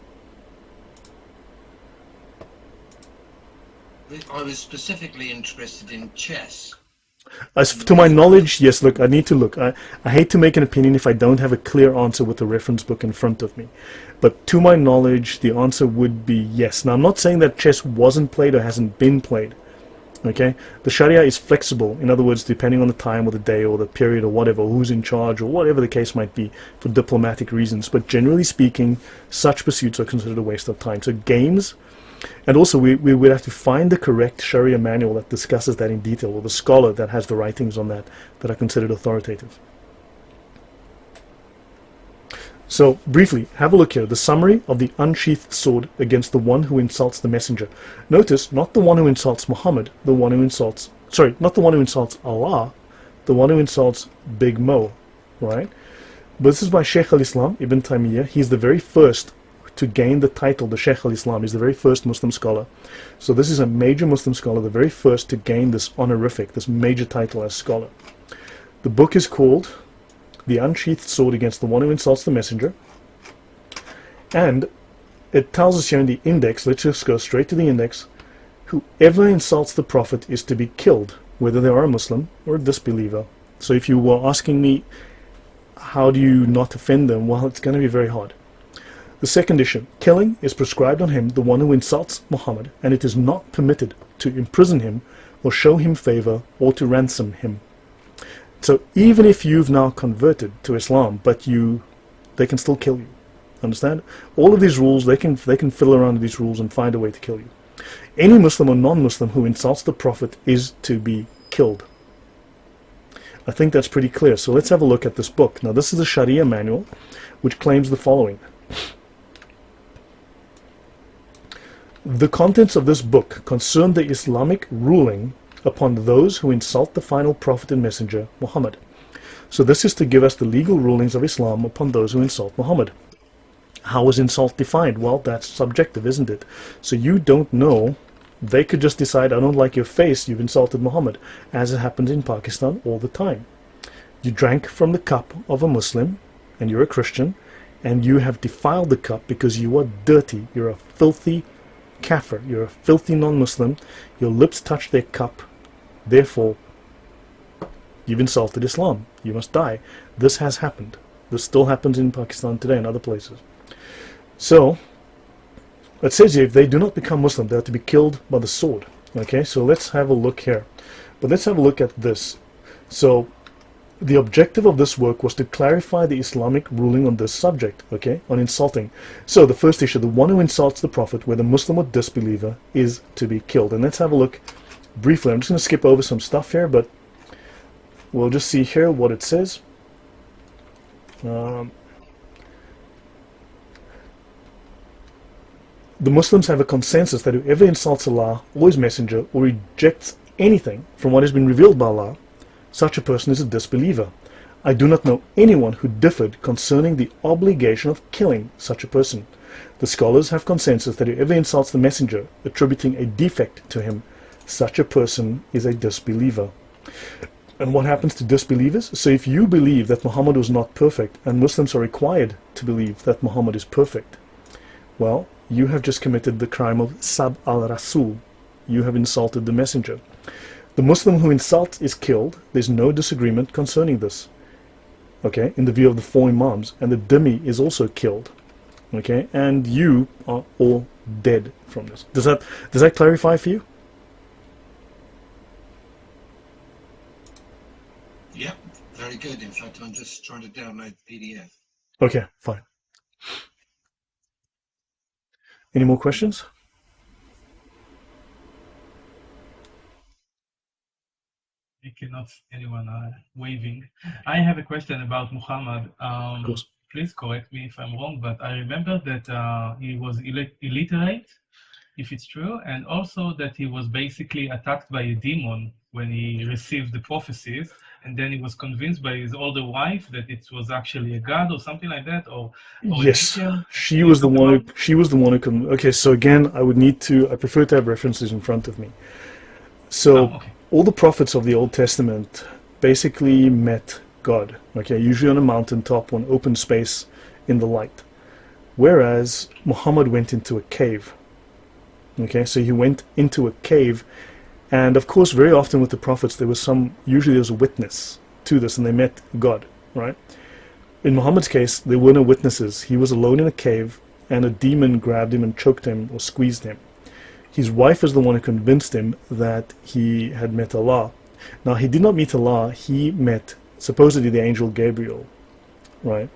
I was specifically interested in chess.
As to my knowledge, yes, look, I need to look. I hate to make an opinion if I don't have a clear answer with the reference book in front of me. But to my knowledge, the answer would be yes. Now, I'm not saying that chess wasn't played or hasn't been played. Okay? The Sharia is flexible. In other words, depending on the time or the day or the period or whatever, who's in charge or whatever the case might be, for diplomatic reasons. But generally speaking, such pursuits are considered a waste of time. So games... And also we would have to find the correct Sharia manual that discusses that in detail, or the scholar that has the writings on that are considered authoritative. So briefly, have a look here. The summary of the unsheathed sword against the one who insults the messenger. Notice, not the one who insults Muhammad, the one who insults, sorry, not the one who insults Allah, the one who insults Big Mo, right? But this is by Shaykh al-Islam, Ibn Taymiyyah. He's the very first to gain the title, the Shaykh al-Islam. Is the very first Muslim scholar. So this is a major Muslim scholar, the very first to gain this honorific, this major title as scholar. The book is called The Unsheathed Sword Against the One Who Insults the Messenger. And it tells us here in the index, let's just go straight to the index, whoever insults the Prophet is to be killed, whether they are a Muslim or a disbeliever. So if you were asking me, how do you not offend them? Well, it's going to be very hard. The second issue, killing is prescribed on him, the one who insults Muhammad, and it is not permitted to imprison him or show him favor or to ransom him. So even if you've now converted to Islam, but they can still kill you. Understand? All of these rules, they can fiddle around with these rules and find a way to kill you. Any Muslim or non-Muslim who insults the Prophet is to be killed. I think that's pretty clear. So let's have a look at this book. Now this is a Sharia manual which claims the following. The contents of this book concern the Islamic ruling upon those who insult the final prophet and messenger, Muhammad. So this is to give us the legal rulings of Islam upon those who insult Muhammad. How is insult defined? Well, that's subjective, isn't it? So you don't know. They could just decide, I don't like your face, you've insulted Muhammad, as it happens in Pakistan all the time. You drank from the cup of a Muslim, and you're a Christian, and you have defiled the cup because you are dirty. You're a filthy kafir, you're a filthy non-Muslim, your lips touch their cup, therefore you've insulted Islam, you must die. This has happened. This still happens in Pakistan today and other places. So it says here, if they do not become Muslim, they are to be killed by the sword. Okay, so let's have a look here. But let's have a look at this. So the objective of this work was to clarify the Islamic ruling on this subject, okay, on insulting. So the first issue, the one who insults the Prophet, whether Muslim or disbeliever, is to be killed. And let's have a look briefly. I'm just going to skip over some stuff here, but we'll just see here what it says. The Muslims have a consensus that whoever insults Allah or His Messenger or rejects anything from what has been revealed by Allah, such a person is a disbeliever. I do not know anyone who differed concerning the obligation of killing such a person. The scholars have consensus that whoever insults the Messenger, attributing a defect to him, such a person is a disbeliever. And what happens to disbelievers? So if you believe that Muhammad was not perfect, and Muslims are required to believe that Muhammad is perfect, well, you have just committed the crime of Sab al-Rasul. You have insulted the Messenger. The Muslim who insults is killed. There's no disagreement concerning this, okay, in the view of the four Imams. And the dhimmi is also killed, okay, and you are all dead from this. Does that clarify for you?
Yep, very good. In fact, I'm just trying to download the PDF.
Okay, fine. Any more questions?
I cannot see anyone waving. I have a question about Muhammad.
Of course.
Please correct me if I'm wrong, but I remember that he was illiterate, if it's true, and also that he was basically attacked by a demon when he received the prophecies, and then he was convinced by his older wife that it was actually a god or something like that, or
yes, she was the one who okay, so again, I prefer to have references in front of me. So
okay.
All the prophets of the Old Testament basically met God, okay, usually on a mountaintop, on open space in the light. Whereas Muhammad went into a cave. Okay, so he went into a cave, and of course very often with the prophets usually there was a witness to this, and they met God, right? In Muhammad's case, there were no witnesses. He was alone in a cave, and a demon grabbed him and choked him or squeezed him. His wife is the one who convinced him that he had met Allah. Now, he did not meet Allah, he met supposedly the angel Gabriel, right?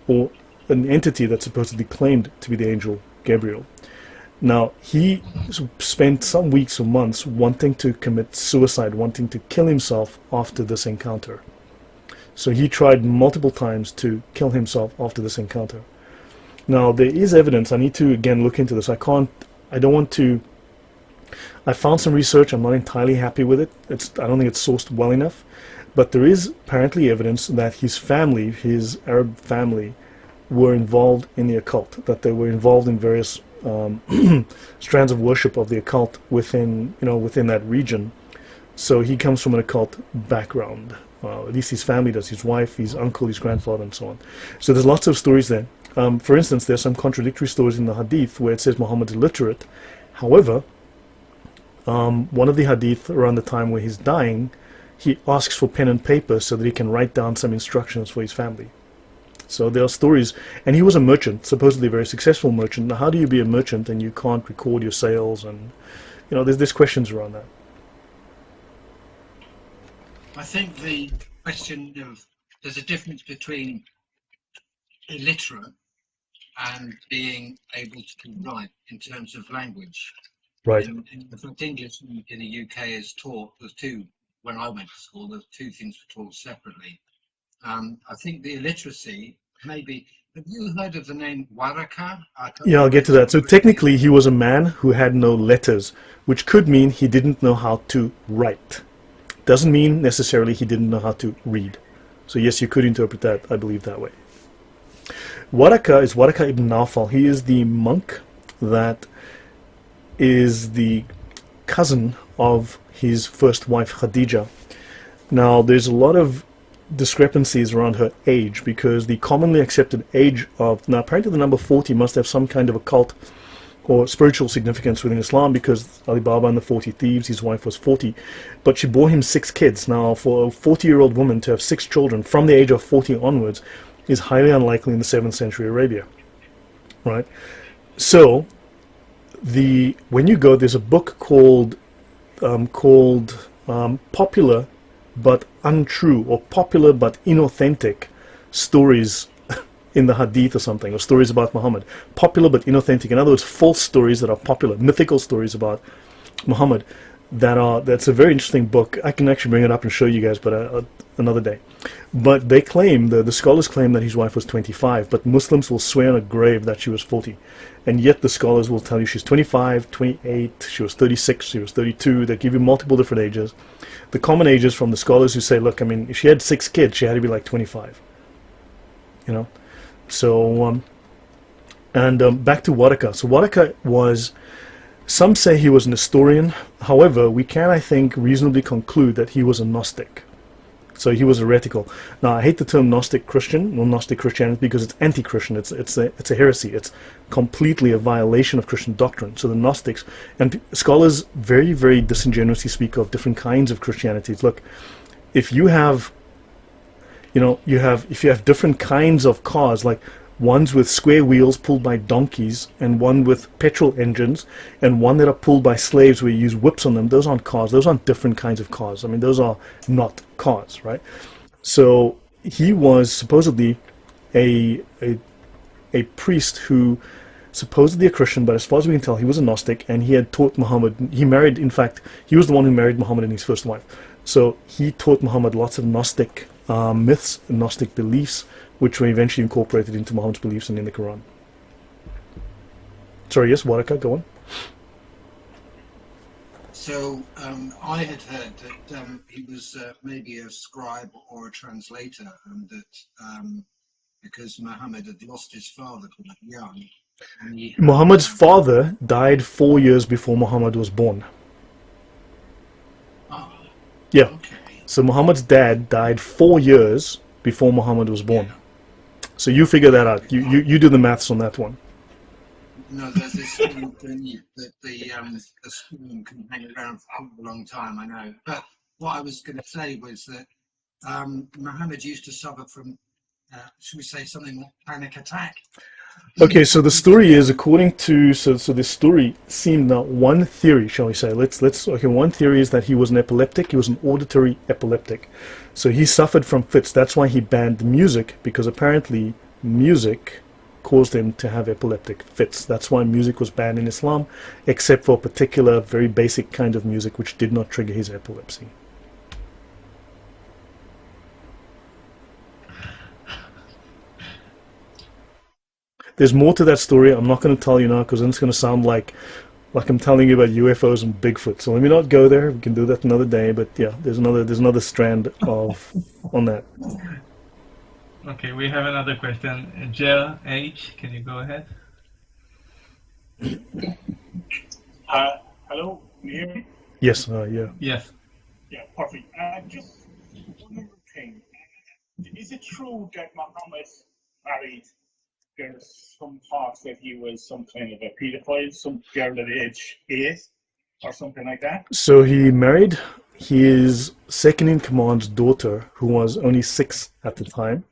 Or an entity that supposedly claimed to be the angel Gabriel. Now, he spent some weeks or months wanting to commit suicide, wanting to kill himself after this encounter. So he tried multiple times to kill himself after this encounter. Now, there is evidence. I need to, again, look into this. I found some research. I'm not entirely happy with it. I don't think it's sourced well enough. But there is apparently evidence that his family, his Arab family, were involved in the occult, that they were involved in various strands of worship of the occult within that region. So he comes from an occult background. At least his family does, his wife, his uncle, his grandfather, and so on. So there's lots of stories there. For instance, there's some contradictory stories in the hadith where it says Muhammad's illiterate. However, one of the hadith around the time where he's dying, he asks for pen and paper so that he can write down some instructions for his family. So there are stories, and he was a merchant, supposedly a very successful merchant. Now, how do you be a merchant and you can't record your sales? And there's questions around that.
I think the question of there's a difference between illiterate and being able to write in terms of language.
Right.
In fact, English in the UK is taught. When I went to school, there's two things were taught separately. I think the illiteracy, maybe. Have you heard of the name Waraka?
Yeah, I'll get to that. So technically, he was a man who had no letters, which could mean he didn't know how to write. Doesn't mean necessarily he didn't know how to read. So yes, you could interpret that, I believe, that way. Waraka is Waraka ibn Nawfal. He is the monk that is the cousin of his first wife, Khadija. Now, there's a lot of discrepancies around her age, because the commonly accepted age of, now apparently the number 40 must have some kind of occult or spiritual significance within Islam, because Ali Baba and the 40 Thieves, his wife was 40, but she bore him 6 kids. Now, for a 40-year-old woman to have 6 children from the age of 40 onwards is highly unlikely in the 7th century Arabia, right? So, when you go, there's a book called Popular but Untrue, or Popular but Inauthentic Stories in the Hadith or something, or stories about Muhammad. Popular but inauthentic. In other words, false stories that are popular, mythical stories about Muhammad. That's a very interesting book. I can actually bring it up and show you guys, but another day. But they claim, the scholars claim that his wife was 25, but Muslims will swear on a grave that she was 40. And yet the scholars will tell you she's 25, 28, she was 36, she was 32. They give you multiple different ages. The common ages from the scholars who say, look, I mean, if she had 6 kids, she had to be like 25. You know? So, back to Waraka. So Waraka was, some say he was an Nestorian. However, we can, I think, reasonably conclude that he was a Gnostic. So he was heretical. Now, I hate the term Gnostic Christian, or Gnostic Christianity, because it's anti-Christian. It's a heresy. It's completely a violation of Christian doctrine. So the Gnostics, and scholars very, very disingenuously speak of different kinds of Christianities. Look, if you have, if you have different kinds of cars, like ones with square wheels pulled by donkeys, and one with petrol engines, and one that are pulled by slaves where you use whips on them, those aren't cars. Those aren't different kinds of cars. I mean, those are not cars, right? So he was supposedly a priest who, supposedly a Christian, but as far as we can tell, he was a Gnostic, and he had taught Muhammad. He was the one who married Muhammad and his first wife. So he taught Muhammad lots of Gnostic myths and Gnostic beliefs, which were eventually incorporated into Muhammad's beliefs and in the Quran. Sorry, yes, Waraka, go on.
So I had heard that he was maybe a scribe or a translator, and that because Muhammad had lost his father quite young.
Muhammad's father died 4 years before Muhammad was born.
Oh,
yeah.
Okay.
So Muhammad's dad died 4 years before Muhammad was born.
Yeah.
So you figure that out. You do the maths on that one.
No, there's this thing that the spoon can hang around for quite a long time, I know. But what I was going to say was that Muhammad used to suffer from, should we say, something like panic attack.
Okay, so the story is, according to, so this story seemed, now one theory, shall we say, one theory is that he was an epileptic, he was an auditory epileptic. So he suffered from fits. That's why he banned music, because apparently music caused him to have epileptic fits. That's why music was banned in Islam, except for a particular, very basic kind of music which did not trigger his epilepsy. There's more to that story. I'm not going to tell you now, because then it's going to sound like I'm telling you about UFOs and Bigfoot. So let me not go there. We can do that another day. But yeah, there's another strand on that.
Okay, we have another question. Jer H, can you go ahead?
Hello, can you hear me?
Yes. Yeah.
Yes.
Yeah, perfect. Just one more thing. Is it true that Muhammad married? There's some talks that he was some kind of a pedophile, some girl at age 8 or something like that.
So he married his second-in-command's daughter, who was only 6 at the time.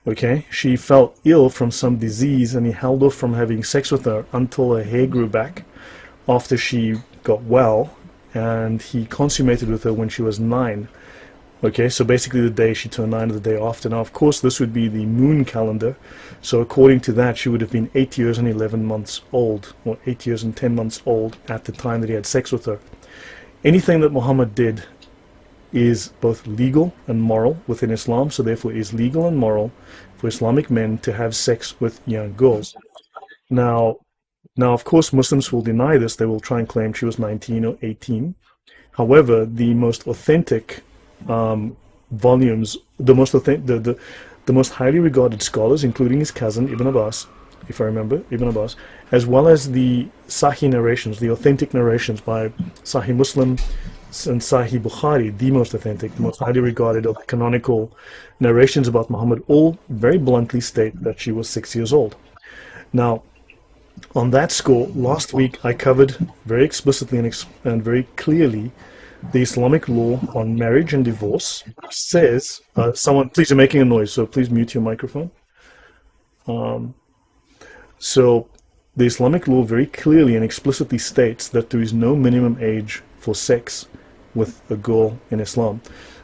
Okay, she fell ill from some disease, and he held off from having sex with her until her hair grew back after she got well, and he consummated with her when she was 9. Okay, so basically the day she turned 9 or the day after. Now, of course, this would be the moon calendar. So according to that, she would have been 8 years and 11 months old, or 8 years and 10 months old at the time that he had sex with her. Anything that Muhammad did is both legal and moral within Islam, so therefore it is legal and moral for Islamic men to have sex with young girls. Now, of course, Muslims will deny this. They will try and claim she was 19 or 18. However, the most authentic volumes, the most highly regarded scholars, including his cousin Ibn Abbas, if I remember, Ibn Abbas, as well as the Sahih narrations, the authentic narrations by Sahih Muslim and Sahih Bukhari, the most authentic, the most highly regarded of the canonical narrations about Muhammad, all very bluntly state that she was 6 years old. Now, On that score, last week I covered very explicitly and very clearly the Islamic law on marriage and divorce. Says, someone, please, you're making a noise, so please mute your microphone. So the Islamic law very clearly and explicitly states that there is no minimum age for sex with a girl in Islam.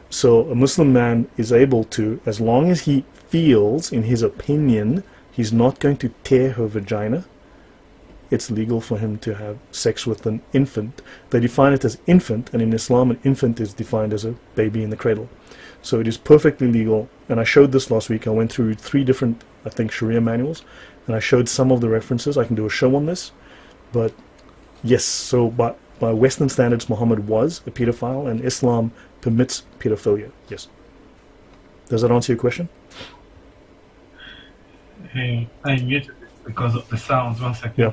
So a Muslim man is able to, as long as he feels, in his opinion, he's not going to tear her vagina, it's legal for him to have sex with an infant. They define it as infant, and in Islam an infant is defined as a baby in the cradle. So it is perfectly legal, and I showed this last week. I went through 3 different, I think, Sharia manuals, and I showed some of the references. I can do a show on this, but yes, so by Western standards, Muhammad was a pedophile, and Islam permits pedophilia, yes. Does that answer your question?
Hey, I muted it because of the sounds. 1 second.
Yeah.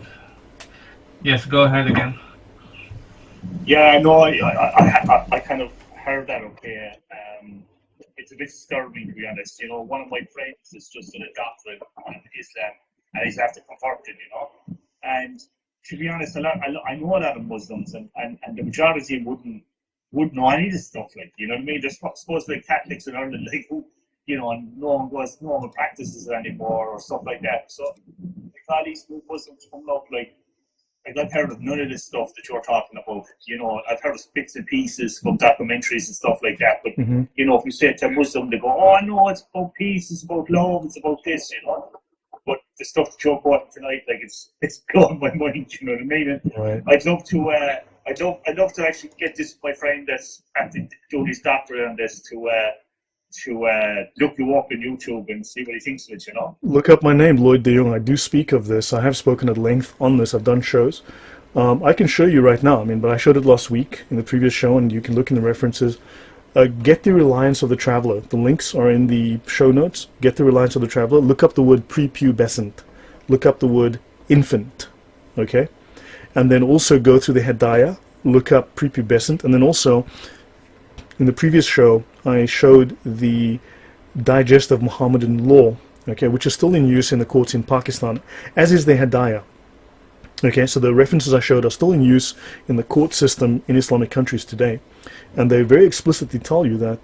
Yes, go ahead again.
Yeah, no, I kind of heard that. Okay, it's a bit disturbing, to be honest. You know, one of my friends is just an adopted on Islam, and he's after converted. You know, and to be honest, I know a lot of Muslims, and the majority wouldn't know any of this stuff. Like, you know what I mean? There's supposed like Catholics in Ireland, like, who, you know, and no one practices it anymore or stuff like that. So like all these new Muslims coming up, like I've heard of none of this stuff that you're talking about. You know, I've heard of bits and pieces from documentaries and stuff like that. But you know, if you say it to a Muslim, they go, "Oh no, it's about peace, it's about love, it's about this," you know. But the stuff that you're quoting tonight, like it's blowing my mind. You know what I mean? And
Right.
I'd love to actually get this, my friend that's doing his doctorate on this, to look you up on YouTube and see what he thinks of it, you know.
Look up my name, Lloyd de Jongh. I do speak of this. I have spoken at length on this. I've done shows. I can show you right now. I mean, but I showed it last week in the previous show, and you can look in the references. Get the Reliance of the Traveler. The links are in the show notes. Get the Reliance of the Traveler. Look up the word prepubescent. Look up the word infant. Okay? And then also go through the Hidayah. Look up prepubescent. And then also, in the previous show, I showed the Digest of Muhammadan Law, okay, which is still in use in the courts in Pakistan, as is the Hidayah. Okay, so the references I showed are still in use in the court system in Islamic countries today. And they very explicitly tell you that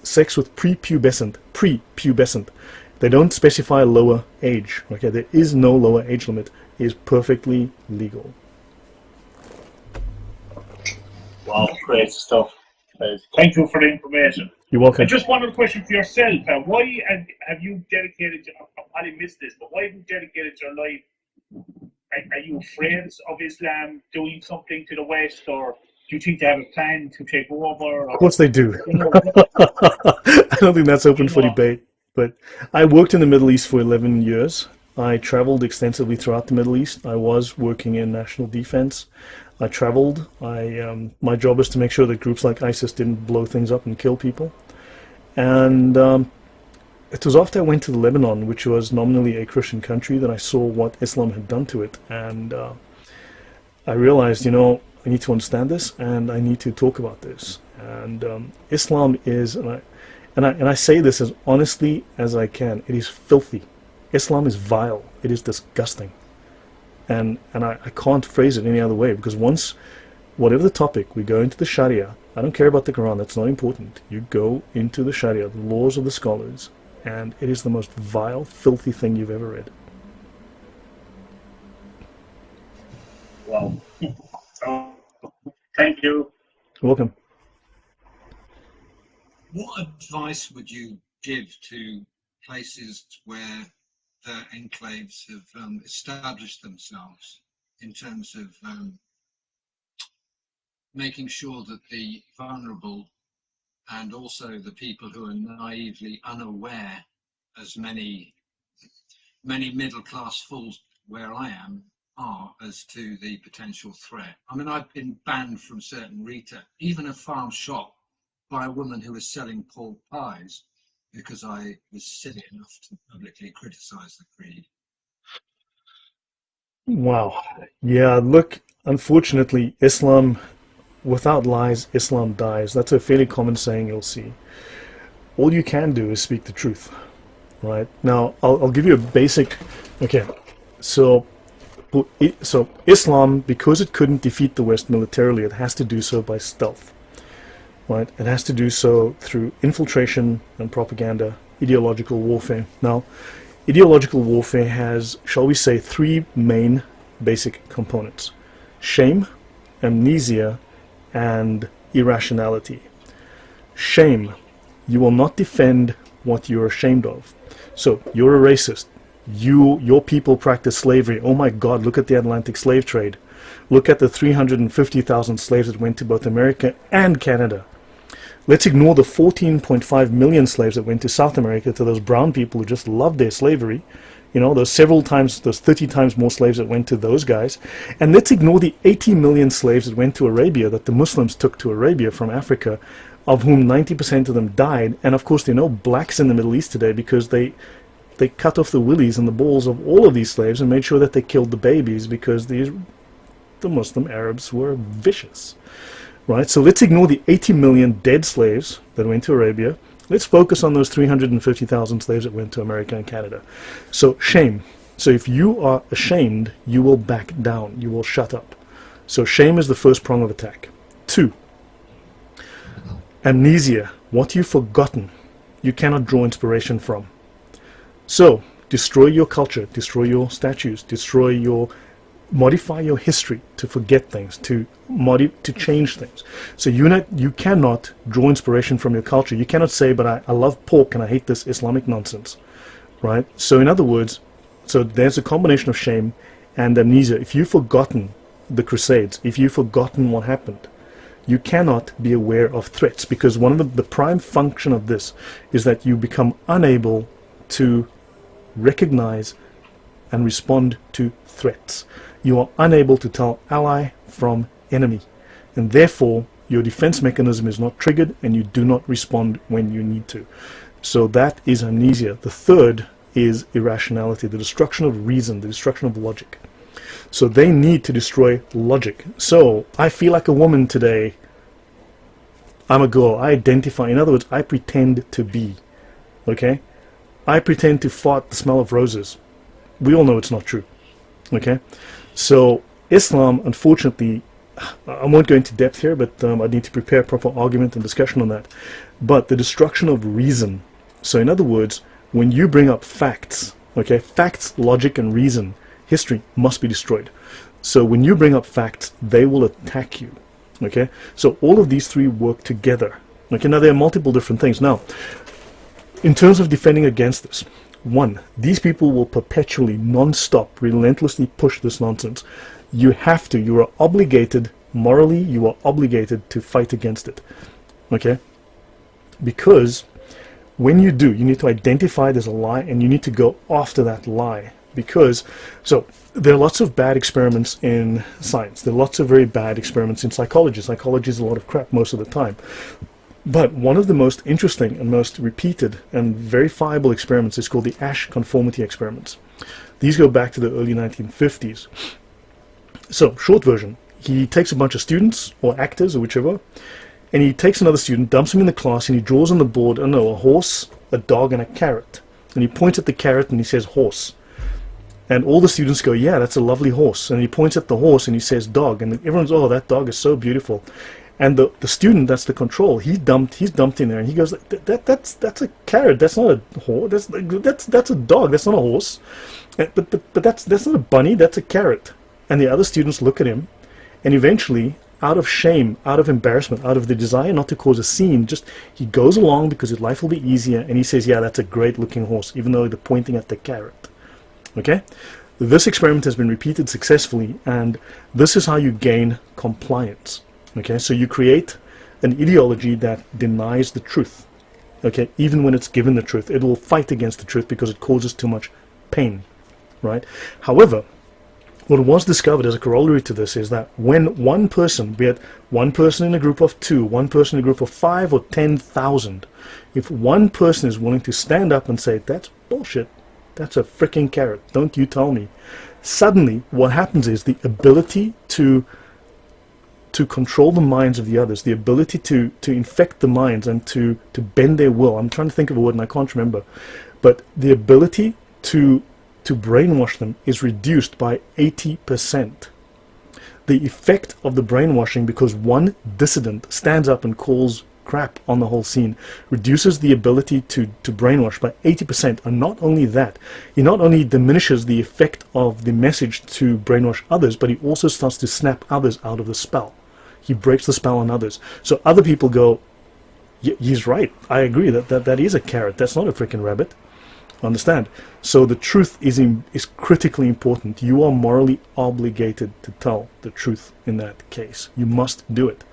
sex with prepubescent, they don't specify a lower age. Okay, there is no lower age limit. It is perfectly legal.
Wow, great stuff. Thank you for the information.
You're welcome.
And just one other question for yourself. Why have you dedicated, I probably missed this, but why have you dedicated your life? Are you afraid of Islam doing something to the West, or do you think they have a plan to take over?
Of course they do.
You know,
I don't think that's open for debate. But I worked in the Middle East for 11 years. I traveled extensively throughout the Middle East. I was working in national defense. I traveled. My job was to make sure that groups like ISIS didn't blow things up and kill people. And it was after I went to Lebanon, which was nominally a Christian country, that I saw what Islam had done to it. And I realized, you know, I need to understand this, and I need to talk about this. And Islam is, and I say this as honestly as I can, it is filthy. Islam is vile. It is disgusting. And I can't phrase it any other way, because once, whatever the topic, we go into the Sharia. I don't care about the Quran, that's not important. You go into the Sharia, the laws of the scholars, and it is the most vile, filthy thing you've ever read.
wow. Thank you.
You're welcome.
What advice would you give to places where their enclaves have established themselves in terms of making sure that the vulnerable and also the people who are naively unaware, as many middle-class fools where I am are, as to the potential threat? I mean, I've been banned from certain retail, even a farm shop, by a woman who was selling pork pies, because I was silly enough to publicly criticize the creed.
Wow. Yeah, look, unfortunately, Islam, without lies, Islam dies. That's a fairly common saying you'll see. All you can do is speak the truth, right? Now, I'll give you a basic, okay, so So Islam, because it couldn't defeat the West militarily, it has to do so by stealth, right? It has to do so through infiltration and propaganda, ideological warfare. Now, ideological warfare has, shall we say, three main basic components: shame, amnesia, and irrationality. Shame. You will not defend what you're ashamed of. So, you're a racist. Your people practice slavery. Oh my God, look at the Atlantic slave trade. Look at the 350,000 slaves that went to both America and Canada. Let's ignore the 14.5 million slaves that went to South America, to those brown people who just loved their slavery. You know, those 30 times more slaves that went to those guys. And let's ignore the 80 million slaves that went to Arabia, that the Muslims took to Arabia from Africa, of whom 90% of them died. And of course, there are no blacks in the Middle East today because they cut off the willies and the balls of all of these slaves and made sure that they killed the babies because the Muslim Arabs were vicious. Right? So let's ignore the 80 million dead slaves that went to Arabia. Let's focus on those 350,000 slaves that went to America and Canada. So shame. So if you are ashamed, you will back down. You will shut up. So shame is the first prong of attack. 2. Amnesia. What you've forgotten, you cannot draw inspiration from. So destroy your culture, destroy your statues, modify your history to forget things, to change things. So you cannot draw inspiration from your culture. You cannot say, but I love pork and I hate this Islamic nonsense, right? So in other words, so there's a combination of shame and amnesia. If you've forgotten the Crusades, if you've forgotten what happened, you cannot be aware of threats, because one of the prime function of this is that you become unable to recognize and respond to threats. You are unable to tell ally from enemy, and therefore your defense mechanism is not triggered and you do not respond when you need to. So that is amnesia. The third is irrationality, the destruction of reason, the destruction of logic. So they need to destroy logic. So I feel like a woman today. I'm a girl. I identify. In other words, I pretend to be. Okay? I pretend to fart the smell of roses. We all know it's not true. Okay? So Islam, unfortunately, I won't go into depth here, but I need to prepare a proper argument and discussion on that. But the destruction of reason. So in other words, when you bring up facts, okay, facts, logic, and reason, history must be destroyed. So when you bring up facts, they will attack you. Okay? So all of these three work together. Okay, now there are multiple different things. Now, in terms of defending against this, 1, these people will perpetually, non-stop, relentlessly push this nonsense. You have to, you are obligated, morally, you are obligated to fight against it. Okay? Because when you do, you need to identify there's a lie and you need to go after that lie. Because, so, there are lots of bad experiments in science. There are lots of very bad experiments in psychology. Psychology is a lot of crap most of the time. But one of the most interesting and most repeated and verifiable experiments is called the Asch conformity experiments. These go back to the early 1950s. So, short version, he takes a bunch of students, or actors, or whichever, and he takes another student, dumps him in the class, and he draws on the board, I don't know, a horse, a dog, and a carrot. And he points at the carrot and he says, horse. And all the students go, yeah, that's a lovely horse. And he points at the horse and he says, dog. And everyone's, oh, that dog is so beautiful. And the student, that's the control, he's dumped in there, and he goes, that's a carrot, that's not a horse, that's a dog, that's not a horse, but that's not a bunny, that's a carrot. And the other students look at him, and eventually, out of shame, out of embarrassment, out of the desire not to cause a scene, just he goes along because his life will be easier, and he says, yeah, that's a great looking horse, even though they're pointing at the carrot. Okay? This experiment has been repeated successfully, and this is how you gain compliance. Okay, so you create an ideology that denies the truth. Okay, even when it's given the truth, it will fight against the truth because it causes too much pain, right? However, what was discovered as a corollary to this is that when one person, be it one person in a group of 2, one person in a group of 5 or 10,000, if one person is willing to stand up and say, that's bullshit, that's a freaking carrot, don't you tell me, suddenly what happens is the ability to control the minds of the others, the ability to infect the minds and to bend their will. I'm trying to think of a word and I can't remember. But the ability to to brainwash them is reduced by 80%. The effect of the brainwashing, because one dissident stands up and calls crap on the whole scene, reduces the ability to brainwash by 80%. And not only that, he not only diminishes the effect of the message to brainwash others, but he also starts to snap others out of the spell. He breaks the spell on others. So other people go, he's right, I agree, that is a carrot, that's not a freaking rabbit. Understand? So the truth is critically important. You are morally obligated to tell the truth in that case. You must do it.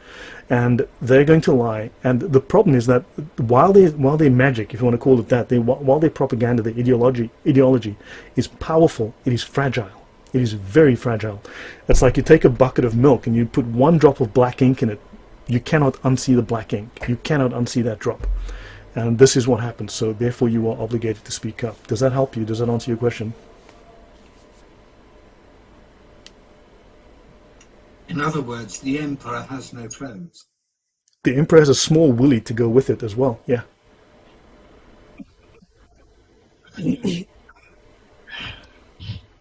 And they're going to lie. And the problem is that while they magic, if you want to call it that, while their propaganda, their ideology is powerful, it is fragile. It is very fragile. It's like you take a bucket of milk and you put one drop of black ink in it. You cannot unsee the black ink. You cannot unsee that drop. And this is what happens. So therefore you are obligated to speak up. Does that help you? Does that answer your question?
In other words, the emperor has no clothes.
The emperor has a small willy to go with it as well. Yeah.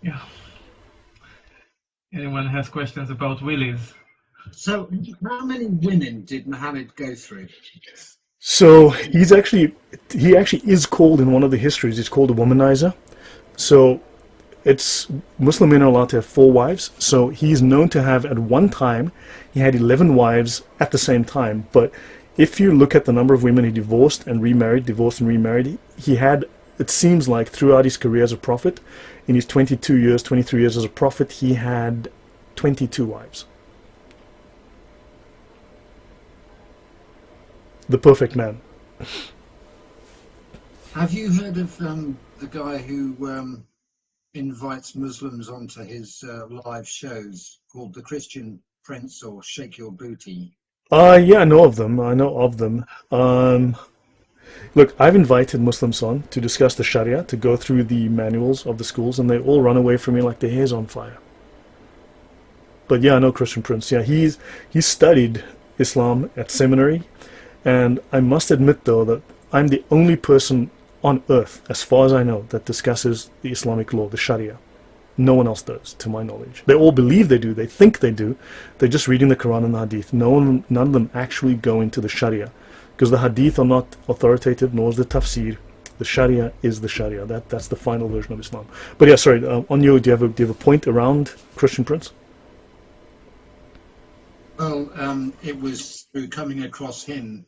Yeah. Anyone has questions about willies?
So, how many women did Muhammad go through?
So he actually is called in one of the histories, he's called a womanizer. So it's Muslim men are allowed to have 4 wives. So he's known to have at one time, he had 11 wives at the same time. But if you look at the number of women he divorced and remarried, he had, it seems like throughout his career as a prophet, in his 23 years as a prophet, he had 22 wives. The perfect man.
Have you heard of the guy who invites Muslims onto his live shows called the Christian Prince or Shake Your Booty?
Yeah, I know of them. Look, I've invited Muslims on to discuss the Sharia, to go through the manuals of the schools, and they all run away from me like their hair's on fire. But yeah, I know Christian Prince. Yeah, he's studied Islam at seminary. And I must admit, though, that I'm the only person on earth, as far as I know, that discusses the Islamic law, the Sharia. No one else does, to my knowledge. They all believe they do. They think they do. They're just reading the Quran and the Hadith. None of them actually go into the Sharia, because the Hadith are not authoritative, nor is the Tafsir. The Sharia is the Sharia. That's the final version of Islam. But yeah, sorry. On you, do you have a point around Christian Prince?
Well, it was through coming across him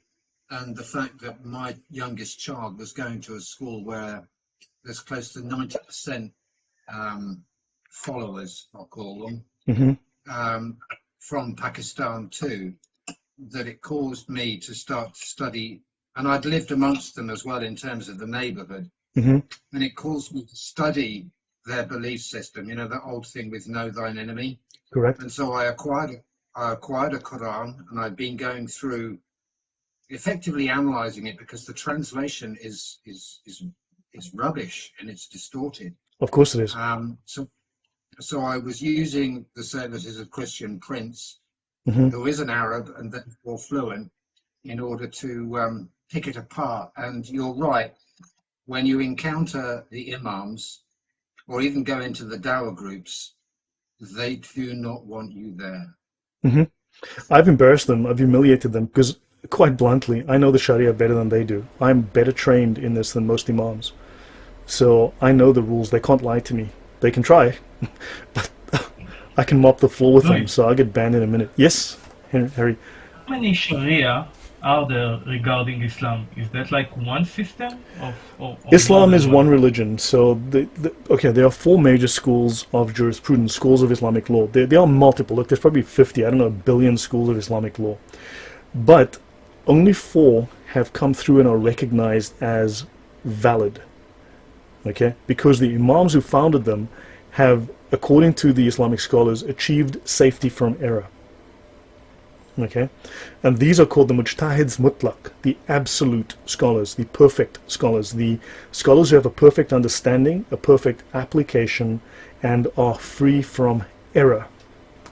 and the fact that my youngest child was going to a school where there's close to 90% followers, I'll call them, from Pakistan too, that it caused me to start to study, and I'd lived amongst them as well in terms of the neighborhood, and it caused me to study their belief system, you know, that old thing with know thine enemy.
Correct.
And so I acquired a Quran, and I've been going through effectively analyzing it, because the translation is rubbish and it's distorted.
Of course it is.
So I was using the services of Christian Prince, who is an Arab and therefore fluent, in order to pick it apart. And you're right, when you encounter the imams or even go into the dawah groups, they do not want you there.
I've embarrassed them, I've humiliated them, because quite bluntly, I know the Sharia better than they do. I'm better trained in this than most imams. So I know the rules. They can't lie to me. They can try, but I can mop the floor with them, so I'll get banned in a minute. Yes, Harry?
How many Sharia are there regarding Islam? Is that like one system? Or
Islam is one religion. So, there are 4 major schools of jurisprudence, schools of Islamic law. There are multiple. Look, there's probably 50, I don't know, a billion schools of Islamic law. But only 4 have come through and are recognized as valid. Okay? Because the imams who founded them have, according to the Islamic scholars, achieved safety from error. Okay? And these are called the mujtahids mutlaq, the absolute scholars, the perfect scholars, the scholars who have a perfect understanding, a perfect application, and are free from error.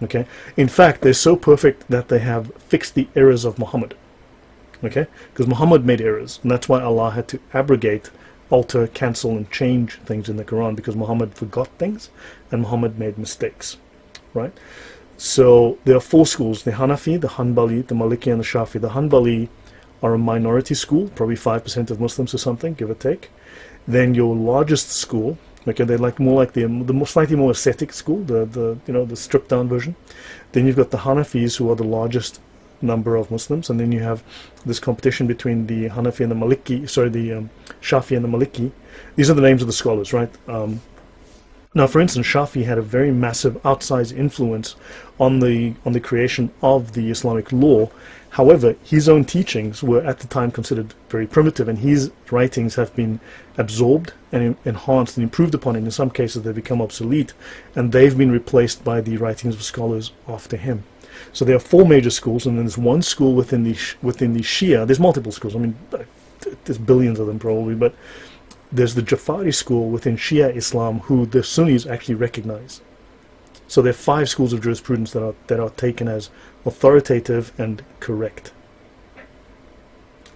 Okay? In fact, they're so perfect that they have fixed the errors of Muhammad. Okay? Because Muhammad made errors, and that's why Allah had to abrogate alter, cancel, and change things in the Quran because Muhammad forgot things and Muhammad made mistakes, right? So there are four schools: the Hanafi, the Hanbali, the Maliki, and the Shafi. The Hanbali are a minority school, probably 5% of Muslims or something, give or take. Then your largest school, okay, they're like more like the slightly more ascetic school, the stripped down version. Then you've got the Hanafis, who are the largest number of Muslims, and then you have this competition between the Hanafi and the Maliki, the Shafi and the Maliki. These are the names of the scholars, right? Now, for instance, Shafi had a very massive outsized influence on the creation of the Islamic law. However, his own teachings were at the time considered very primitive, and his writings have been absorbed and enhanced and improved upon, and in some cases they've become obsolete, and they've been replaced by the writings of scholars after him. So there are four major schools, and then there's one school within the Shia. There's multiple schools. I mean, there's billions of them probably, but there's the Jafari school within Shia Islam, who the Sunnis actually recognize. So there are 5 schools of jurisprudence that are taken as authoritative and correct.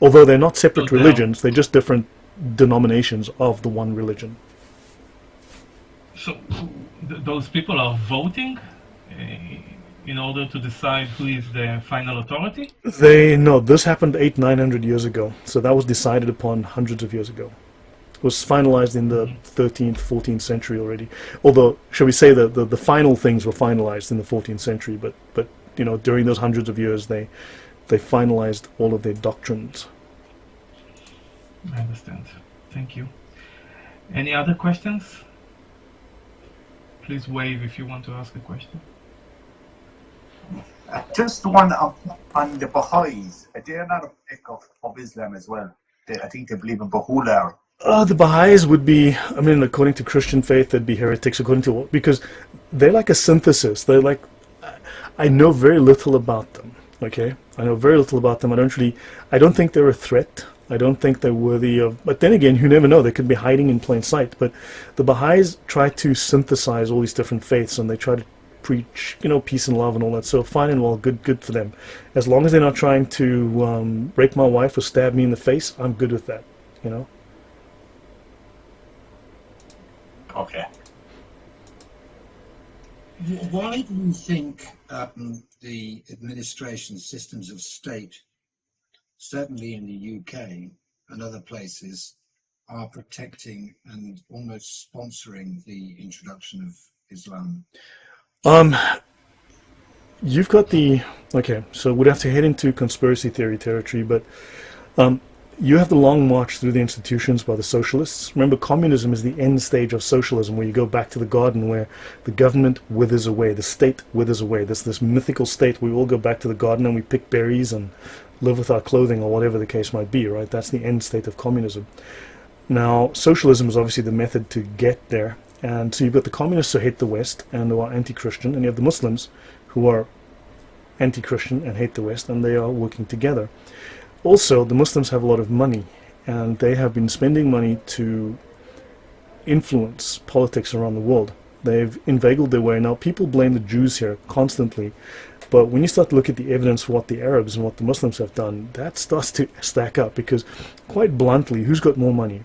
Although they're not separate religions, they're just different denominations of the one religion.
So those people are voting in order to decide who is the final authority?
This happened 800-900 years ago. So that was decided upon hundreds of years ago. It was finalized in the 13th, 14th century already. Although, shall we say that the final things were finalized in the 14th century, but during those hundreds of years they finalized all of their doctrines.
I understand. Thank you. Any other questions? Please wave if you want to ask a question.
Just one on the Baha'is. They're not a pick of Islam as well. I think they believe in Baha'u'llah.
The Baha'is would be, according to Christian faith, they'd be heretics, because they're like a synthesis. They're like, I know very little about them, okay? I know very little about them. I don't think they're a threat. I don't think they're worthy of, but then again, you never know. They could be hiding in plain sight. But the Baha'is try to synthesize all these different faiths, and they try to preach, peace and love and all that. So fine and well, good for them. As long as they're not trying to rape my wife or stab me in the face, I'm good with that,
Okay.
Why do you think the administration systems of state, certainly in the UK and other places, are protecting and almost sponsoring the introduction of Islam?
You've got so we'd have to head into conspiracy theory territory, but you have the long march through the institutions by the socialists. Remember, communism is the end stage of socialism, where you go back to the garden where the government withers away, the state withers away. This mythical state, we all go back to the garden and we pick berries and live with our clothing, or whatever the case might be, right? That's the end state of communism. Now, socialism is obviously the method to get there. And so you've got the communists who hate the West and who are anti-Christian, and you have the Muslims who are anti-Christian and hate the West, and they are working together. Also, the Muslims have a lot of money, and they have been spending money to influence politics around the world. They've inveigled their way. Now, people blame the Jews here constantly, but when you start to look at the evidence for what the Arabs and what the Muslims have done, that starts to stack up, because quite bluntly, who's got more money?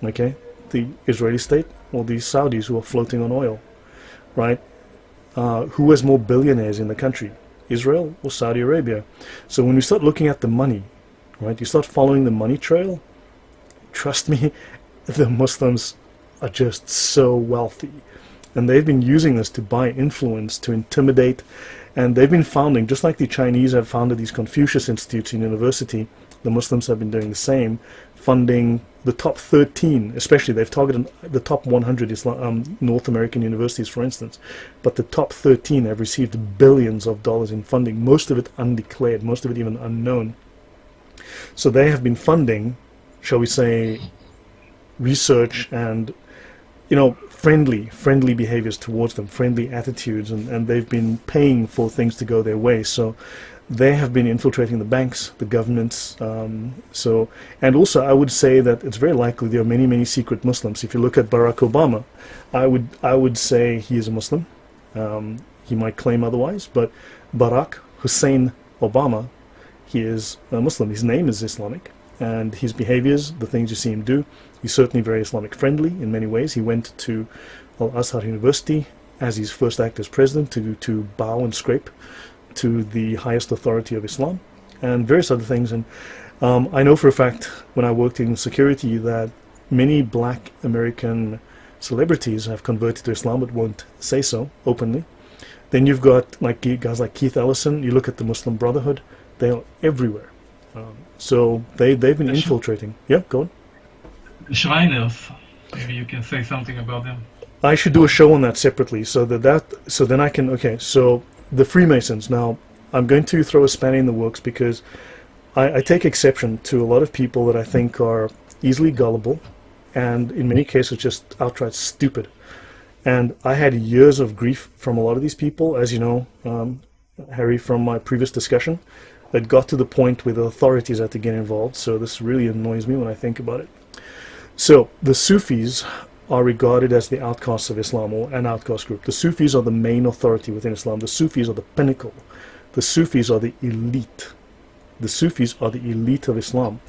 Okay, the Israeli state or the Saudis who are floating on oil, right? Who has more billionaires in the country, Israel or Saudi Arabia? So when you start looking at the money, right, you start following the money trail, trust me, the Muslims are just so wealthy. And they've been using this to buy influence, to intimidate, and they've been founding, just like the Chinese have founded these Confucius Institutes in university, the Muslims have been doing the same, funding the top 13, especially they've targeted the top 100 North American universities, for instance, but the top 13 have received billions of dollars in funding, most of it undeclared, most of it even unknown. So they have been funding, shall we say, research and, friendly behaviors towards them, friendly attitudes, and they've been paying for things to go their way. So they have been infiltrating the banks, the governments. And also I would say that it's very likely there are many, many secret Muslims. If you look at Barack Obama, I would say he is a Muslim. He might claim otherwise, but Barack Hussein Obama, he is a Muslim. His name is Islamic, and his behaviors, the things you see him do. He's certainly very Islamic friendly in many ways. He went to Al-Azhar University as his first act as president to bow and scrape to the highest authority of Islam, and various other things. And I know for a fact, when I worked in security, that many black American celebrities have converted to Islam but won't say so openly. Then you've got like guys like Keith Ellison. You look at the Muslim Brotherhood; they are everywhere. So they've been infiltrating. Yeah, go on.
The Shriners, maybe you can say something about them.
I should do a show on that separately, so then I can. Okay, so the Freemasons. Now I'm going to throw a spanner in the works because I take exception to a lot of people that I think are easily gullible, and in many cases just outright stupid. And I had years of grief from a lot of these people, as you know, Harry, from my previous discussion. It got to the point where the authorities had to get involved, so this really annoys me when I think about it. So the Sufis are regarded as the outcasts of Islam, or an outcast group. The Sufis are the main authority within Islam. The Sufis are the pinnacle. The Sufis are the elite. The Sufis are the elite of Islam.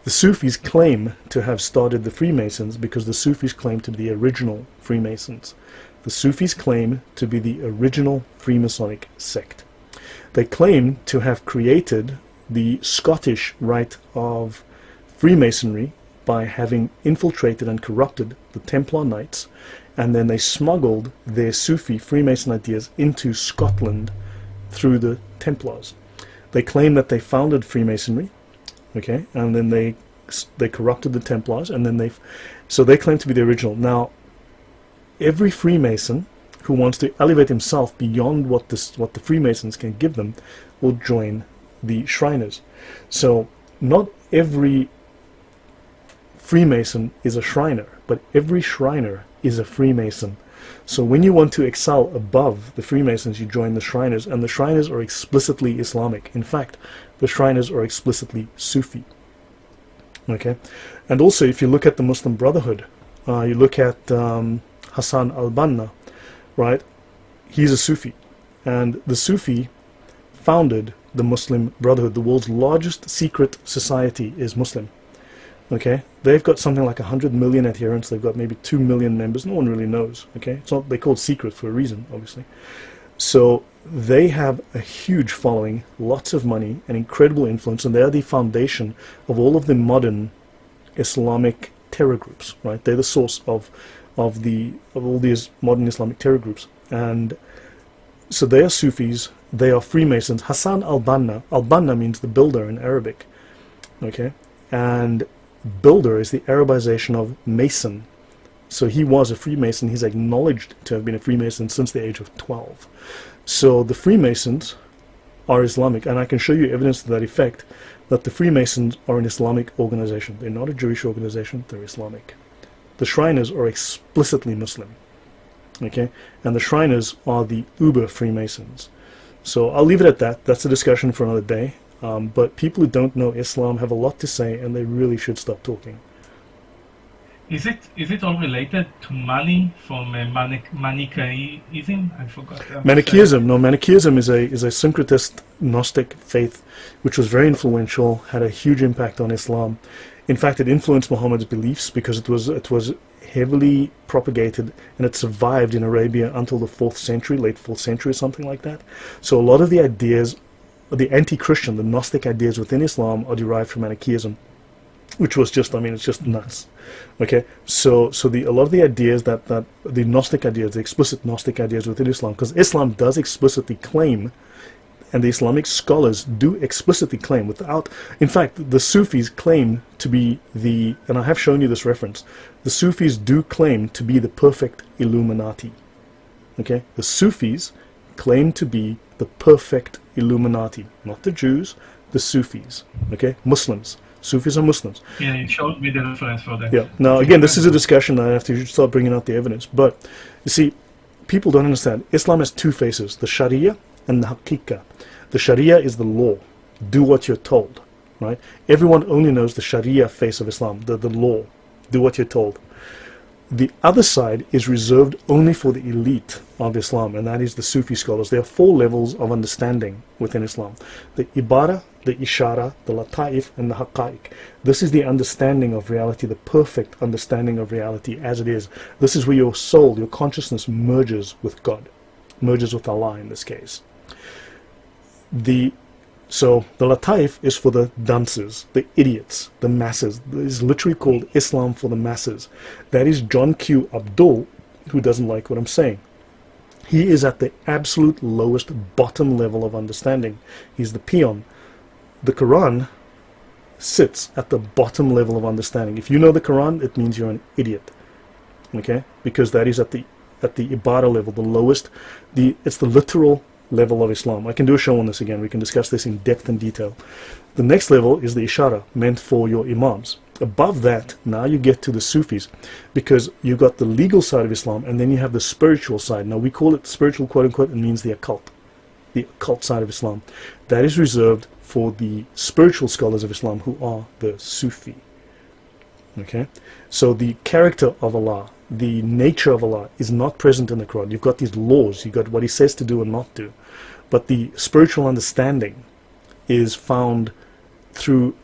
The Sufis claim to have started the Freemasons because the Sufis claim to be the original Freemasons. The Sufis claim to be the original Freemasonic sect. They claim to have created the Scottish rite of Freemasonry by having infiltrated and corrupted the Templar Knights, and then they smuggled their Sufi Freemason ideas into Scotland through the Templars. They claim that they founded Freemasonry, okay, and then they corrupted the Templars, and then so they claim to be the original. Now, every Freemason who wants to elevate himself beyond what the Freemasons can give them will join the Shriners. So not every Freemason is a Shriner, but every Shriner is a Freemason. So when you want to excel above the Freemasons, you join the Shriners, and the Shriners are explicitly Islamic. In fact, the Shriners are explicitly Sufi. Okay, and also if you look at the Muslim Brotherhood, you look at Hassan al-Banna, right? He's a Sufi, and the Sufi founded the Muslim Brotherhood. The world's largest secret society is Muslim. Okay, they've got something like 100 million adherents. They've got maybe 2 million members. No one really knows. Okay, it's not, they're called secret for a reason, obviously. So they have a huge following, lots of money, and incredible influence, and they are the foundation of all of the modern Islamic terror groups. Right, they're the source of all these modern Islamic terror groups, and so they are Sufis. They are Freemasons. Hassan al-Banna means the builder in Arabic. Okay, and builder is the Arabization of Mason. So he was a Freemason. He's acknowledged to have been a Freemason since the age of 12. So the Freemasons are Islamic, and I can show you evidence to that effect, that the Freemasons are an Islamic organization. They're not a Jewish organization, they're Islamic. The Shriners are explicitly Muslim. Okay? And the Shriners are the Uber Freemasons. So I'll leave it at that. That's a discussion for another day. But people who don't know Islam have a lot to say, and they really should stop talking.
Is it all related to money from Manichaeism? I forgot.
Manichaeism. No, Manichaeism is a syncretist Gnostic faith, which was very influential, had a huge impact on Islam. In fact, it influenced Muhammad's beliefs because it was heavily propagated, and it survived in Arabia until the 4th century, late 4th century, or something like that. So a lot of the ideas, the anti-Christian, the Gnostic ideas within Islam are derived from Manichaeism, which was just, I mean, it's just nuts. Okay, so a lot of the ideas that the Gnostic ideas, the explicit Gnostic ideas within Islam, because Islam does explicitly claim, and the Islamic scholars do explicitly claim, in fact, the Sufis claim to be and I have shown you this reference, the Sufis do claim to be the perfect Illuminati. Okay, the Sufis claim to be the perfect Illuminati, not the Jews, the Sufis. Okay, Muslims. Sufis are Muslims.
Yeah, you showed me the reference for that.
Yeah. Now, again, this is a discussion that I have to start bringing out the evidence. But, you see, people don't understand. Islam has two faces, the Sharia and the Haqiqah. The Sharia is the law. Do what you're told. Right? Everyone only knows the Sharia face of Islam, the law. Do what you're told. The other side is reserved only for the elite of Islam, and that is the Sufi scholars. There are 4 levels of understanding within Islam: the Ibara, the Ishara, the Lataif, and the Haqqaiq. This is the understanding of reality, the perfect understanding of reality as it is. This is where your soul, your consciousness merges with God, merges with Allah in this case. So the Lataif is for the dunces, the idiots, the masses. It is literally called Islam for the masses. That is John Q. Abdul, who doesn't like what I'm saying. He is at the absolute lowest bottom level of understanding. He's the peon. The Quran sits at the bottom level of understanding. If you know the Quran, it means you're an idiot. Okay? Because that is at the Ibadah level, the lowest. It's the literal level of Islam. I can do a show on this again. We can discuss this in depth and detail. The next level is the Ishara, meant for your Imams. Above that, now you get to the Sufis, because you got the legal side of Islam, and then you have the spiritual side. Now we call it spiritual, quote unquote. It means the occult side of Islam. That is reserved for the spiritual scholars of Islam, who are the Sufi. Okay? So the character of Allah, the nature of Allah, is not present in the Quran. You've got these laws, you've got what He says to do and not do. But the spiritual understanding is found through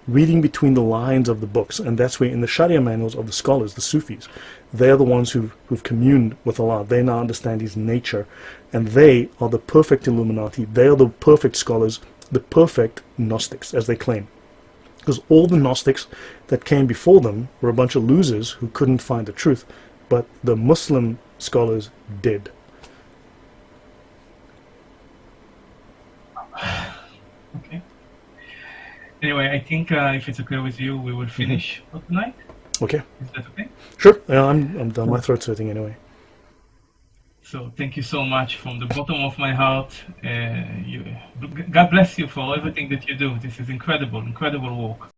reading between the lines of the books, and that's where in the Sharia manuals of the scholars, the Sufis, they're the ones who've communed with Allah. They now understand His nature, and they are the perfect Illuminati. They are the perfect scholars, the perfect Gnostics, as they claim. Because all the Gnostics that came before them were a bunch of losers who couldn't find the truth, but the Muslim scholars did.
Okay. Anyway, I think if it's okay with you, we will finish for tonight.
Okay.
Is that okay?
Sure. I'm done. My throat's hurting anyway.
So thank you so much from the bottom of my heart. God bless you for everything that you do. This is incredible, incredible work.